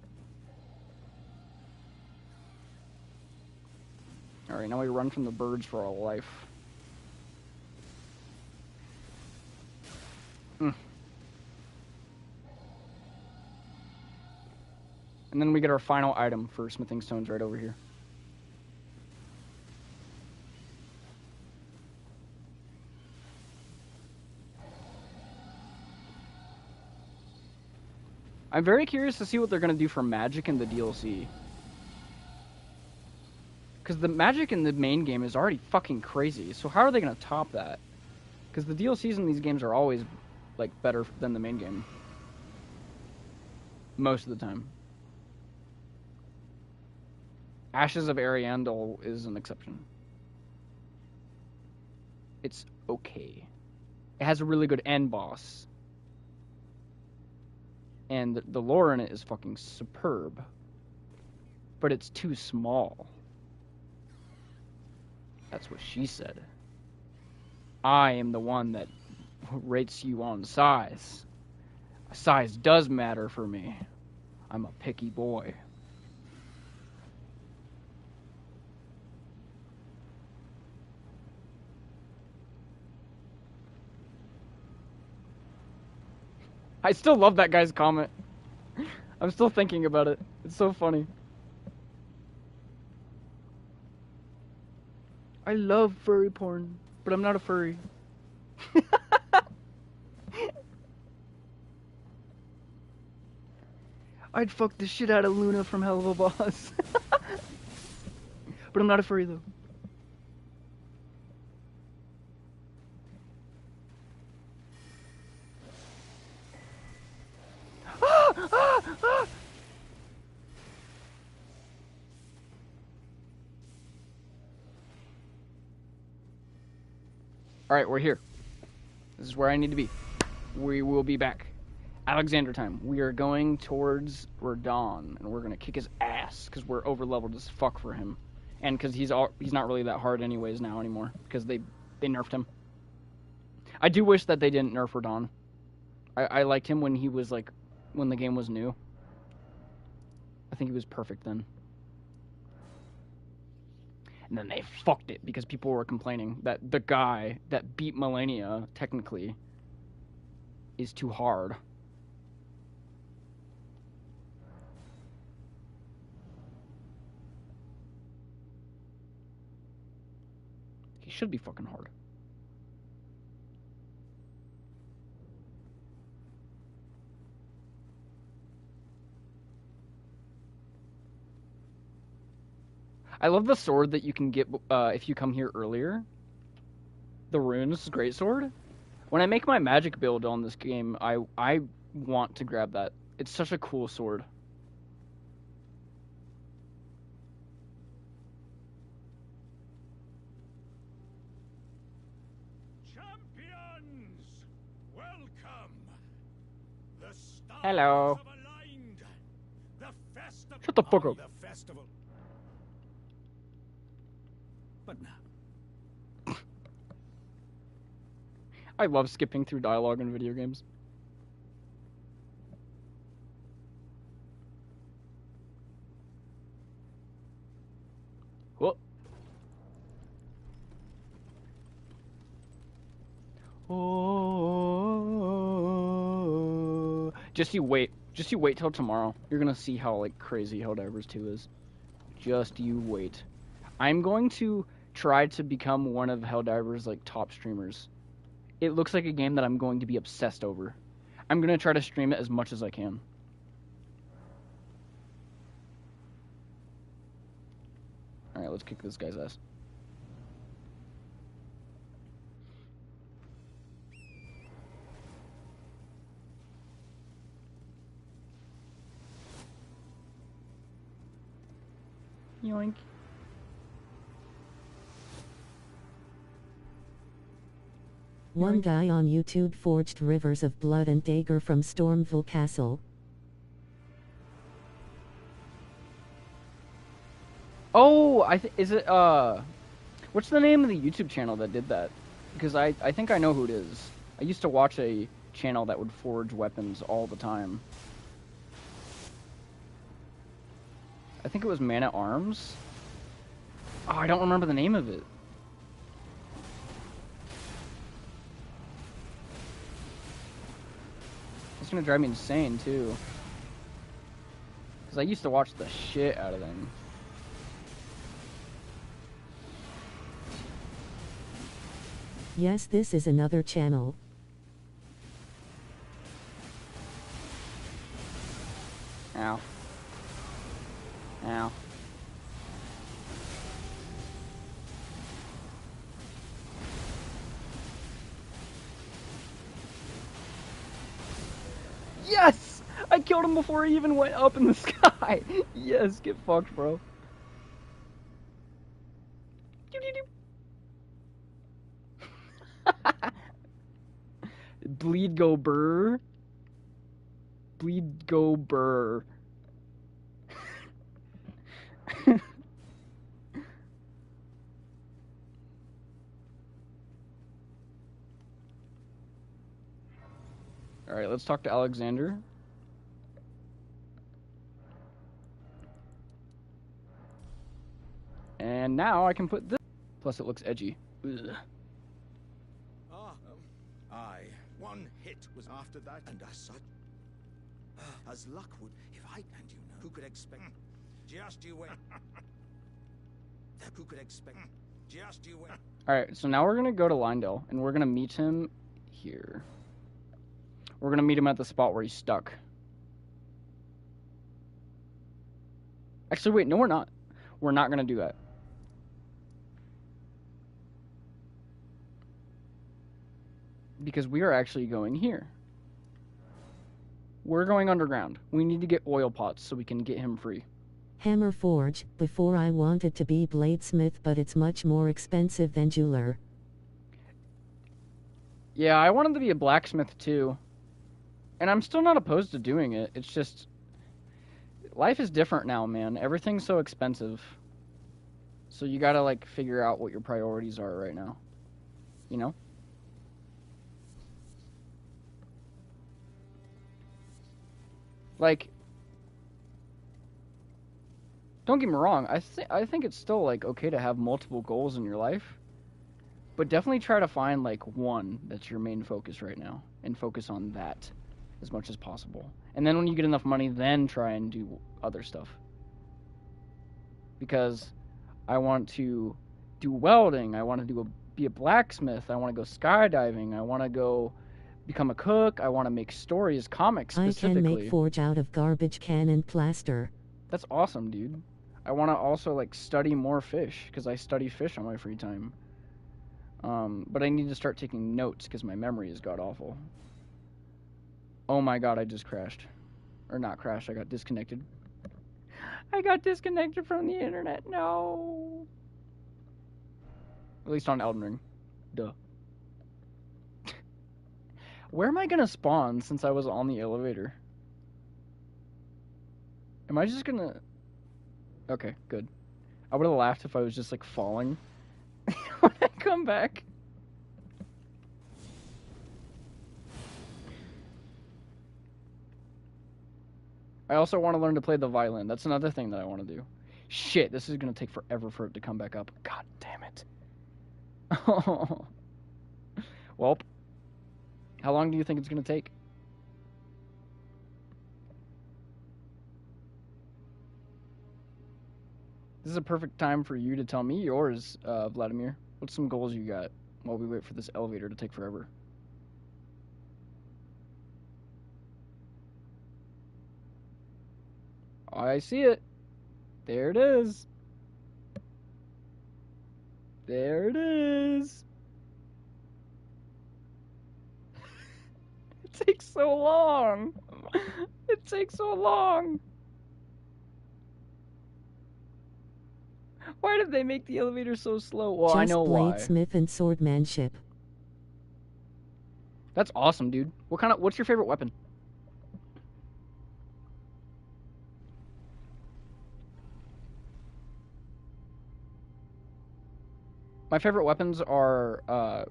Alright, now we run from the birds for our life. And then we get our final item for smithing stones right over here. I'm very curious to see what they're going to do for magic in the DLC. Because the magic in the main game is already fucking crazy. So how are they going to top that? Because the DLCs in these games are always like better than the main game. Most of the time. Ashes of Ariandel is an exception. It's okay. It has a really good end boss. And the lore in it is fucking superb. But it's too small. That's what she said. I am the one that rates you on size. Size does matter for me. I'm a picky boy. I still love that guy's comment. I'm still thinking about it. It's so funny. I love furry porn, but I'm not a furry. I'd fuck the shit out of Luna from Hell of a Boss. But I'm not a furry though. Alright, we're here. This is where I need to be. We will be back. Alexander time. We are going towards Radon, and we're going to kick his ass, because we're over-leveled as fuck for him. And because he's not really that hard anyways now anymore, because they nerfed him. I do wish that they didn't nerf Radon. I liked him when he was, like, when the game was new. I think he was perfect then. And then they fucked it because people were complaining that the guy that beat Millennia, technically, is too hard. He should be fucking hard. I love the sword that you can get if you come here earlier. The Runes Great Sword. When I make my magic build on this game, I want to grab that. It's such a cool sword. Champions, welcome. The stars Hello. have aligned. The festival. Shut the fuck up. The festival. But now, I love skipping through dialogue in video games. Whoa. Oh. Just you wait till tomorrow. You're gonna see how like crazy HellDivers 2 is. Just you wait. I'm going to try to become one of HellDivers like top streamers. It looks like a game that I'm going to be obsessed over. I'm gonna try to stream it as much as I can. Alright, let's kick this guy's ass. Yoink. One guy on YouTube forged rivers of blood and dagger from Stormville Castle. Oh, is it what's the name of the YouTube channel that did that? Because I think I know who it is. I used to watch a channel that would forge weapons all the time. I think it was Man at Arms. Oh, I don't remember the name of it. It's gonna drive me insane too. Because I used to watch the shit out of them. Yes, this is another channel. Ow. Ow. Yes! I killed him before he even went up in the sky! Yes, get fucked, bro. Bleed go burr. Bleed go burr. Alright, let's talk to Alexander. And now I can put this. Plus it looks edgy. Ugh. aye, one hit was after that, and as such, as luck would, if I and you know, who could expect? Just you wait. Who could expect? Just you wait. Alright, so now we're gonna go to Lindale, and we're gonna meet him here. We're gonna meet him at the spot where he's stuck. Actually, wait, no we're not. We're not gonna do that. Because we are actually going here. We're going underground. We need to get oil pots so we can get him free. Hammer Forge. Before I wanted to be bladesmith, but it's much more expensive than jeweler. Yeah, I wanted to be a blacksmith too. And I'm still not opposed to doing it. It's just... life is different now, man. Everything's so expensive. So you gotta, like, figure out what your priorities are right now. You know? Like... don't get me wrong. I think it's still, like, okay to have multiple goals in your life. But definitely try to find, like, one that's your main focus right now. And focus on that as much as possible. And then when you get enough money, then try and do other stuff. Because I want to do welding. I want to be a blacksmith. I want to go skydiving. I want to go become a cook. I want to make stories, comics specifically. I can make forge out of garbage can and plaster. That's awesome, dude. I want to also, like, study more fish, because I study fish on my free time. But I need to start taking notes, because my memory is god-awful. Oh my god, I just crashed. Or not crashed, I got disconnected. I got disconnected from the internet, no! At least on Elden Ring. Duh. Where am I gonna spawn, since I was on the elevator? Am I just gonna... okay, good. I would've laughed if I was just, like, falling when I come back. I also want to learn to play the violin. That's another thing that I want to do. Shit, this is gonna take forever for it to come back up. God damn it. Welp. How long do you think it's gonna take? This is a perfect time for you to tell me yours, Vladimir. What's some goals you got while we wait for this elevator to take forever? I see it. There it is. There it is. It takes so long. It takes so long. Why did they make the elevator so slow? Well, I know why. Just bladesmith and swordmanship. That's awesome, dude. What's your favorite weapon? My favorite weapons are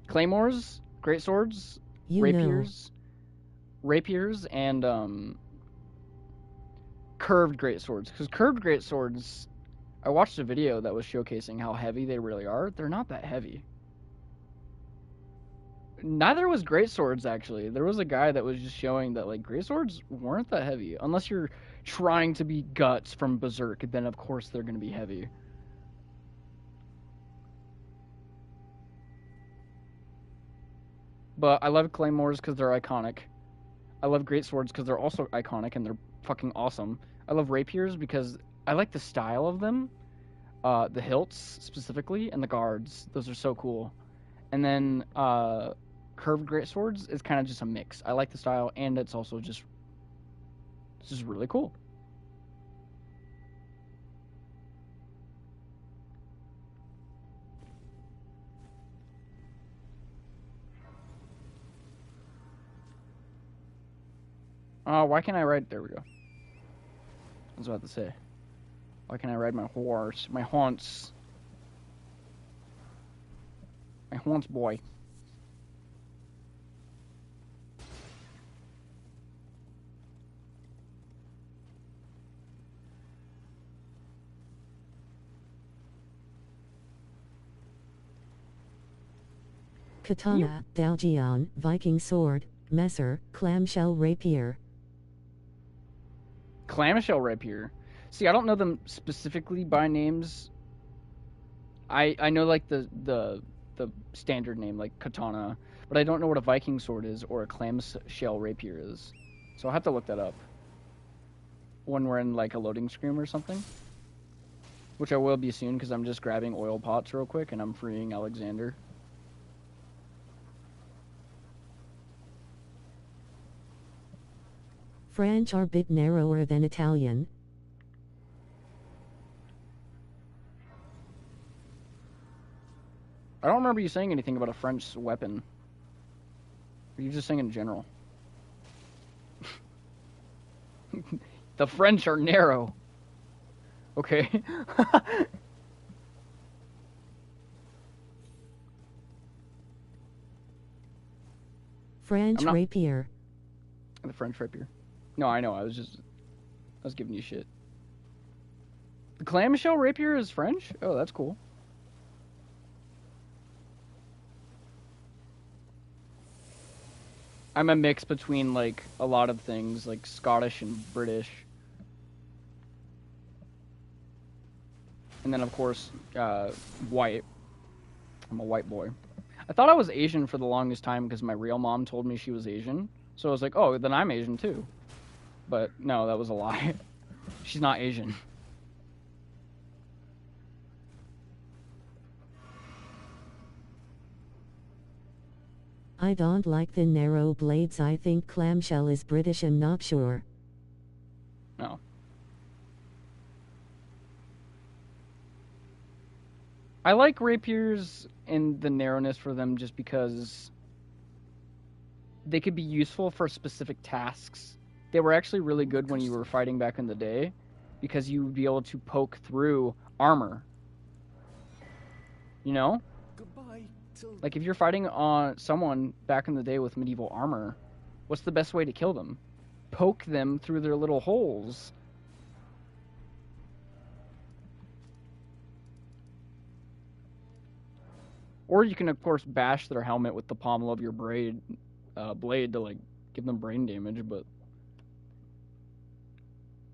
claymores, greatswords, rapiers, and curved greatswords. Because curved greatswords, I watched a video that was showcasing how heavy they really are. They're not that heavy. Neither was greatswords, actually. There was a guy that was just showing that, like, greatswords weren't that heavy. Unless you're trying to be Guts from Berserk, then of course they're going to be heavy. But I love claymores because they're iconic. I love greatswords because they're also iconic and they're fucking awesome. I love rapiers because I like the style of them. The hilts, specifically, and the guards. Those are so cool. And then, curved greatswords is kind of just a mix. I like the style, and it's also just... it's just really cool. Why can't I ride... there we go. I was about to say. Why can't I ride my horse? My haunts. My haunts boy. Katana, Dalgeon, Viking Sword, Messer, Clamshell Rapier. Clamshell rapier. See, I don't know them specifically by names. I know like the standard name like katana, but I don't know what a Viking sword is or a clamshell rapier is. So I'll have to look that up when we're in like a loading screen or something. Which I will be soon because I'm just grabbing oil pots real quick and I'm freeing Alexander. French are a bit narrower than Italian. I don't remember you saying anything about a French weapon. Or you just saying in general? The French are narrow. Okay. French not- rapier. The French rapier. No, I know. I was giving you shit. The clamshell rapier is French? Oh, that's cool. I'm a mix between like a lot of things, like Scottish and British. And then of course, white. I'm a white boy. I thought I was Asian for the longest time because my real mom told me she was Asian. So I was like, oh, then I'm Asian too. But no, that was a lie. She's not Asian. I don't like the narrow blades. I think clamshell is British. I'm not sure. No. I like rapiers and the narrowness for them just because they could be useful for specific tasks. They were actually really good when you were fighting back in the day because you would be able to poke through armor. You know? Goodbye till Like if you're fighting on someone back in the day with medieval armor, what's the best way to kill them? Poke them through their little holes. Or you can of course bash their helmet with the pommel of your blade to like give them brain damage, but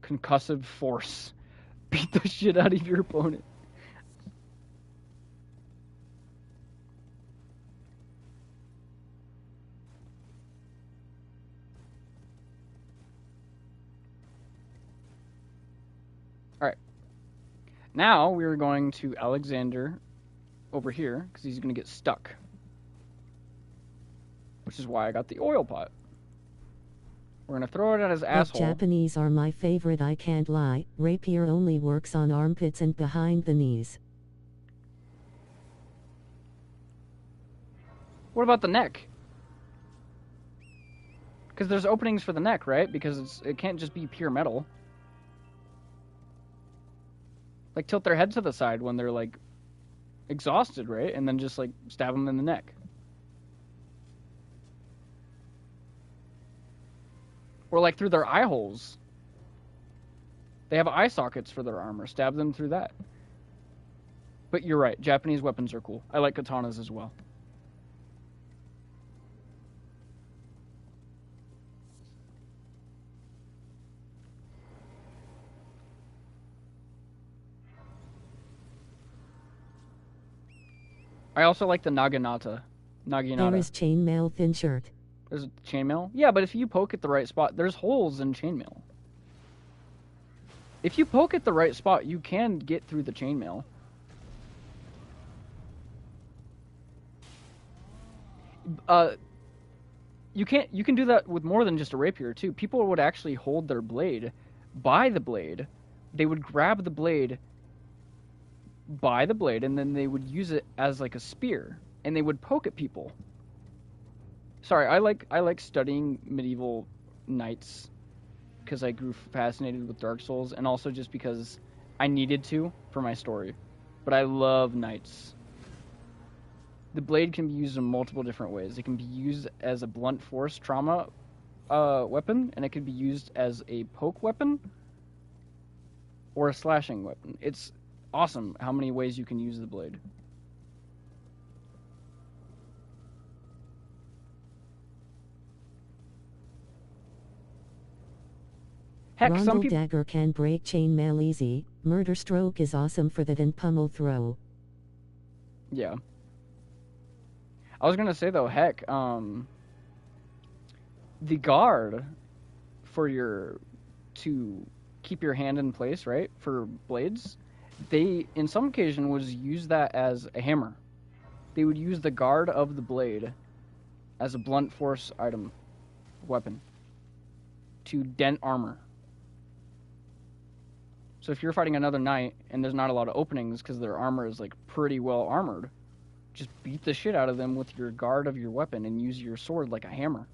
concussive force. Beat the shit out of your opponent. Alright. Now we're going to Alexander over here, because he's going to get stuck. Which is why I got the oil pot. We're going to throw it at his asshole. Japanese are my favorite, I can't lie. Rapier only works on armpits and behind the knees. What about the neck? Because there's openings for the neck, right? Because it can't just be pure metal. Like, tilt their head to the side when they're, like, exhausted, right? And then just, like, stab them in the neck. Or, like, through their eye holes. They have eye sockets for their armor. Stab them through that. But you're right. Japanese weapons are cool. I like katanas as well. I also like the naginata. There is chainmail thin shirt. There's a chainmail? Yeah, but if you poke at the right spot, there's holes in chainmail. If you poke at the right spot, you can get through the chainmail. You can do that with more than just a rapier too. People would actually hold their blade by the blade. They would grab the blade by the blade and then they would use it as like a spear and they would poke at people. Sorry, I like studying medieval knights because I grew fascinated with Dark Souls and also just because I needed to for my story. But I love knights. The blade can be used in multiple different ways. It can be used as a blunt force trauma weapon, and it can be used as a poke weapon or a slashing weapon. It's awesome how many ways you can use the blade. Heck, some Rondel people. dagger can break chainmail easy. Murder stroke is awesome for that and pummel throw. Yeah. I was gonna say though, heck, the guard for to keep your hand in place, right? For blades, they in some occasion was use that as a hammer. They would use the guard of the blade as a blunt force weapon to dent armor. So if you're fighting another knight and there's not a lot of openings because their armor is like pretty well armored, just beat the shit out of them with your guard of your weapon and use your sword like a hammer.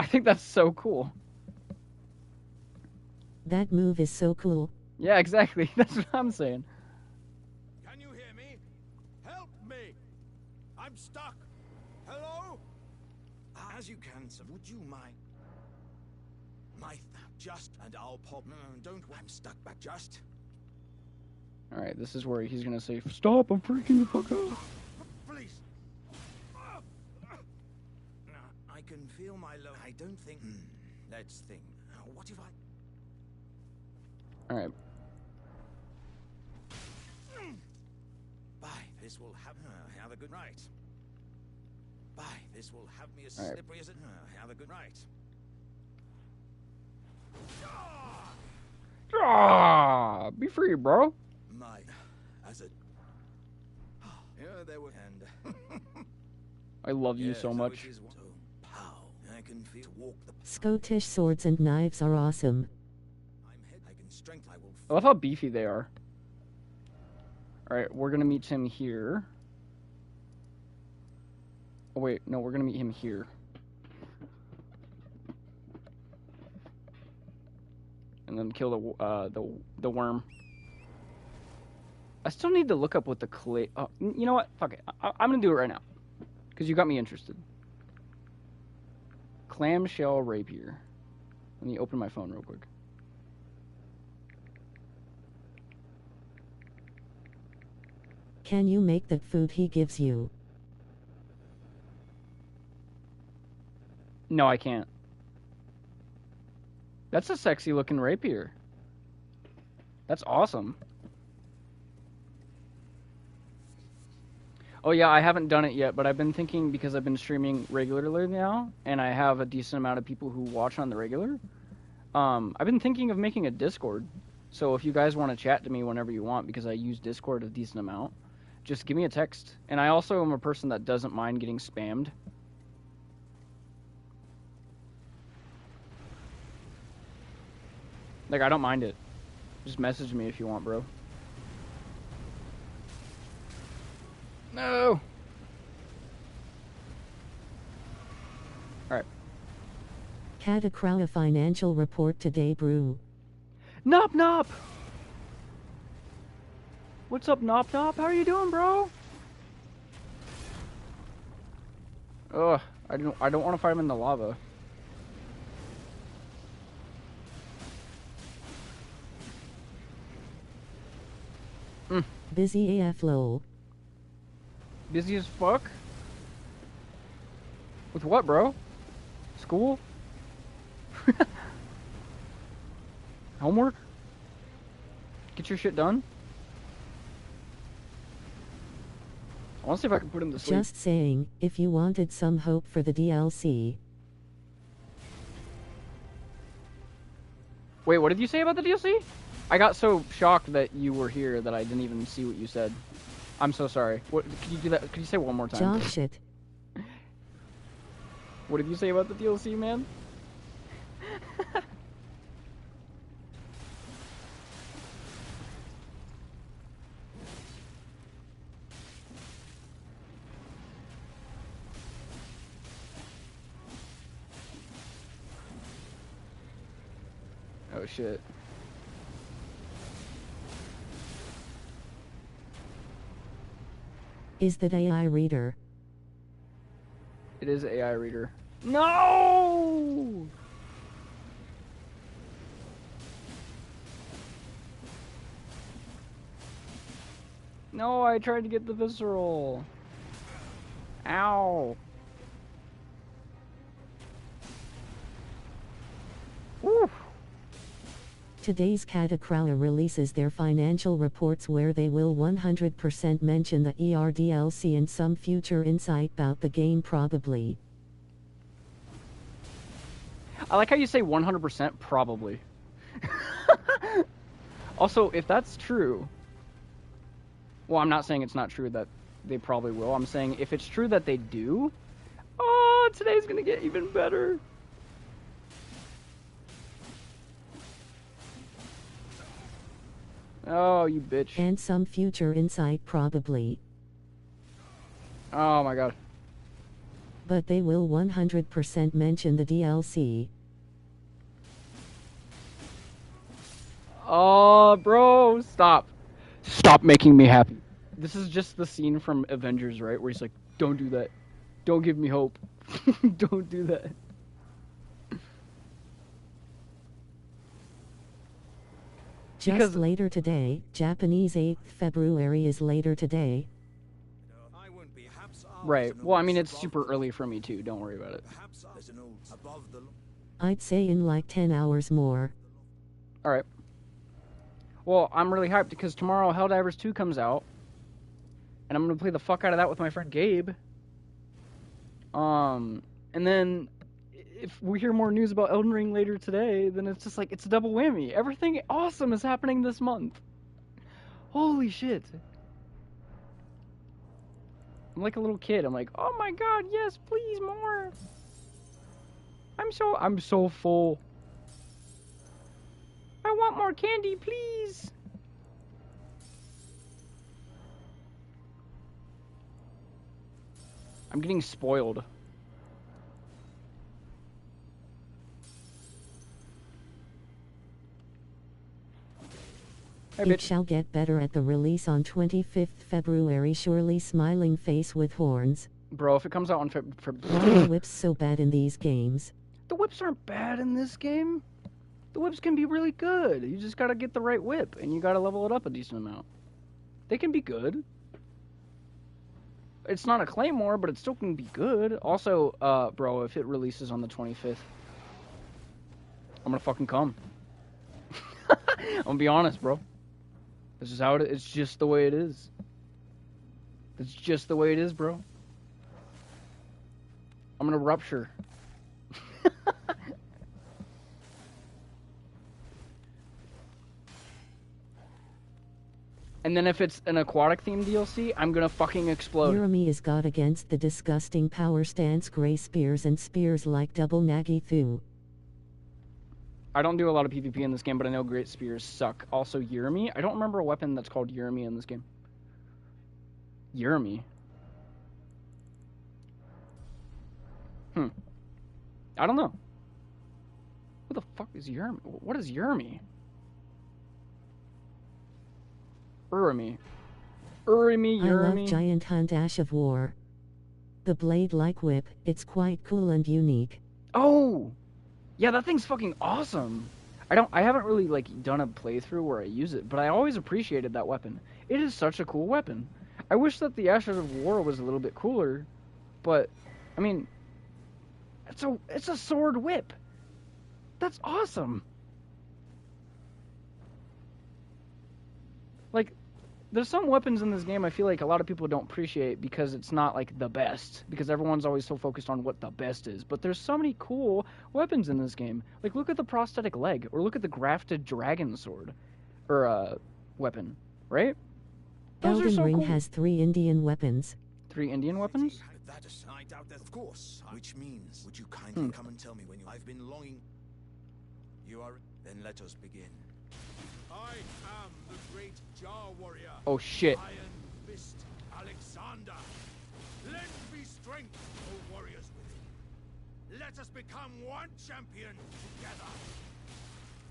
I think that's so cool. That move is so cool. Yeah, exactly. That's what I'm saying. Can you hear me? Help me! I'm stuck. Hello? As you can, sir. Would you mind? Just and I'll pop. No, don't. I'm stuck back. Just. All right, this is where he's gonna say, "Stop! I'm freaking the fuck out." Please. I can feel my low. I don't think. Let's think. What if I? All right. Bye. This will have a good night. Bye. This will have me as All right. slippery as it. Have a good night. Ah, be free, bro. My, as a. Yeah, there were and. I love you so much. It is so pow. I can feel walk the. Scottish swords and knives are awesome. I can strength. I will. I love how beefy they are. All right, we're gonna meet him here. Oh wait, no, we're gonna meet him here. And then kill the worm. I still need to look up what the clay. Oh, you know what? Fuck it. I'm gonna do it right now, because you got me interested. Clamshell rapier. Let me open my phone real quick. Can you make that food he gives you? No, I can't. That's a sexy looking rapier. That's awesome. Oh yeah, I haven't done it yet, but I've been thinking, because I've been streaming regularly now, and I have a decent amount of people who watch on the regular. I've been thinking of making a Discord. So if you guys want to chat to me whenever you want, because I use Discord a decent amount, just give me a text. And I also am a person that doesn't mind getting spammed. Like, I don't mind it. Just message me if you want, bro. No! Alright. Catacrow a financial report today, brew. Nop Nop! What's up, Nop Nop? How are you doing, bro? Ugh, I don't want to fight him in the lava. Busy AF lol. Busy as fuck? With what, bro? School? Homework? Get your shit done? I want to see if I can put him to sleep. Just saying, if you wanted some hope for the DLC. Wait, what did you say about the DLC? I got so shocked that you were here that I didn't even see what you said. I'm so sorry. What, could you do that? Could you say it one more time? Josh shit. What did you say about the DLC, man? Oh shit. Is that AI reader? It is AI reader. No! No, I tried to get the visceral. Ow. Today's Catacrow releases their financial reports where they will 100% mention the ERDLC and some future insight about the game probably. I like how you say 100% probably. Also, if that's true, well, I'm not saying it's not true that they probably will. I'm saying if it's true that they do, oh, today's gonna get even better. Oh, you bitch. And some future insight probably. Oh my god. But they will 100% mention the DLC. Oh, bro, stop. Stop making me happy. This is just the scene from Avengers, right? Where he's like, don't do that. Don't give me hope. Don't do that. Just Because- later today, Japanese 8th February is later today. I won't be perhaps Right. Well, I mean, it's super early for me, too. Don't worry about it. Perhaps there's an old above the I'd say in like 10 hours more. Alright. Well, I'm really hyped because tomorrow HellDivers 2 comes out. And I'm going to play the fuck out of that with my friend Gabe. And then if we hear more news about Elden Ring later today, then it's just like, it's a double whammy. Everything awesome is happening this month. Holy shit. I'm like a little kid. I'm like, oh my god, yes, please, more. I'm so full. I want more candy, please. I'm getting spoiled. Hey, It bitch. shall get better at the release on 25th February. Surely smiling face with horns. Bro, if it comes out on Why are the whips so bad in these games? The whips aren't bad in this game. The whips can be really good. You just gotta get the right whip, and you gotta level it up a decent amount. They can be good. It's not a claymore, but it still can be good. Also, bro, if it releases on the 25th, I'm gonna fucking come. I'm gonna be honest, bro. This is how it's just the way it is. It's just the way it is, bro. I'm gonna rupture. And then if it's an aquatic themed DLC, I'm gonna fucking explode. Jeremy is god against the disgusting power stance gray spears and spears like double nagi thu. I don't do a lot of PvP in this game, but I know great spears suck. Also, Yurimi. I don't remember a weapon that's called Yurimi in this game. Yurimi. I don't know. Who the fuck is Yurimi? What is Yurimi? Urimi. Urimi, I love Yurimi. Giant Hunt Ash of War. The blade-like whip, it's quite cool and unique. Oh! Yeah, that thing's fucking awesome. I haven't really, like, done a playthrough where I use it, but I always appreciated that weapon. It is such a cool weapon. I wish that the Ashes of War was a little bit cooler, but, I mean, it's a sword whip. That's awesome. Like, there's some weapons in this game I feel like a lot of people don't appreciate because it's not, like, the best. Because everyone's always so focused on what the best is. But there's so many cool weapons in this game. Like, look at the prosthetic leg. Or look at the grafted dragon sword. Or, weapon. Right? Those are Elden so Ring cool. has 3 Indian weapons. 3 Indian weapons? That is, I doubt that. Of course. Which means, would you kindly come and tell me when I've been longing. You are. Then let us begin. I am the great Jar Warrior. Oh, shit. Iron Fist Alexander. Lend me strength, O warriors within. Let us become one champion together.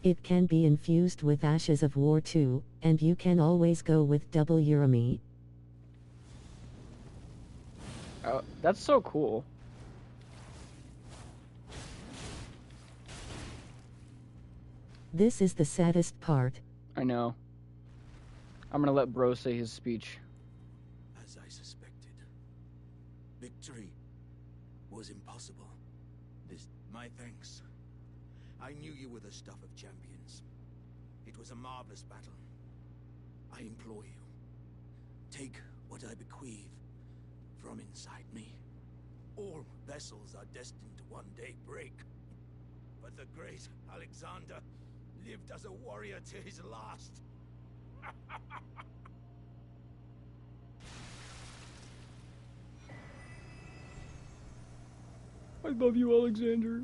It can be infused with Ashes of War too, and you can always go with double Urami. That's so cool. This is the saddest part. I know. I'm gonna let bro say his speech. As I suspected, victory was impossible. My thanks. I knew you were the stuff of champions. It was a marvelous battle. I implore you, take what I bequeath from inside me. All vessels are destined to one day break. But the great Alexander lived as a warrior to his last. I love you, Alexander.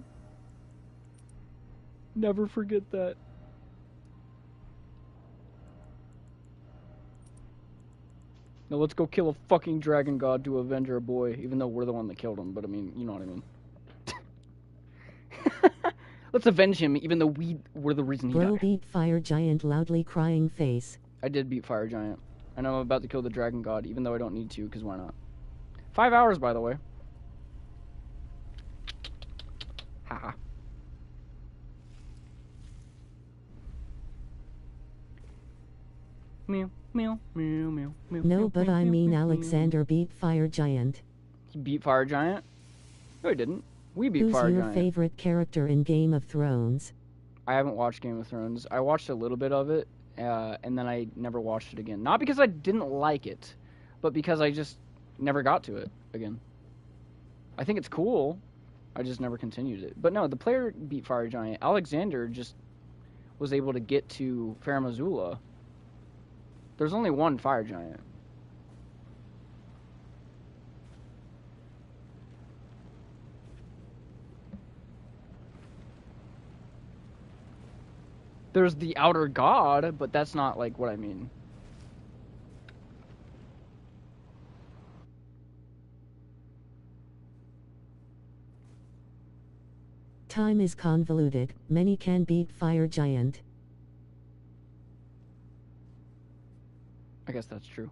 Never forget that. Now let's go kill a fucking dragon god to avenge our boy, even though we're the one that killed him, but I mean, you know what I mean. Let's avenge him, even though we're the reason he Bro died. beat Fire Giant loudly crying face. I did beat Fire Giant. And I'm about to kill the dragon god, even though I don't need to, because why not? 5 hours, by the way. Haha. Meow, meow, meow, meow, meow. No, but I mean Alexander beat Fire Giant. He beat Fire Giant? No, he didn't. We beat Who's Fire your Giant. favorite character in Game of Thrones? I haven't watched Game of Thrones. I watched a little bit of it, and then I never watched it again. Not because I didn't like it, but because I just never got to it again. I think it's cool. I just never continued it. But no, the player beat Fire Giant. Alexander just was able to get to Farum Azula. There's only one Fire Giant. There's the Outer God, but that's not, like, what I mean. Time is convoluted. Many can beat Fire Giant. I guess that's true.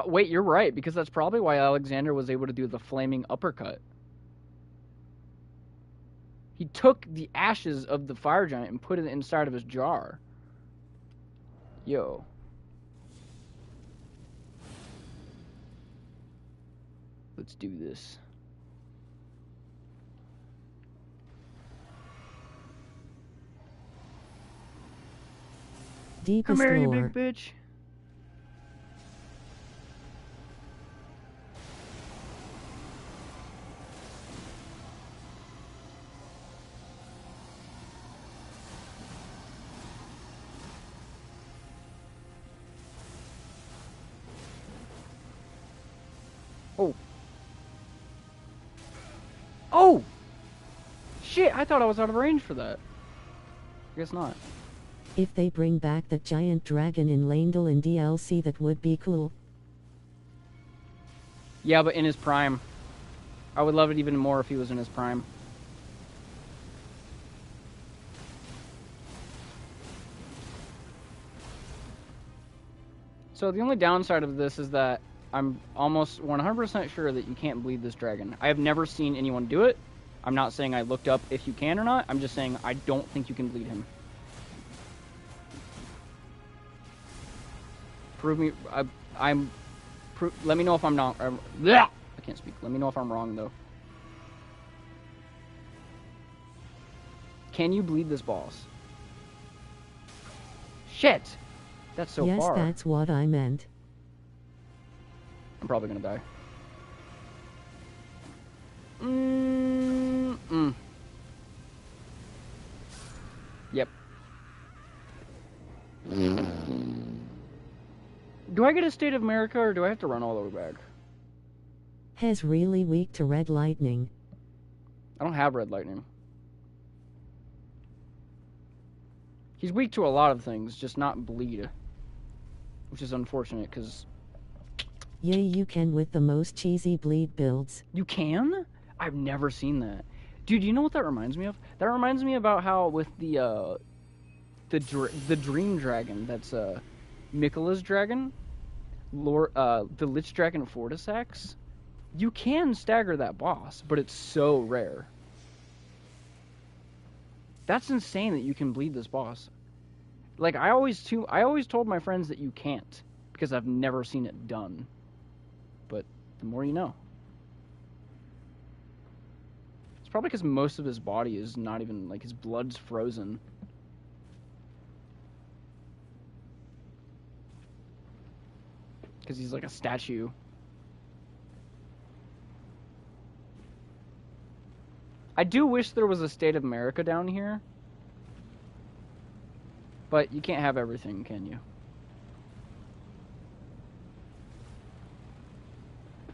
Wait, you're right, because that's probably why Alexander was able to do the flaming uppercut. He took the ashes of the Fire Giant and put it inside of his jar. Yo. Let's do this. Deepest Come here, you lore. big bitch. Oh. Oh! Shit, I thought I was out of range for that. I guess not. If they bring back the giant dragon in Landel in DLC, that would be cool. Yeah, but in his prime. I would love it even more if he was in his prime. So the only downside of this is that I'm almost 100% sure that you can't bleed this dragon. I have never seen anyone do it. I'm not saying I looked up if you can or not. I'm just saying I don't think you can bleed him. Prove me. Let me know if I'm not. I can't speak. Let me know if I'm wrong though. Can you bleed this boss? Shit! That's so far. Yes, that's what I meant. I'm probably gonna die. Yep. Do I get a State of America or do I have to run all the way back? Has really weak to red lightning. I don't have red lightning. He's weak to a lot of things, just not bleed. Which is unfortunate, because... Yay, you can with the most cheesy bleed builds. You can? I've never seen that. Dude, you know what that reminds me of? That reminds me about how with the Dream Dragon, that's Miquella's dragon, the Lich Dragon Fortisax, you can stagger that boss, but it's so rare. That's insane that you can bleed this boss. Like, I always told my friends that you can't, because I've never seen it done. But the more you know. It's probably because most of his body is not even, like, his blood's frozen. Because he's like a statue. I do wish there was a State of America down here. But you can't have everything, can you?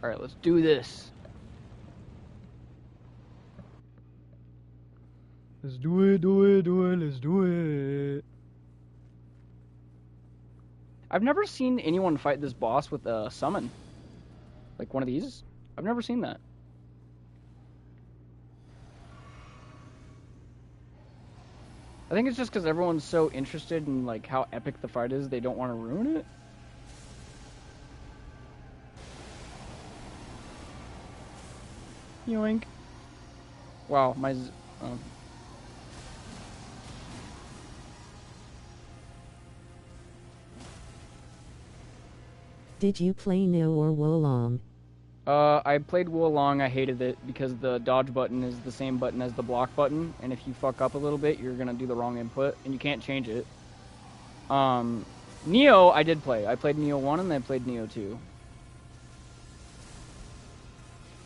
Alright, let's do this. Let's do it, let's do it. I've never seen anyone fight this boss with a summon. Like one of these. I've never seen that. I think it's just because everyone's so interested in like how epic the fight is, they don't want to ruin it. Yoink. Wow, my... Did you play No or Wolong? I played Wolong. I hated it because the dodge button is the same button as the block button, and if you fuck up a little bit, you're gonna do the wrong input, and you can't change it. Neo, I did play. I played Neo 1 and then I played Neo 2.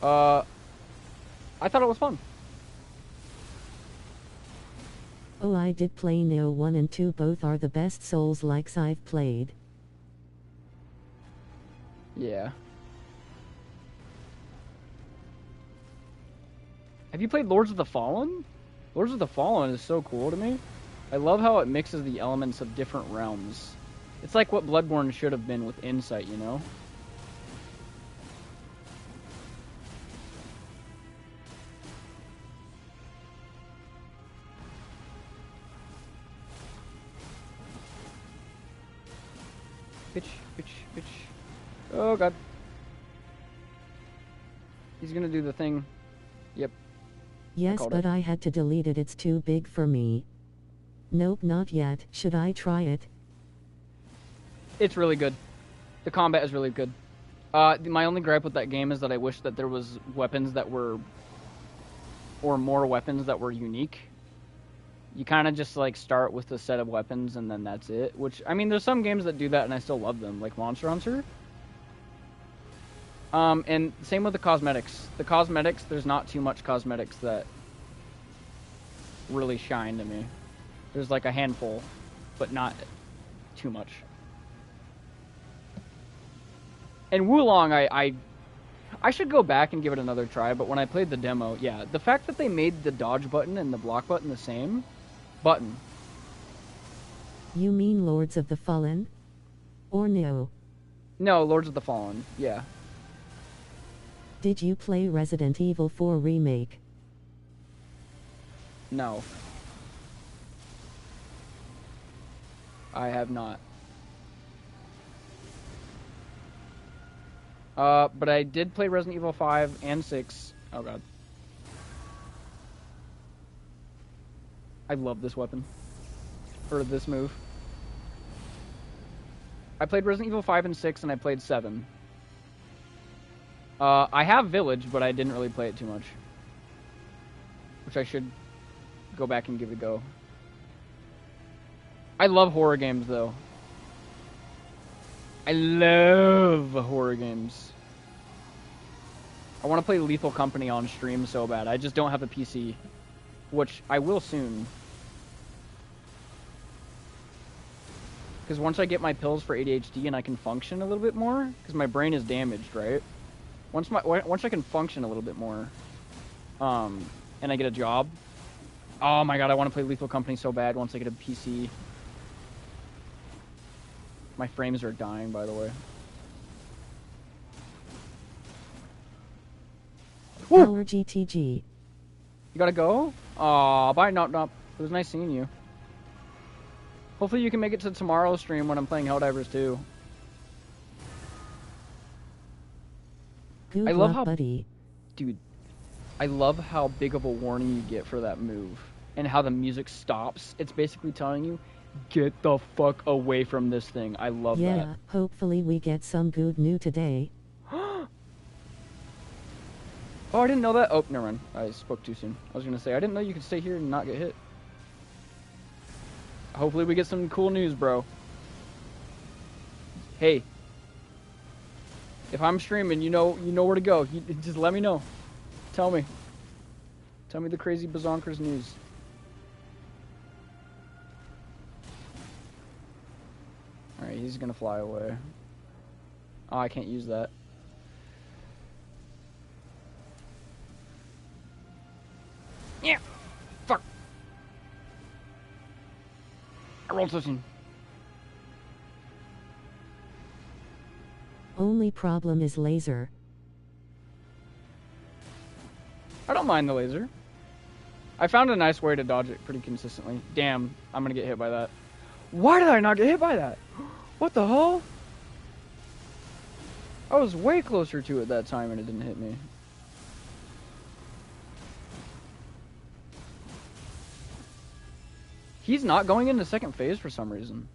I thought it was fun. Oh, I did play Neo 1 and 2. Both are the best Souls-likes I've played. Yeah. Have you played Lords of the Fallen? Lords of the Fallen is so cool to me. I love how it mixes the elements of different realms. It's like what Bloodborne should have been with Insight, you know? Bitch, bitch, bitch. Oh god. He's gonna do the thing. Yep. Yes, but I had to delete it. It's too big for me. Nope, not yet. Should I try it? It's really good. The combat is really good. My only gripe with that game is that I wish that there was weapons that were... or more weapons that were unique. You kind of just, like, start with a set of weapons and then that's it. Which, I mean, there's some games that do that and I still love them, like Monster Hunter. And same with the cosmetics. The cosmetics, there's not too much cosmetics that really shine to me. There's like a handful, but not too much. And Wulong, I should go back and give it another try, but when I played the demo, yeah, the fact that they made the dodge button and the block button the same button. You mean Lords of the Fallen? Or no? No, Lords of the Fallen, yeah. Did you play Resident Evil 4 Remake? No. I have not. But I did play Resident Evil 5 and 6. Oh god. I love this weapon. Or this move. I played Resident Evil 5 and 6 and I played 7. I have Village, but I didn't really play it too much. Which I should go back and give it a go. I love horror games, though. I love horror games. I want to play Lethal Company on stream so bad. I just don't have a PC. Which I will soon. Because once I get my pills for ADHD and I can function a little bit more, because my brain is damaged, right? Once I can function a little bit more, and I get a job, oh my god, I want to play Lethal Company so bad once I get a PC. My frames are dying, by the way. Power GTG. You gotta go? Aw, bye, Nop Nop. It was nice seeing you. Hopefully you can make it to tomorrow's stream when I'm playing HellDivers 2. Good I love luck, how, buddy. Dude, I love how big of a warning you get for that move. And how the music stops. It's basically telling you, get the fuck away from this thing. I love that. Yeah, hopefully we get some good news today. Oh, I didn't know that. Oh, never mind. I spoke too soon. I was going to say, I didn't know you could stay here and not get hit. Hopefully we get some cool news, bro. Hey. If I'm streaming, you know where to go. Just let me know. Tell me. Tell me the crazy bazonkers news. Alright, he's going to fly away. Oh, I can't use that. Yeah. Fuck. I rolled so soon. Only problem is laser. I don't mind the laser. I found a nice way to dodge it pretty consistently. Damn, I'm gonna get hit by that. Why did I not get hit by that? What the hell? I was way closer to it that time and it didn't hit me. He's not going into second phase for some reason.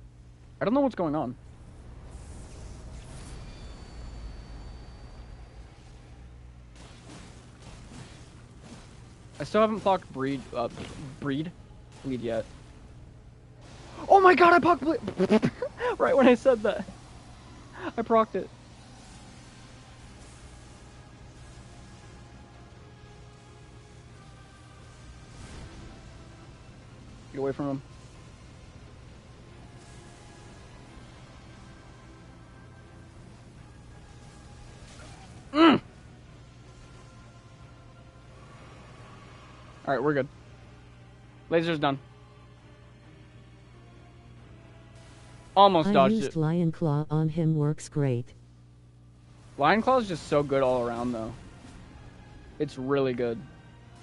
I don't know what's going on. I still haven't blocked bleed yet. Oh my god, I blocked bleed! Right when I said that. I procced it. Get away from him. Alright, we're good. Laser's done. Almost dodged it. I used Lion Claw on him, works great. Lion Claw is just so good all around, though. It's really good.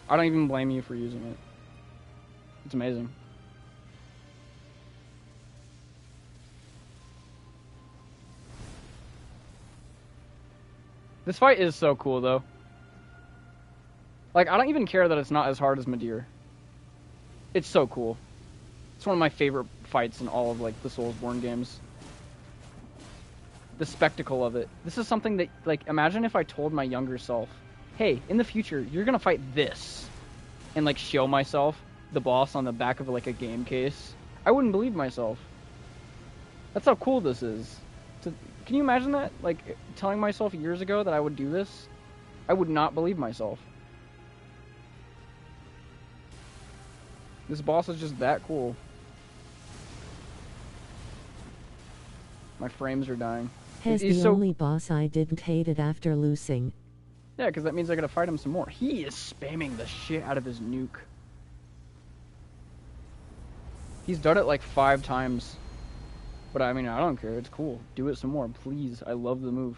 I don't even blame you for using it. It's amazing. This fight is so cool, though. Like, I don't even care that it's not as hard as Medir. It's so cool. It's one of my favorite fights in all of, like, the Soulsborne games. The spectacle of it. This is something that, like, imagine if I told my younger self, hey, in the future, you're gonna fight this. And, like, show myself the boss on the back of, like, a game case. I wouldn't believe myself. That's how cool this is. Can you imagine that? Like, telling myself years ago that I would do this? I would not believe myself. This boss is just that cool. My frames are dying. He's the only boss I didn't hate it after losing. Yeah, because that means I gotta fight him some more. He is spamming the shit out of his nuke. He's done it like 5 times. But I mean, I don't care. It's cool. Do it some more, please. I love the move.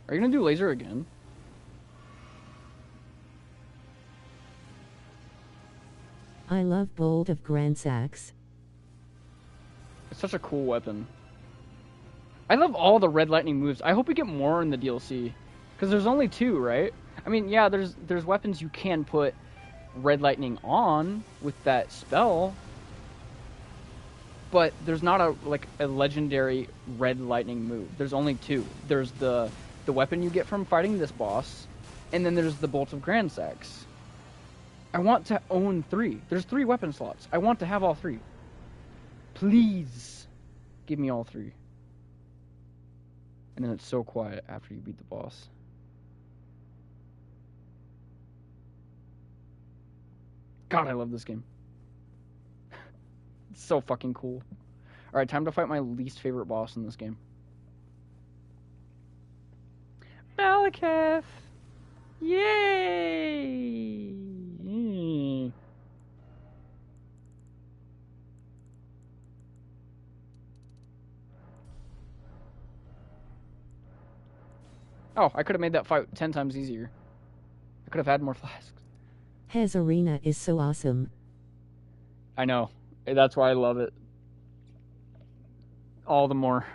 Are you gonna do laser again? I love Bolt of Grandsax. It's such a cool weapon. I love all the red lightning moves. I hope we get more in the DLC. Because there's only 2, right? I mean, yeah, there's weapons you can put red lightning on with that spell. But there's not a legendary red lightning move. There's only 2. There's the weapon you get from fighting this boss, and then there's the Bolt of Grandsax. I want to own 3. There's 3 weapon slots. I want to have all 3. Please give me all 3. And then it's so quiet after you beat the boss. God, I love this game. It's so fucking cool. Alright, time to fight my least favorite boss in this game. Malekith! Yay! Oh, I could have made that fight 10 times easier. I could have had more flasks. His arena is so awesome. I know. That's why I love it. All the more.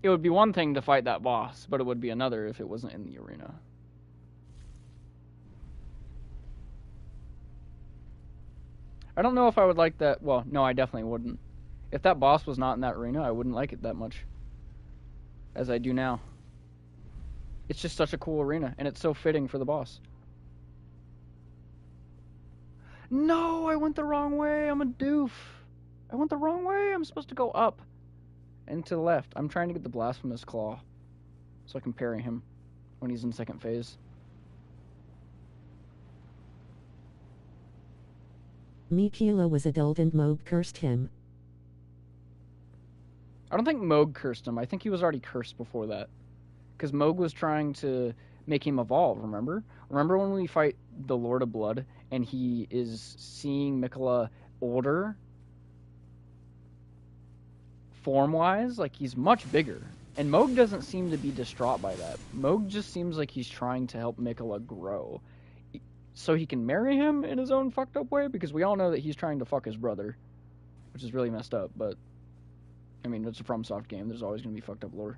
It would be one thing to fight that boss, but it would be another if it wasn't in the arena. I don't know if I would like that. Well, no, I definitely wouldn't. If that boss was not in that arena, I wouldn't like it that much. as I do now. It's just such a cool arena, and it's so fitting for the boss. No, I went the wrong way. I'm a doof. I went the wrong way. I'm supposed to go up and to the left. I'm trying to get the Blasphemous Claw so I can parry him when he's in second phase. Mikila was adult and Moog cursed him. I don't think Moog cursed him. I think he was already cursed before that. Because Moog was trying to make him evolve, remember? Remember when we fight the Lord of Blood and he is seeing Mikila older? Form-wise, like he's much bigger. And Moog doesn't seem to be distraught by that. Moog just seems like he's trying to help Mikila grow. So he can marry him in his own fucked up way, because we all know that he's trying to fuck his brother. Which is really messed up, but... I mean, it's a FromSoft game. There's always going to be fucked up lore.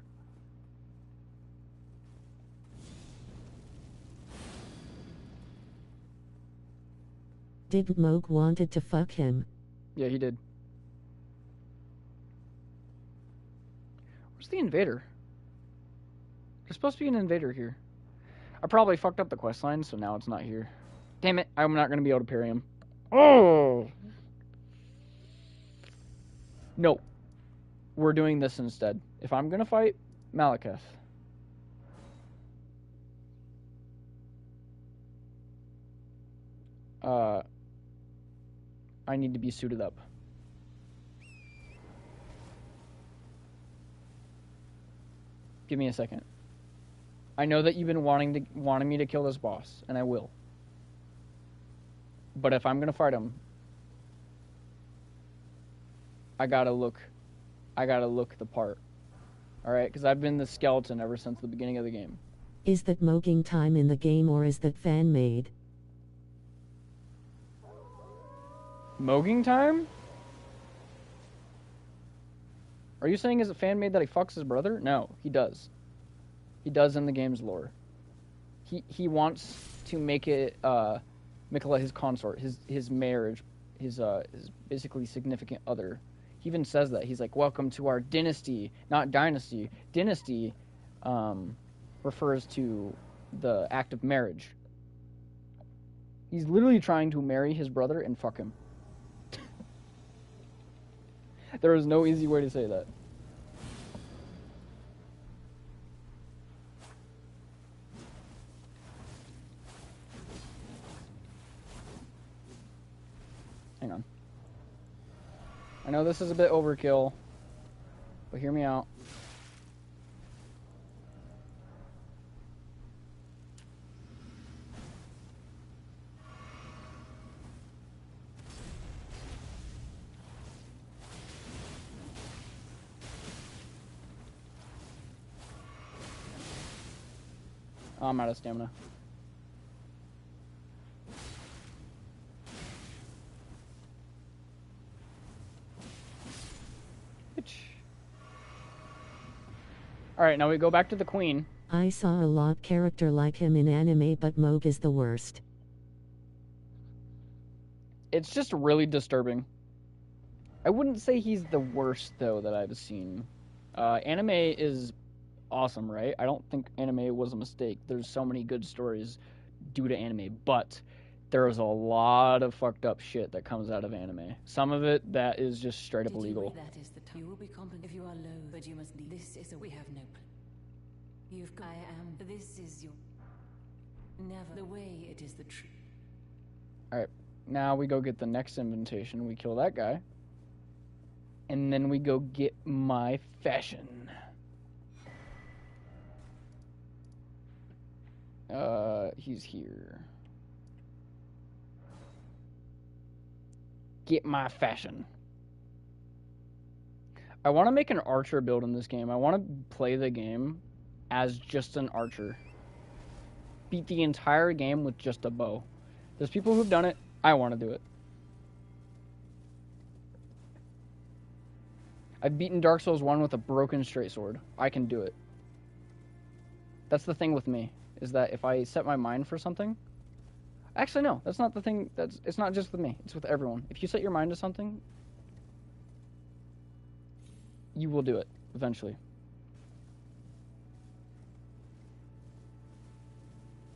Did Moog wanted to fuck him? Yeah, he did. Where's the invader? There's supposed to be an invader here. I probably fucked up the questline, so now it's not here. Damn it, I'm not going to be able to parry him. Oh! No. We're doing this instead. If I'm going to fight Malekith, I need to be suited up. Give me a second. I know that you've been wanting me to kill this boss, and I will. But if I'm gonna fight him, I gotta look the part. Alright? Because I've been the skeleton ever since the beginning of the game. Is that mogging time in the game or is that fan-made? Mogging time? Are you saying is it fan-made that he fucks his brother? No, he does. He does in the game's lore. He wants to make it Mikila his consort, his marriage, his basically significant other. He even says that. He's like, welcome to our dynasty, not dynasty. Dynasty refers to the act of marriage. He's literally trying to marry his brother and fuck him. There is no easy way to say that. Hang on. I know this is a bit overkill, but hear me out. Oh, I'm out of stamina. Alright, now we go back to the queen. I saw a lot character like him in anime, but Moog is the worst. It's just really disturbing. I wouldn't say he's the worst, though, that I've seen. Anime is awesome, right? I don't think anime was a mistake. There's so many good stories due to anime, but there's a lot of fucked up shit that comes out of anime. Some of it that is just straight up illegal. That is the time. You will be competent if you are low, but you must leave. This is a we have no plan. I am. This is your. Never the way. It is the truth. All right, now we go get the next invitation. We kill that guy, and then we go get my fashion. He's here. Get my fashion. I want to make an archer build in this game. I want to play the game as just an archer. Beat the entire game with just a bow. There's people who've done it. I want to do it. I've beaten Dark Souls 1 with a broken straight sword. I can do it. That's the thing with me, is that if I set my mind for something... Actually, no, that's not the thing. It's not just with me. It's with everyone. If you set your mind to something, you will do it eventually.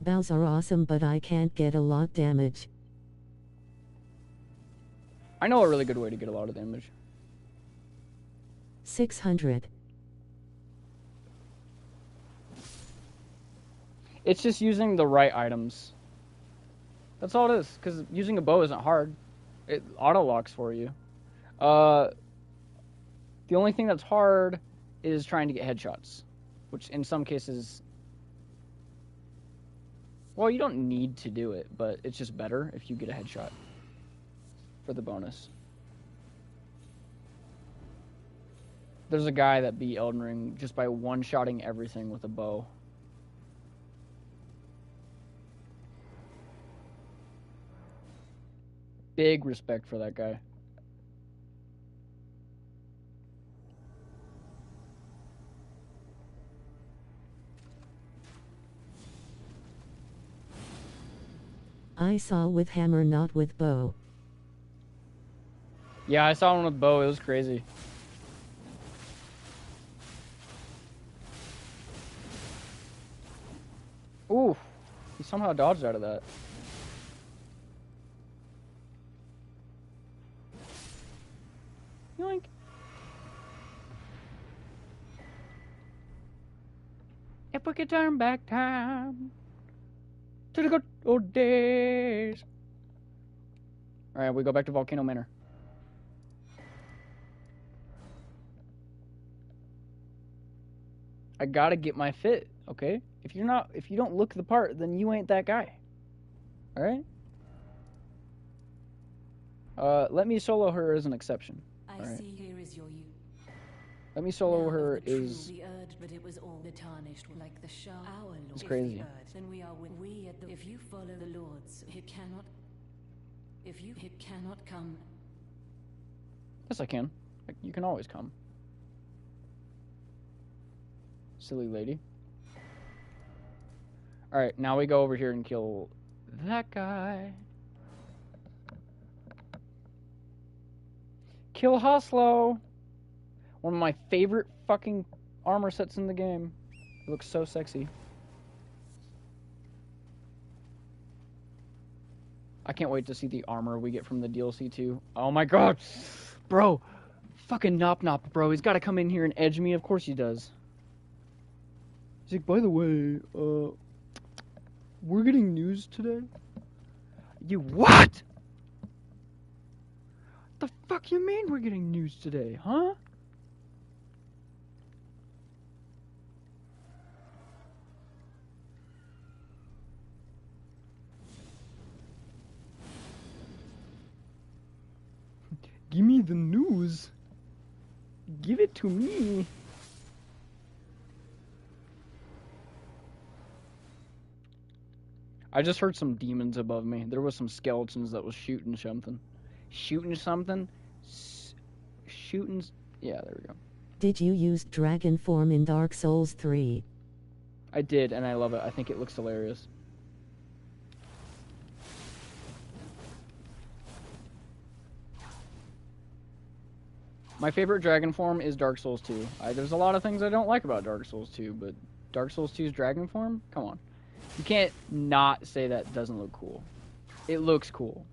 Bows are awesome, but I can't get a lot damage. I know a really good way to get a lot of damage. 600. It's just using the right items. That's all it is, because using a bow isn't hard. It auto-locks for you. The only thing that's hard is trying to get headshots, which in some cases... Well, you don't need to do it, but it's just better if you get a headshot for the bonus. There's a guy that beat Elden Ring just by one-shotting everything with a bow. Big respect for that guy. I saw with hammer, not with bow. Yeah, I saw one with bow. It was crazy. Ooh, he somehow dodged out of that. Yoink. If we could turn back time to the good old days. Alright, we go back to Volcano Manor. I gotta get my fit, okay? If you don't look the part, then you ain't that guy. Alright? Let me solo her as an exception. I see here is your you. Let me solo Now her of the true, is... the urge, but it was all the tarnished like the shah. Our lord. It's If crazy. the urge, then we are with we at the. If you follow the lords, it cannot. If you it cannot come. Yes, I can. You can always come. Silly lady. Alright, now we go over here and kill that guy. Kill Hoslo! One of my favorite fucking armor sets in the game. It looks so sexy. I can't wait to see the armor we get from the DLC too. Oh my god! Bro! Fucking Nop Nop, bro. He's gotta come in here and edge me. Of course he does. He's like, by the way, we're getting news today. You what? The fuck you mean we're getting news today, huh? Give me the news. Give it to me. I just heard some demons above me. There was some skeletons that was shooting something. Shooting something? Shooting... Yeah, there we go. Did you use dragon form in Dark Souls 3? I did, and I love it. I think it looks hilarious. My favorite dragon form is Dark Souls 2. There's a lot of things I don't like about Dark Souls 2, but Dark Souls 2's dragon form? Come on. You can't not say that doesn't look cool. It looks cool.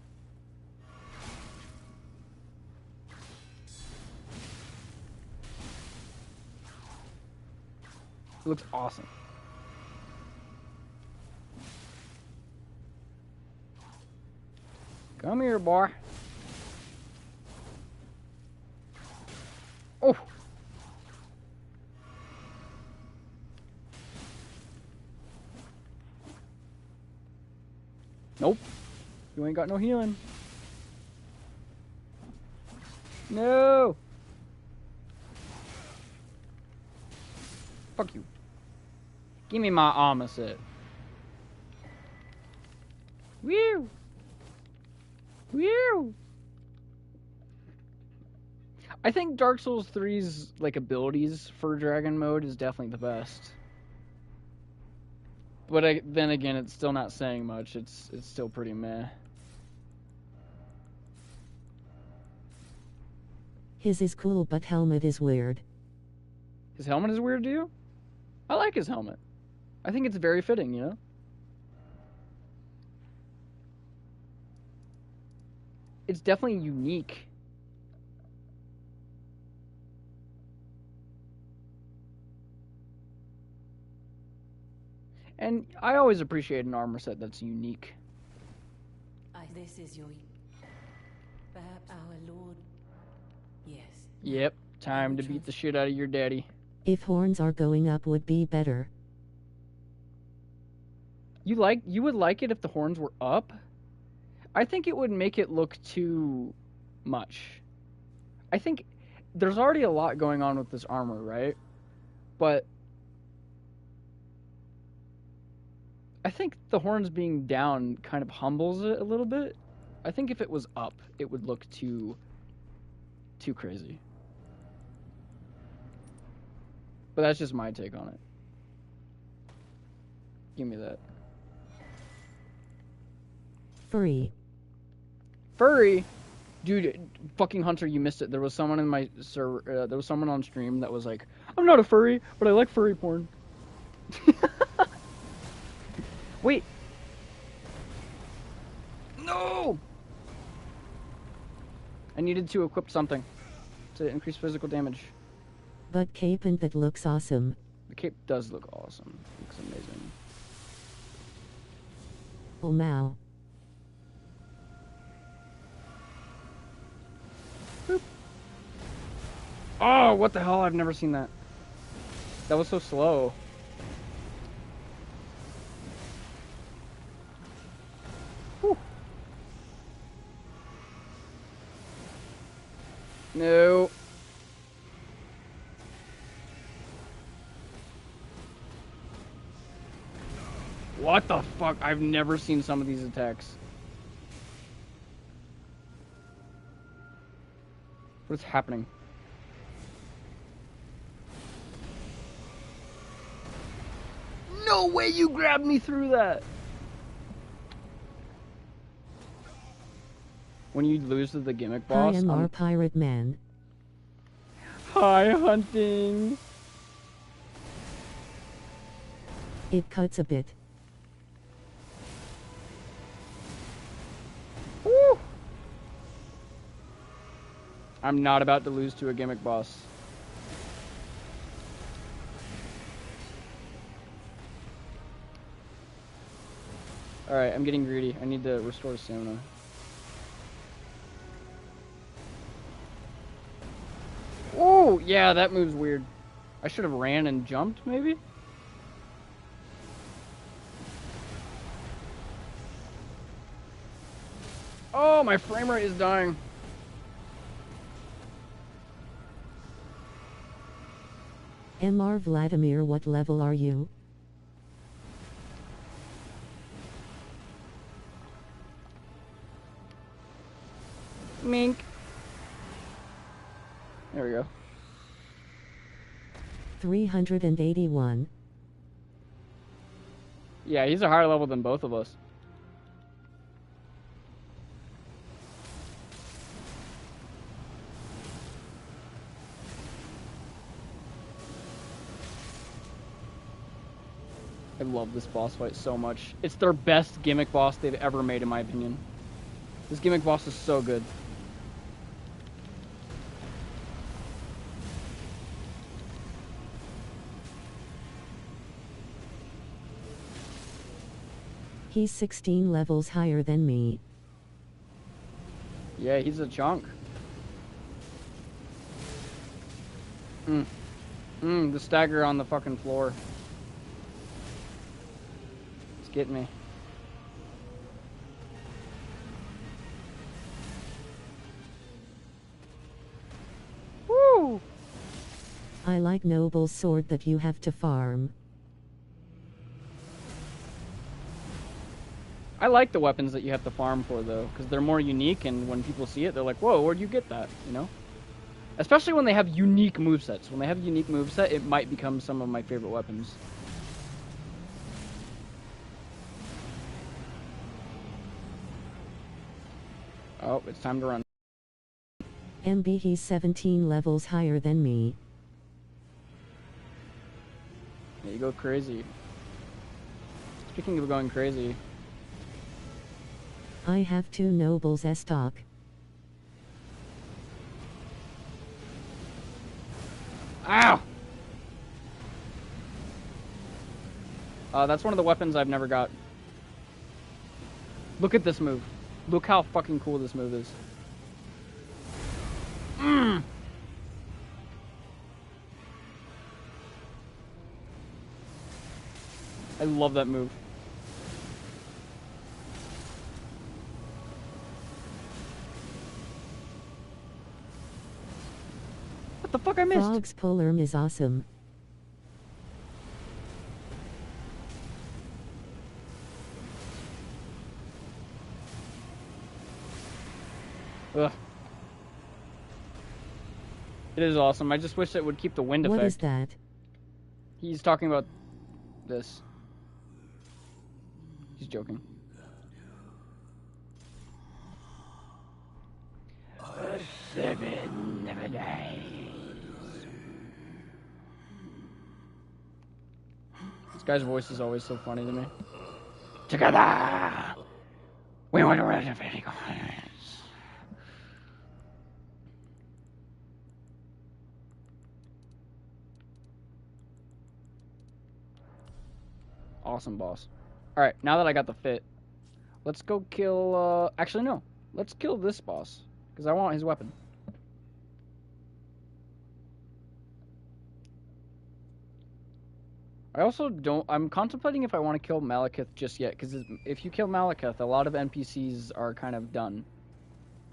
It looks awesome. Come here, boy. Oh! Nope. You ain't got no healing. No! Fuck you. Give me my armor set. Whew! Whew! I think Dark Souls 3's like abilities for dragon mode is definitely the best. But then again, it's still not saying much. It's still pretty meh. His is cool, but helmet is weird. His helmet is weird to you? I like his helmet. I think it's very fitting, you know? it's definitely unique. And I always appreciate an armor set that's unique. This is your... Perhaps our Lord... Yes. Yep, time to beat the shit out of your daddy. If horns are going up would be better. You would like it if the horns were up? I think it would make it look too much. I think there's already a lot going on with this armor, right? But I think the horns being down kind of humbles it a little bit. I think if it was up, it would look too crazy. But that's just my take on it. Give me that. Furry. Furry? Dude, fucking Hunter, you missed it. There was someone in my server, there was someone on stream that was like, I'm not a furry, but I like furry porn. Wait. No! I needed to equip something to increase physical damage. But cape and that looks awesome. The cape does look awesome. Looks amazing. Oh wow. Boop. Oh, what the hell? I've never seen that. That was so slow. Whew. No. What the fuck? I've never seen some of these attacks. What is happening? No way you grabbed me through that! When you lose to the gimmick boss... I am our pirate man. Hi, hunting! It cuts a bit. Woo! I'm not about to lose to a gimmick boss. Alright, I'm getting greedy. I need to restore stamina. Oh, yeah, that move's weird. I should have ran and jumped, maybe? Oh, my frame rate is dying. Mr. Vladimir, what level are you? Mink. There we go. 381. Yeah, he's a higher level than both of us. I love this boss fight so much. It's their best gimmick boss they've ever made, in my opinion. This gimmick boss is so good. He's 16 levels higher than me. Yeah, he's a chunk. The stagger on the fucking floor. It's getting me. Woo! I like Noble's sword that you have to farm. I like the weapons that you have to farm for, though, because they're more unique, and when people see it, they're like, whoa, where'd you get that, you know? Especially when they have unique movesets. When they have a unique moveset, it might become some of my favorite weapons. Oh, it's time to run. MB, he's 17 levels higher than me. Yeah, you go crazy. Speaking of going crazy... I have 2 nobles as stock. Ow! That's one of the weapons I've never got. Look at this move. Look how fucking cool this move is. Mm. I love that move. What the fuck I missed? Frog's polearm is awesome. Ugh. It is awesome. I just wish it would keep the wind effect. What is that? He's talking about this. He's joking. Seven never dies. This guy's voice is always so funny to me. Together, we want to rid of any corners. Awesome, boss. Alright, now that I got the fit, let's go kill, actually, no. Let's kill this boss, because I want his weapon. I also don't... I'm contemplating if I want to kill Malekith just yet, because if you kill Malekith, a lot of NPCs are kind of done.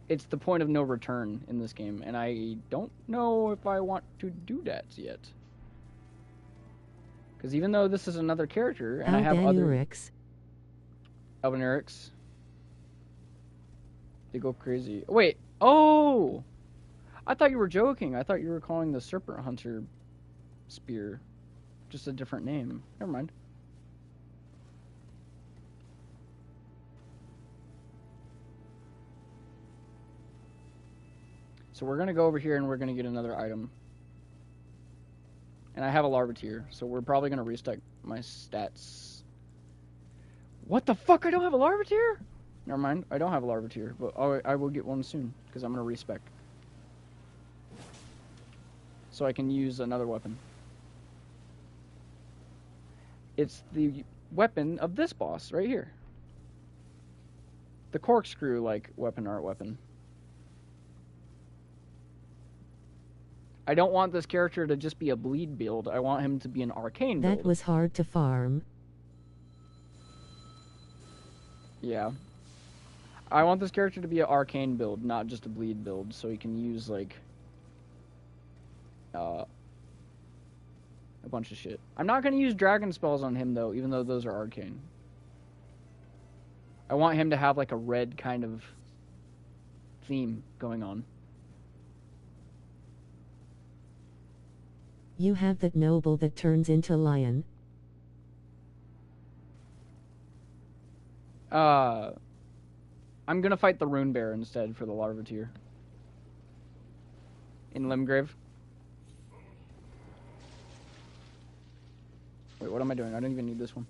It's the point of no return in this game, and I don't know if I want to do that yet. Because even though this is another character, and I have other... Albanurix. They go crazy. Wait! Oh! I thought you were joking. I thought you were calling the Serpent Hunter spear just a different name. Never mind. So we're going to go over here and we're going to get another item. And I have a larva tier, so we're probably going to restack my stats. What the fuck? I don't have a larva tier? Never mind. I don't have a larva tier, but I will get one soon because I'm going to respec. So I can use another weapon. It's the weapon of this boss right here. The corkscrew-like weapon art weapon. I don't want this character to just be a bleed build. I want him to be an arcane build. That was hard to farm. Yeah. I want this character to be an arcane build, not just a bleed build, so he can use, like, a bunch of shit. I'm not going to use dragon spells on him, though, even though those are arcane. I want him to have, like, a red kind of theme going on. You have that noble that turns into lion. I'm gonna fight the rune bear instead for the larva tier. In Limgrave. Wait, what am I doing? I don't even need this one.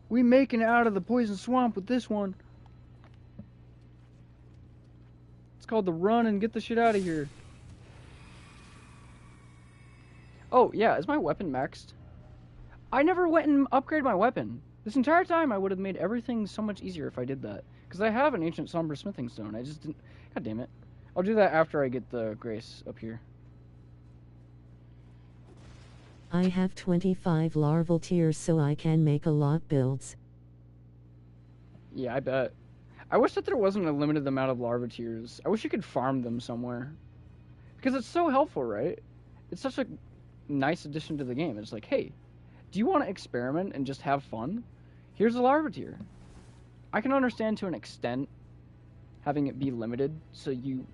We making it out of the poison swamp with this one. It's called the run and get the shit out of here. Oh, yeah, is my weapon maxed? I never went and upgraded my weapon. This entire time I would have made everything so much easier if I did that. Because I have an ancient somber smithing stone. I just didn't... God damn it. I'll do that after I get the grace up here. I have 25 larval tiers so I can make a lot builds. Yeah, I bet. I wish that there wasn't a limited amount of larva tiers. I wish you could farm them somewhere. Because it's so helpful, right? It's such a nice addition to the game. It's like, hey, do you want to experiment and just have fun? Here's a larva tier. I can understand to an extent having it be limited, so you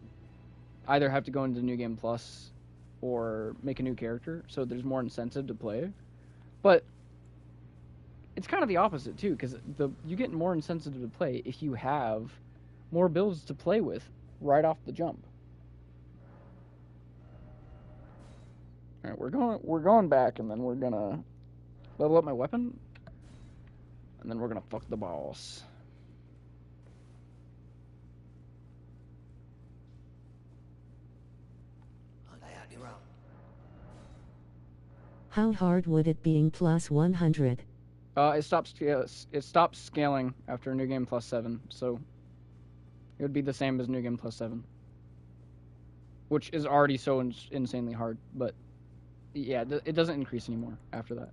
either have to go into New Game Plus or make a new character, so there's more incentive to play. But it's kind of the opposite too, because you get more incentive to play if you have more builds to play with right off the jump. All right, we're going back, and then we're gonna level up my weapon. And then we're gonna fuck the boss. I'll lay out your own. How hard would it being plus 100? It stops scaling after New Game Plus 7, so it would be the same as New Game Plus 7, which is already so insanely hard. But yeah, it doesn't increase anymore after that.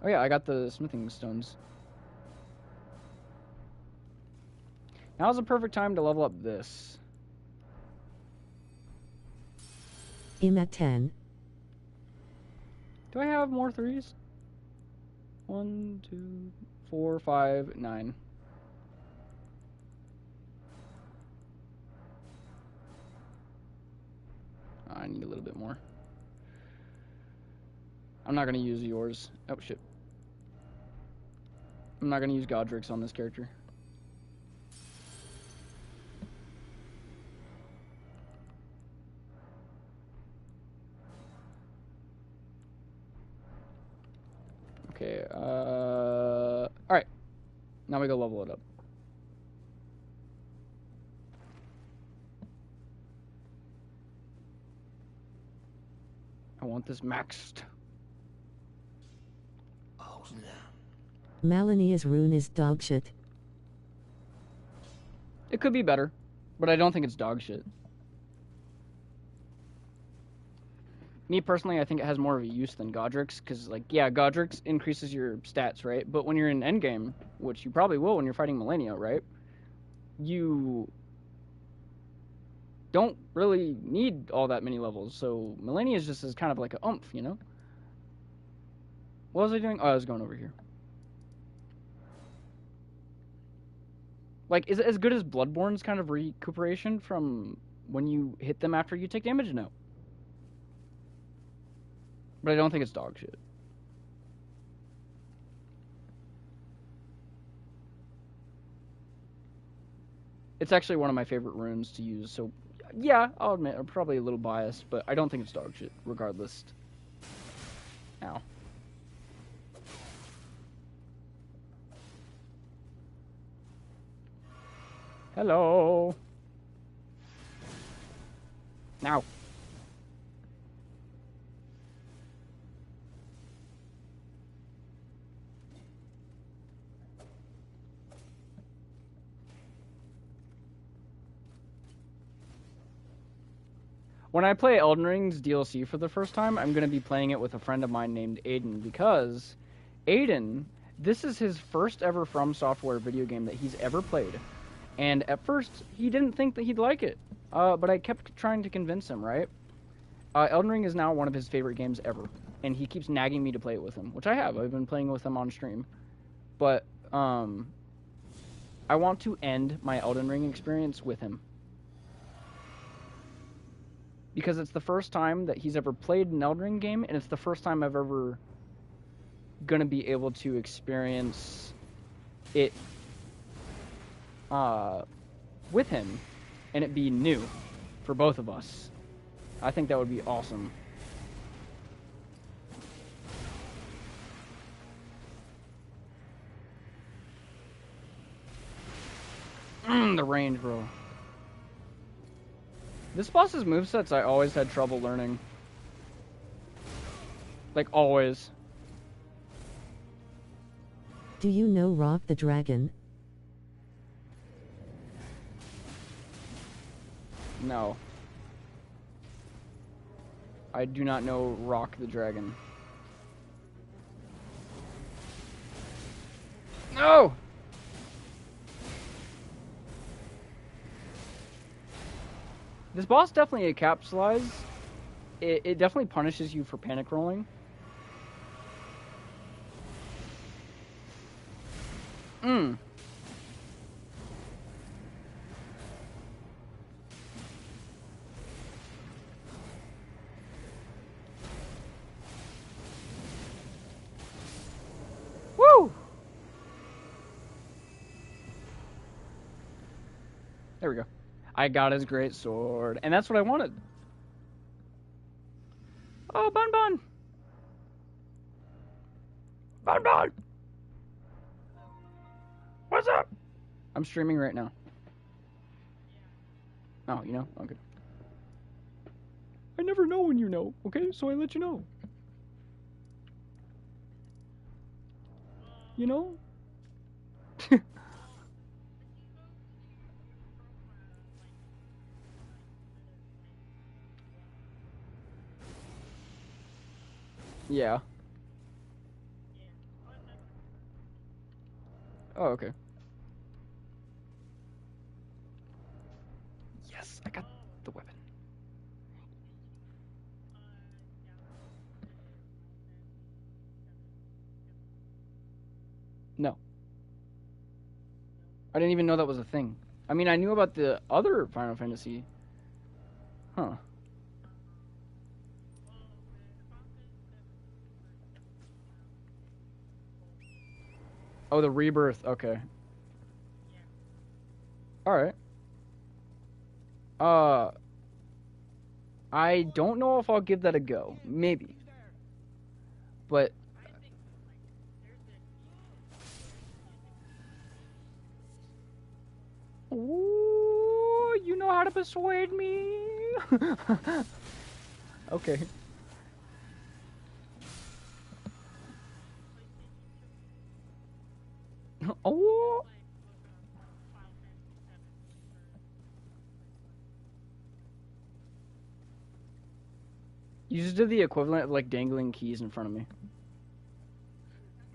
Oh yeah, I got the smithing stones. Now's the perfect time to level up this. I'm at 10. Do I have more 3s? 1, 2, 4, 5, 9. I need a little bit more. I'm not going to use yours. Oh, shit. I'm not going to use Godric's on this character. Okay, alright. Now we go level it up. I want this maxed. Oh, no. Malenia's rune is dogshit. It could be better, but I don't think it's dog shit. Me personally, I think it has more of a use than Godric's, because, like, yeah, Godric's increases your stats, right? But when you're in endgame, which you probably will when you're fighting Malenia, right? You don't really need all that many levels, so Malenia is just as kind of like a oomph, you know? What was I doing? Oh, I was going over here. Like, is it as good as Bloodborne's kind of recuperation from when you hit them after you take damage? No. But I don't think it's dog shit. It's actually one of my favorite runes to use, so yeah, I'll admit, I'm probably a little biased, but I don't think it's dog shit, regardless. Ow. Hello. Now. When I play Elden Ring's DLC for the first time, I'm going to be playing it with a friend of mine named Aiden, because Aiden, this is his first ever From Software video game that he's ever played. And at first, he didn't think that he'd like it, but I kept trying to convince him, right? Elden Ring is now one of his favorite games ever, and he keeps nagging me to play it with him, which I have. I've been playing with him on stream. But I want to end my Elden Ring experience with him. Because it's the first time that he's ever played an Elden Ring game, and it's the first time I've ever gonna be able to experience it with him, and it be new for both of us. I think that would be awesome. The range, bro. This boss's movesets I always had trouble learning. Like, always. Do you know Rock the Dragon? No. I do not know Rock the Dragon. No! This boss definitely encapsulates. It definitely punishes you for panic rolling. Woo! There we go. I got his great sword, and that's what I wanted. Oh, Bun Bun! Batman! What's up? I'm streaming right now. Oh, you know? Okay. I never know when you know, okay? So I let you know. You know? Yeah. Oh, okay. Yes, I got the weapon. No. I didn't even know that was a thing. I mean, I knew about the other Final Fantasy. Huh. Oh, the rebirth. Okay. All right. Uh, I don't know if I'll give that a go. Maybe. But ooh, you know how to persuade me. Okay. Oh. You just did the equivalent of like dangling keys in front of me.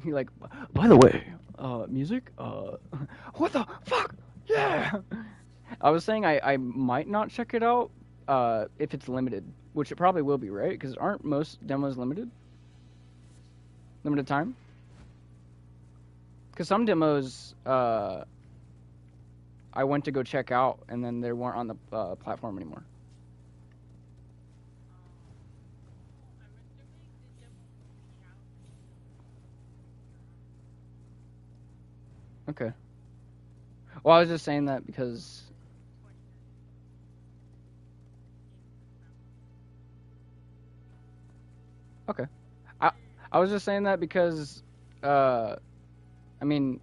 You're like, by the way, music? What the fuck? Yeah! I was saying I might not check it out if it's limited, which it probably will be, right? Because aren't most demos limited? Limited time? Because some demos I went to go check out and then they weren't on the platform anymore. Okay. Well, I was just saying that because... Okay. I was just saying that because, I mean,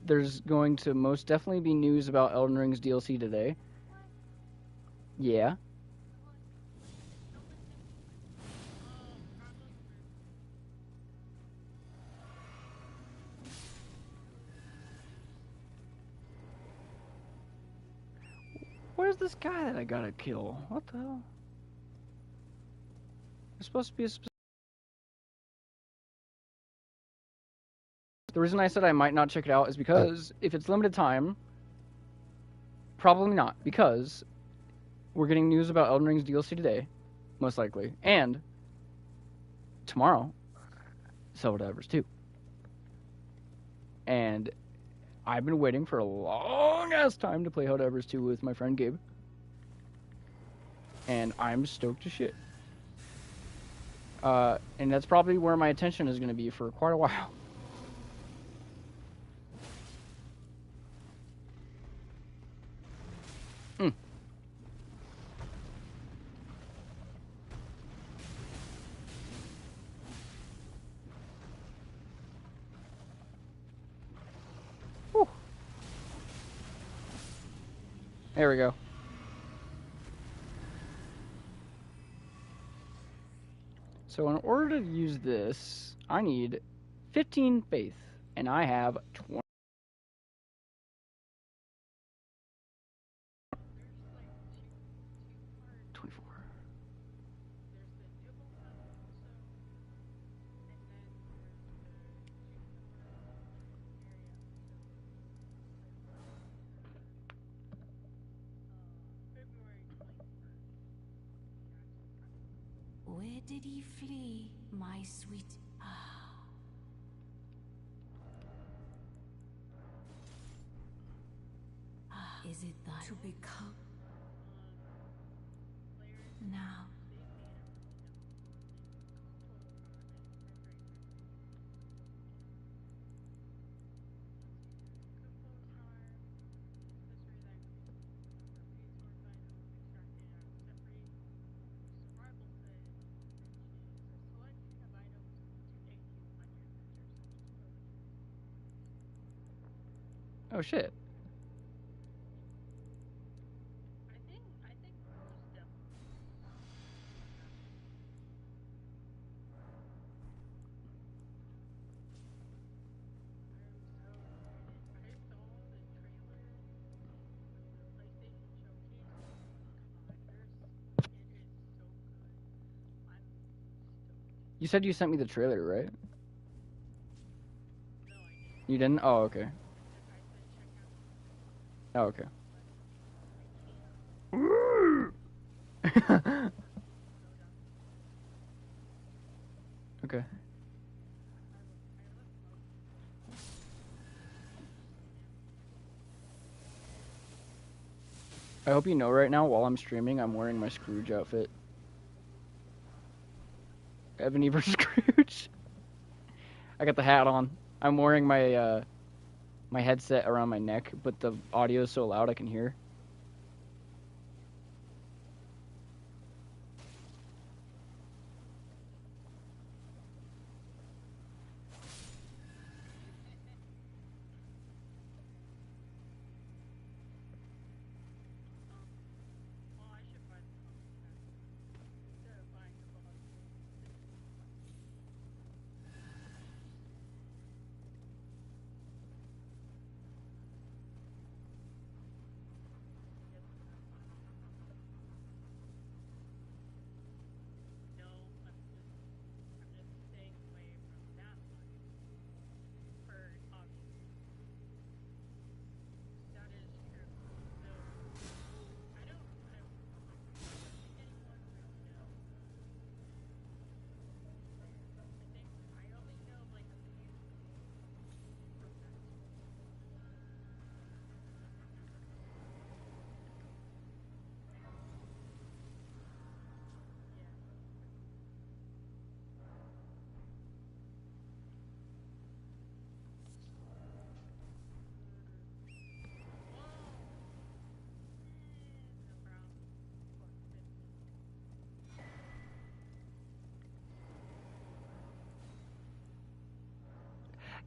there's going to most definitely be news about Elden Ring's DLC today. Yeah. Where's this guy that I gotta kill? What the hell? There's supposed to be a specific... The reason I said I might not check it out is because if it's limited time, probably not. Because we're getting news about Elden Ring's DLC today, most likely. And tomorrow, HellDivers 2. And I've been waiting for a long ass time to play HellDivers 2 with my friend Gabe. And I'm stoked as shit. And that's probably where my attention is going to be for quite a while. Mm. Whew. There we go. So in order to use this, I need 15 faith, and I have 20. Where did he flee, my sweet? Is it that to become now? Oh shit. You said you sent me the trailer, right? You didn't? Oh, okay. Oh, okay. Okay. I hope you know right now, while I'm streaming, I'm wearing my Scrooge outfit. Ebenezer Scrooge. I got the hat on. I'm wearing my my headset around my neck, but the audio is so loud I can hear.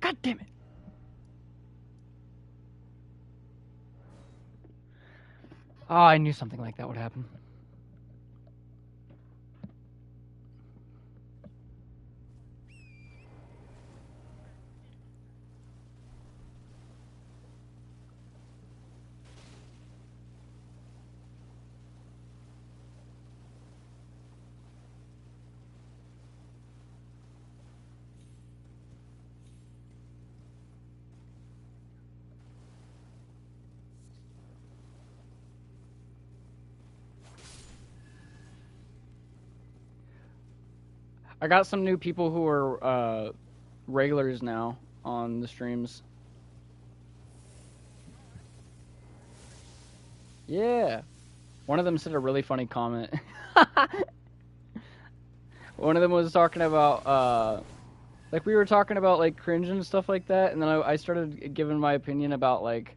God damn it. Oh, I knew something like that would happen. I got some new people who are regulars now on the streams. Yeah. One of them said a really funny comment. One of them was talking about like we were talking about like cringe and stuff like that, and then I started giving my opinion about like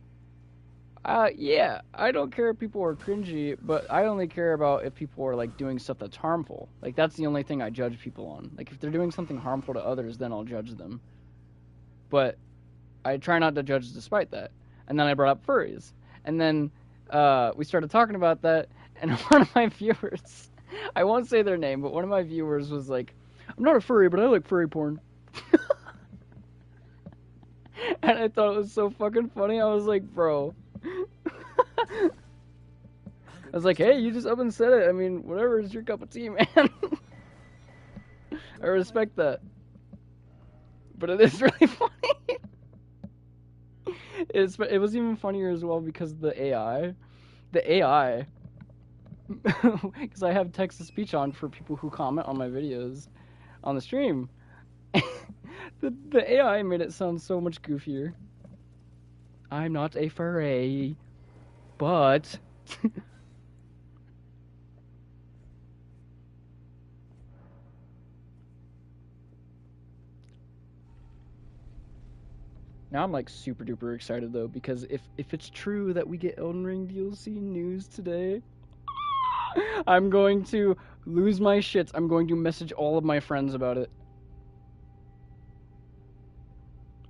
yeah, I don't care if people are cringy, but I only care about if people are like doing stuff that's harmful. Like that's the only thing I judge people on. Like if they're doing something harmful to others, then I'll judge them. But I try not to judge despite that. And then I brought up furries. And then we started talking about that, and one of my viewers, I won't say their name, but one of my viewers was like, I'm not a furry, but I like furry porn. And I thought it was so fucking funny. I was like, bro. I was like, hey, you just up and said it. I mean, whatever is your cup of tea, man. I respect that. But it is really funny. It was even funnier as well because the AI, because I have text-to-speech on for people who comment on my videos on the stream. The AI made it sound so much goofier. I'm not a furry, but... Now I'm like super duper excited though, because if it's true that we get Elden Ring DLC news today, I'm going to lose my shit. I'm going to message all of my friends about it.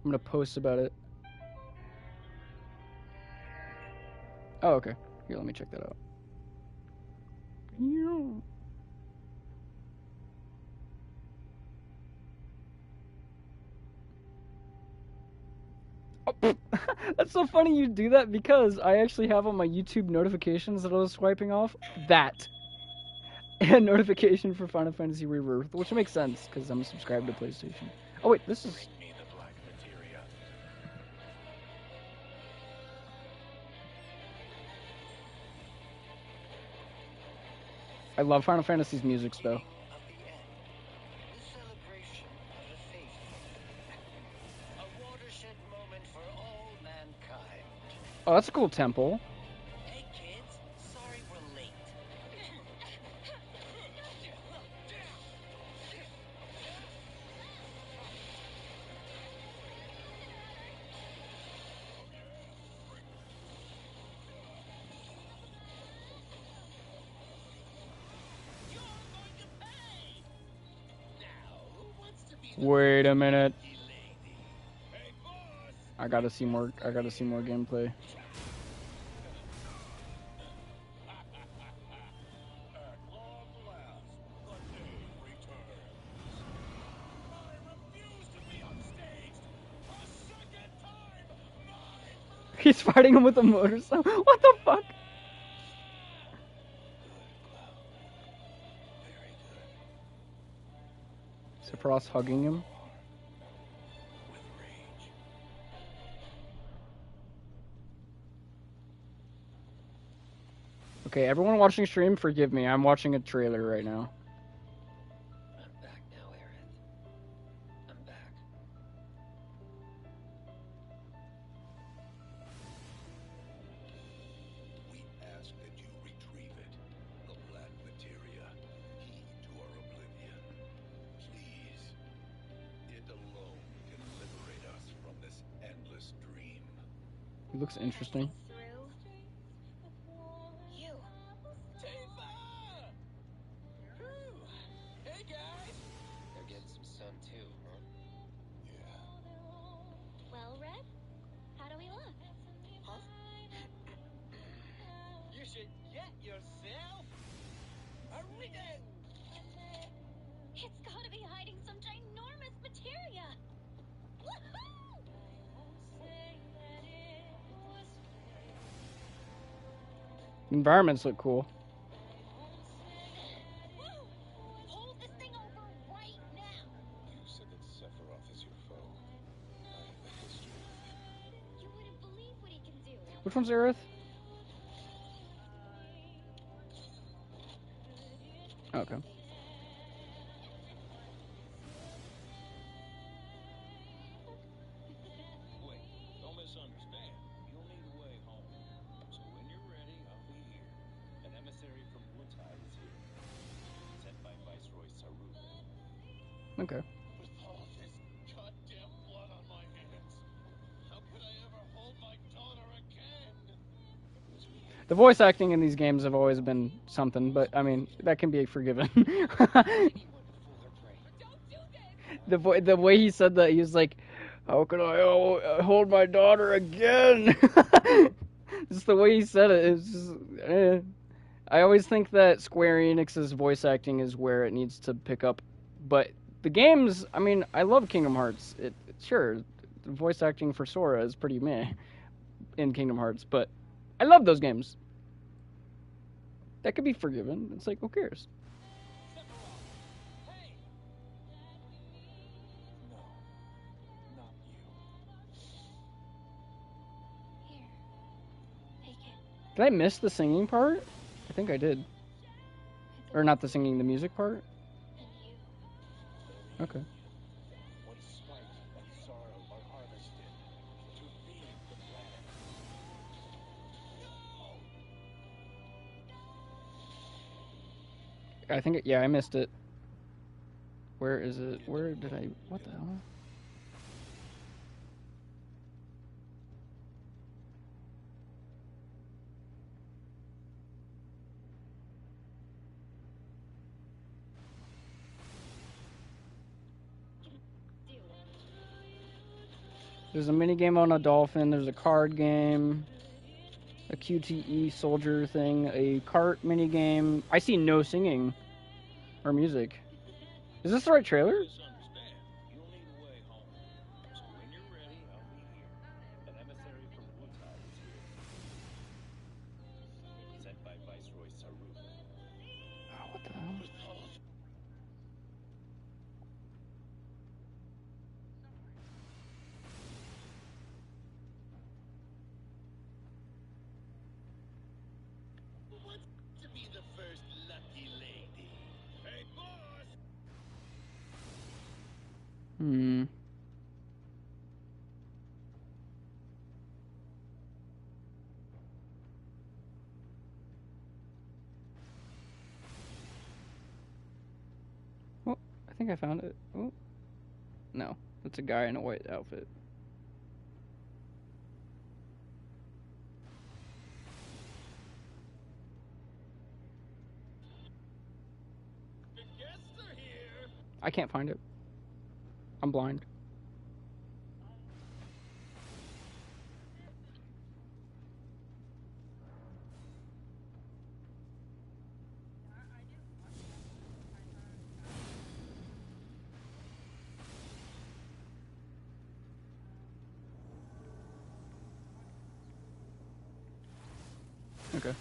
I'm gonna post about it. Oh, okay. Here, let me check that out. Oh, that's so funny you do that because I actually have on my YouTube notifications that I was swiping off that. And notification for Final Fantasy Rebirth, which makes sense because I'm subscribed to PlayStation. Oh wait, this is... Bring me the black materia. I love Final Fantasy's music though. Of the end. The celebration of the faithful. A watershed moment for all mankind. Oh, that's a cool temple. Hey kids, sorry we're late. Wait a minute. I gotta see more gameplay. He's fighting him with a motorcycle. What the fuck? Sephiroth's hugging him. Okay, everyone watching stream, forgive me. I'm watching a trailer right now. I'm back now, Aerith. I'm back. We ask that you retrieve it. The black materia, key to our oblivion. Please. It alone can liberate us from this endless dream. He looks interesting. You. Hey guys! They're getting some sun too, huh? Yeah. Well, Red, how do we look? Huh? You should get yourself a ribbon! It's gotta be hiding some ginormous materia! Woohoo! Environments look cool. Woo! Hold this thing over right now! You said that Sephiroth is your foe. I have a history with him. You wouldn't believe what he can do. Which one's Aerith? Okay. Wait, don't misunderstand. You'll need a way home. So when you're ready, I'll be here. An emissary from Wutai is here, sent by Viceroy Saru. Okay. With all this goddamn blood on my hands, how could I ever hold my daughter again? The voice acting in these games have always been something, but I mean that can be forgiven. The way he said that, he was like, "How can I hold my daughter again?" Just the way he said it. It's just, I always think that Square Enix's voice acting is where it needs to pick up, but the games. I mean, I love Kingdom Hearts. Sure, the voice acting for Sora is pretty meh in Kingdom Hearts, but I love those games. That could be forgiven. It's like, who cares? No, not you. Here, take it. Did I miss the singing part? I think I did. Or not the singing, the music part? And you. Okay. When spite and sorrow are harvested to feed the planet. I think, yeah, I missed it. Where is it? Where did I, what the hell? There's a mini game on a dolphin. There's a card game. a QTE soldier thing, a cart minigame. I see no singing or music. Is this the right trailer? Misunderstand. You'll need a way home. So when you're ready, I'll be here. An emissary from Wutai is here. Sent by Viceroy Saru. Oh, what the hell? To be the first lucky lady. Hey, boss! Hmm. Oh, I think I found it. Oh. No, that's a guy in a white outfit. The guests are here. I can't find it. I'm blind. Okay.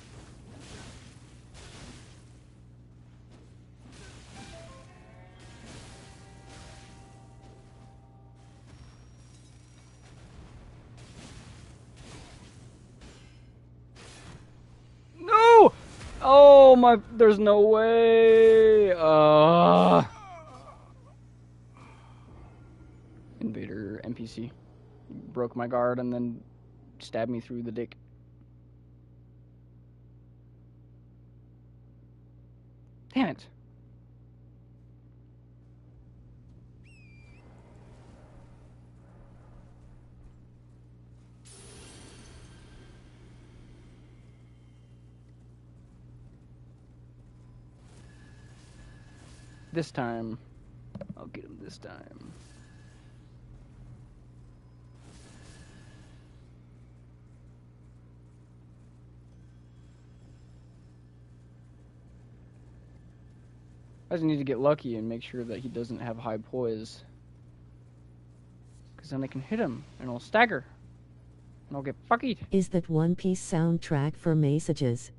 No! Oh my, there's no way. Invader NPC broke my guard and then stabbed me through the dick. Damn it. This time. I'll get him this time. I just need to get lucky and make sure that he doesn't have high poise. Because then I can hit him and I'll stagger. And I'll get fuckied. Is that One Piece soundtrack for messages?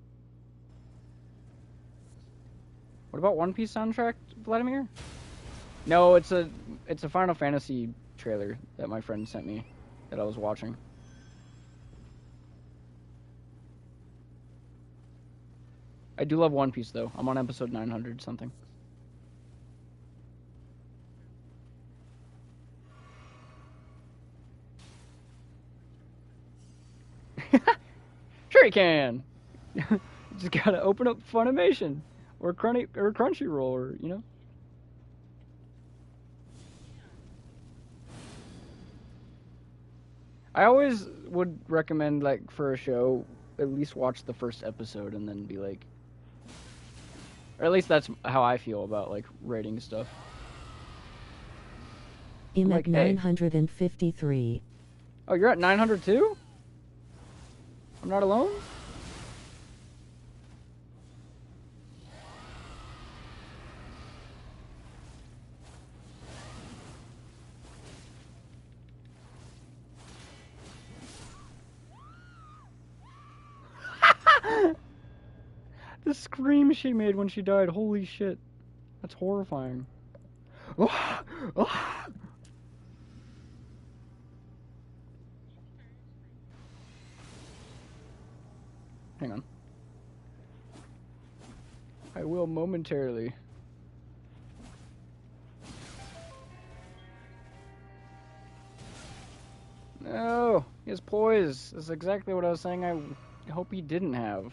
What about One Piece soundtrack, Vladimir? No, it's a Final Fantasy trailer that my friend sent me that I was watching. I do love One Piece though. I'm on episode 900 something. Sure you can. Just gotta open up Funimation or Crunchyroll, or you know. I always would recommend, like, for a show, at least watch the first episode and then be like, or at least that's how I feel about like rating stuff. I'm Like, at hey. 953. Oh, you're at 900 too? I'm not alone? The scream she made when she died, holy shit. That's horrifying. Hang on. I will momentarily. No, he has poise. That's exactly what I was saying I hope he didn't have.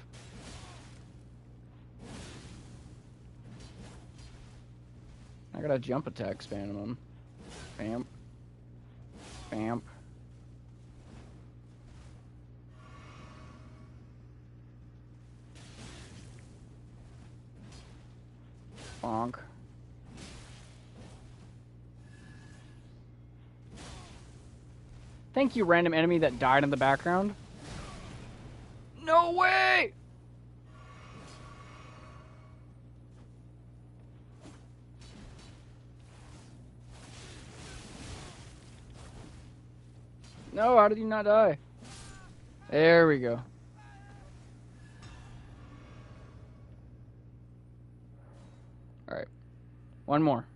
I got a jump attack spamming him. Bam. Bam. Bonk. Thank you, random enemy that died in the background. No! Go away! No, how did you not die? There we go. Alright. One more.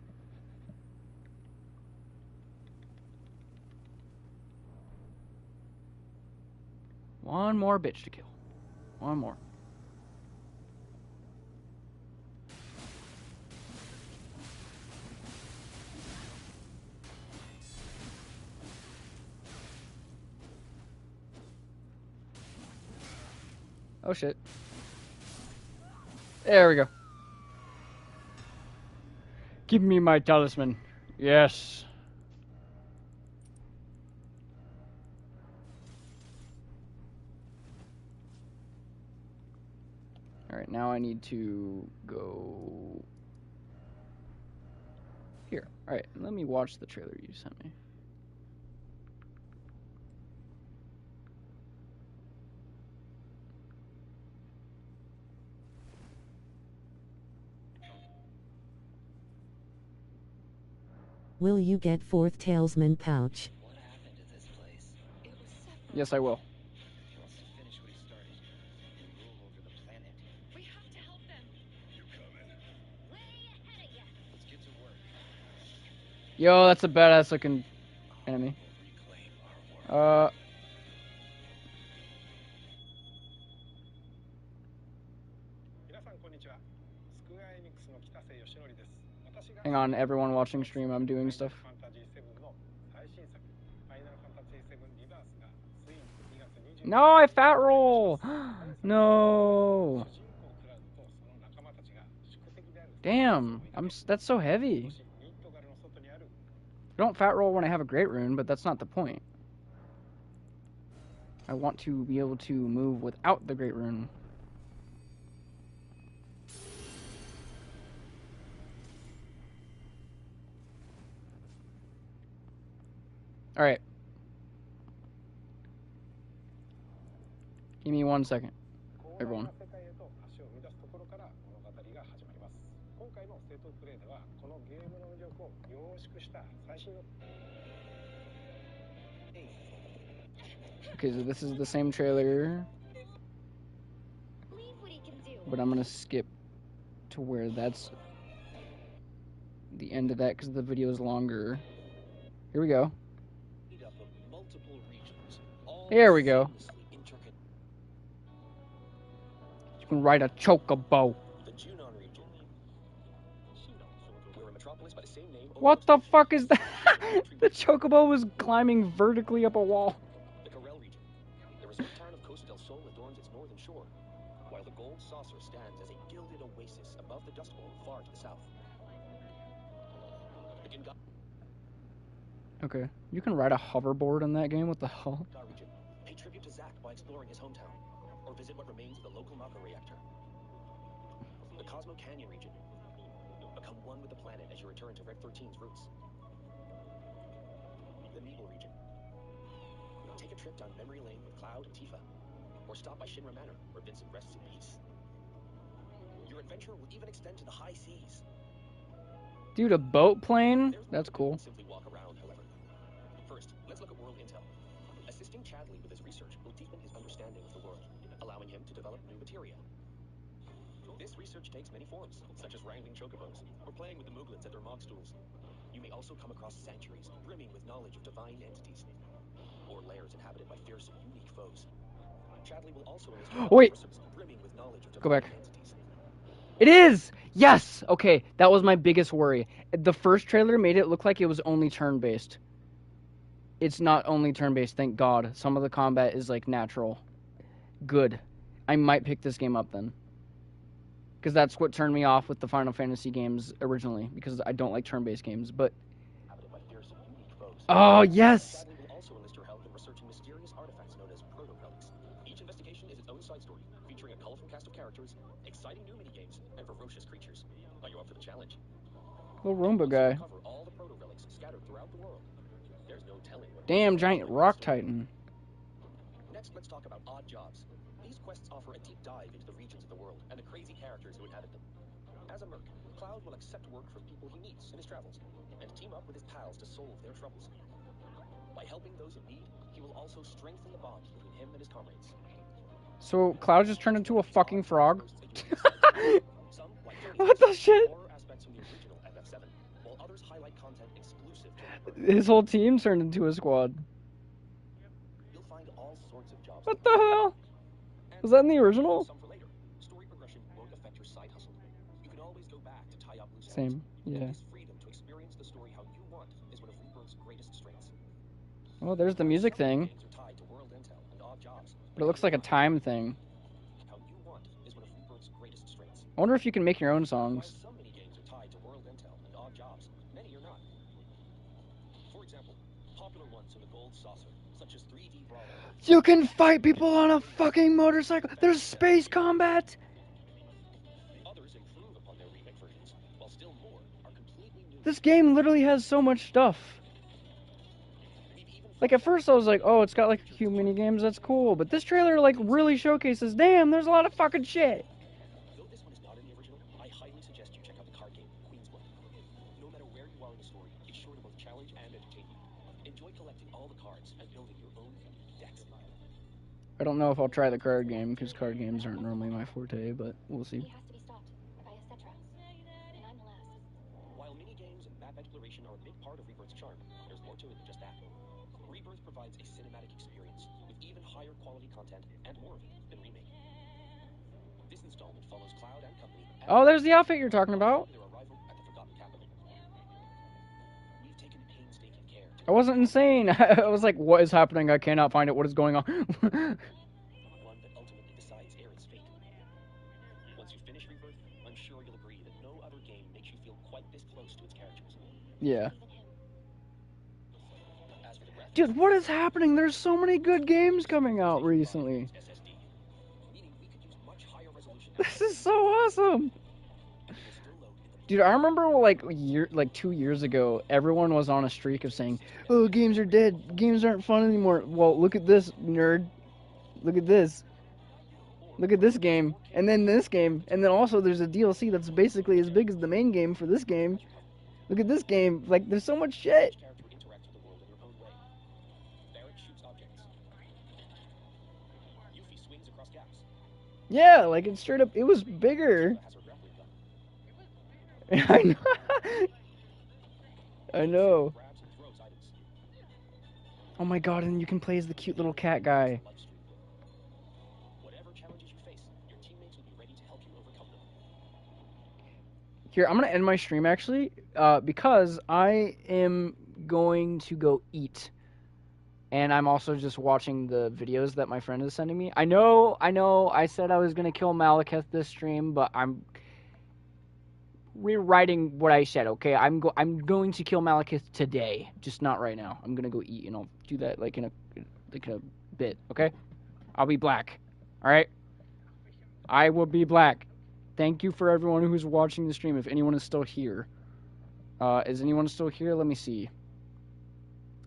One more bitch to kill. One more. Oh shit. There we go. Give me my talisman. Yes. Alright, now I need to go here. Alright, let me watch the trailer you sent me. Will you get fourth talisman pouch? What happened to this place? It was separate. Yes, I will. He wants to finish what he started and rule over the planet. We have to help them. You coming? Way ahead of you. Let's get to work. Yo, that's a badass looking enemy. Reclaim our world. Hang on, everyone watching stream, I'm doing stuff. No, I fat roll! No! Damn, that's so heavy. I don't fat roll when I have a great rune, but that's not the point. I want to be able to move without the great rune. Alright. Give me 1 second, everyone. Okay, so this is the same trailer, but I'm gonna skip to where that's the end of that because the video is longer. Here we go. Here we go. You can ride a chocobo. What the fuck is that? The chocobo was climbing vertically up a wall. The Corel region. The resort town of Costa del Sol adorns its northern shore, while the gold saucer stands as a gilded oasis above the Dust Bowl far to the south. Okay, you can ride a hoverboard in that game. What the hell? Region. Pay tribute to Zack by exploring his hometown, or visit what remains of the local Mako reactor. The Cosmo Canyon region. Become one with the planet as you return to Rec 13's roots. The Nebel region. Take a trip down memory lane with Cloud and Tifa, or stop by Shinra Manor, where Vincent rests in peace. Your adventure will even extend to the high seas. Dude, a boat plane? That's cool. Simply walk around, however. First, let's look at world intel. Assisting Chadley with his research will deepen his understanding of the world, allowing him to develop new materia. This research takes many forms, such as wrangling chocobos, or playing with the Mooglins at their mock stools. You may also come across sanctuaries brimming with knowledge of divine entities, or lairs inhabited by fierce and unique foes. Chadley will also wait. Brimming with knowledge of Go back. entities. It is! Yes! Okay, that was my biggest worry. The first trailer made it look like it was only turn-based. It's not only turn-based, thank God. Some of the combat is, like, natural. Good. I might pick this game up then. Because that's what turned me off with the Final Fantasy games originally. Because I don't like turn-based games, but... Oh, yes! Chadley will also enlist your help in researching mysterious artifacts known as proto-relics. Each investigation is its own side story, featuring a colorful cast of characters, exciting new minigames, and ferocious creatures. Are you up for the challenge? Little Roomba guy. Cover all the proto-relics scattered throughout the world. There's no telling what Damn, giant rock titan. Next, let's talk about odd jobs. These quests offer a deep dive into the regions of the world and the crazy characters who inhabit them. As a merc, Cloud will accept work from people he meets in his travels, and team up with his pals to solve their troubles. By helping those in need, he will also strengthen the bond between him and his comrades. So Cloud just turned into a fucking frog? What the shit? His whole team turned into a squad. You'll find all sorts of jobs. What the hell? Was that in the original? Some for later. Story progression won't affect your side hustle. You can always go back to tie up loose ends. Same, yeah. This freedom to experience the story how you want is one of Rebirth's greatest strengths. Oh, there's the music thing. Games are tied to world intel and odd jobs. But it looks like a time thing. How you want is one of Rebirth's greatest strengths. I wonder if you can make your own While songs. some mini games are tied to world intel and odd jobs, many are not. For example, popular ones in the gold saucer, such as 3D Brawler. You can fight people on a fucking motorcycle. There's space combat. Others improve upon their remake versions, while still more are completely new. This game literally has so much stuff. Like, at first I was like, oh, it's got like a few mini games, that's cool. But this trailer like really showcases, damn, there's a lot of fucking shit. Though this one is not in the original, I highly suggest you check out the card game, Queen's Blood. No matter where you are in the story, it's sure to both challenge and entertain you. Enjoy collecting all the cards and building your own decks. I don't know if I'll try the card game, because card games aren't normally my forte, but we'll see. He has to be stopped by a Cetra. And I'm the last. While mini games and map exploration are a big part of Rebirth's charm, there's more to it than just that. Rebirth provides a cinematic experience with even higher quality content and more of it than Remake. This installment follows Cloud and company. Oh, there's the outfit you're talking about. Their arrival at the Forgotten Capital. We've taken painstaking care to I wasn't insane. I was like, what is happening? I cannot find it. What is going on? one that ultimately decides Aaron's fate. Once you finish Rebirth, I'm sure you'll agree that no other game makes you feel quite this close to its characters. Yeah. As for the graphics, Dude, what is happening? There's so many good games coming out recently. SSD, meaning we could use much higher resolution. This is so awesome. Dude, I remember like 2 years ago, everyone was on a streak of saying, "Oh, games are dead. Games aren't fun anymore." Well, look at this, nerd. Look at this. Look at this game, and then this game, and then also there's a DLC that's basically as big as the main game for this game. Look at this game. Like, there's so much shit. Each character interacts with the world in their own way. Barrett shoots objects. Yuffie swings across gaps. Yeah, like it's straight up. It was bigger. Has her grappling gun. I know. I know. Grabs and throws items. Oh my god, and you can play as the cute little cat guy. Life stream. Whatever challenges you face, your teammates will be ready to help you overcome them. Here, I'm going to end my stream, actually, because I am going to go eat. And I'm also just watching the videos that my friend is sending me. I know, I said I was going to kill Malekith this stream, but I'm rewriting what I said, okay? I'm going to kill Malekith today, just not right now. I'm going to go eat, and I'll do that, like, in a bit, okay? I'll be black, all right? I will be black. Thank you for everyone who's watching the stream, if anyone is still here. Is anyone still here? Let me see.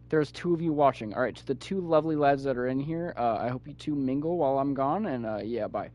There's 2 of you watching. All right, to the 2 lovely lads that are in here, I hope you 2 mingle while I'm gone, and yeah, bye.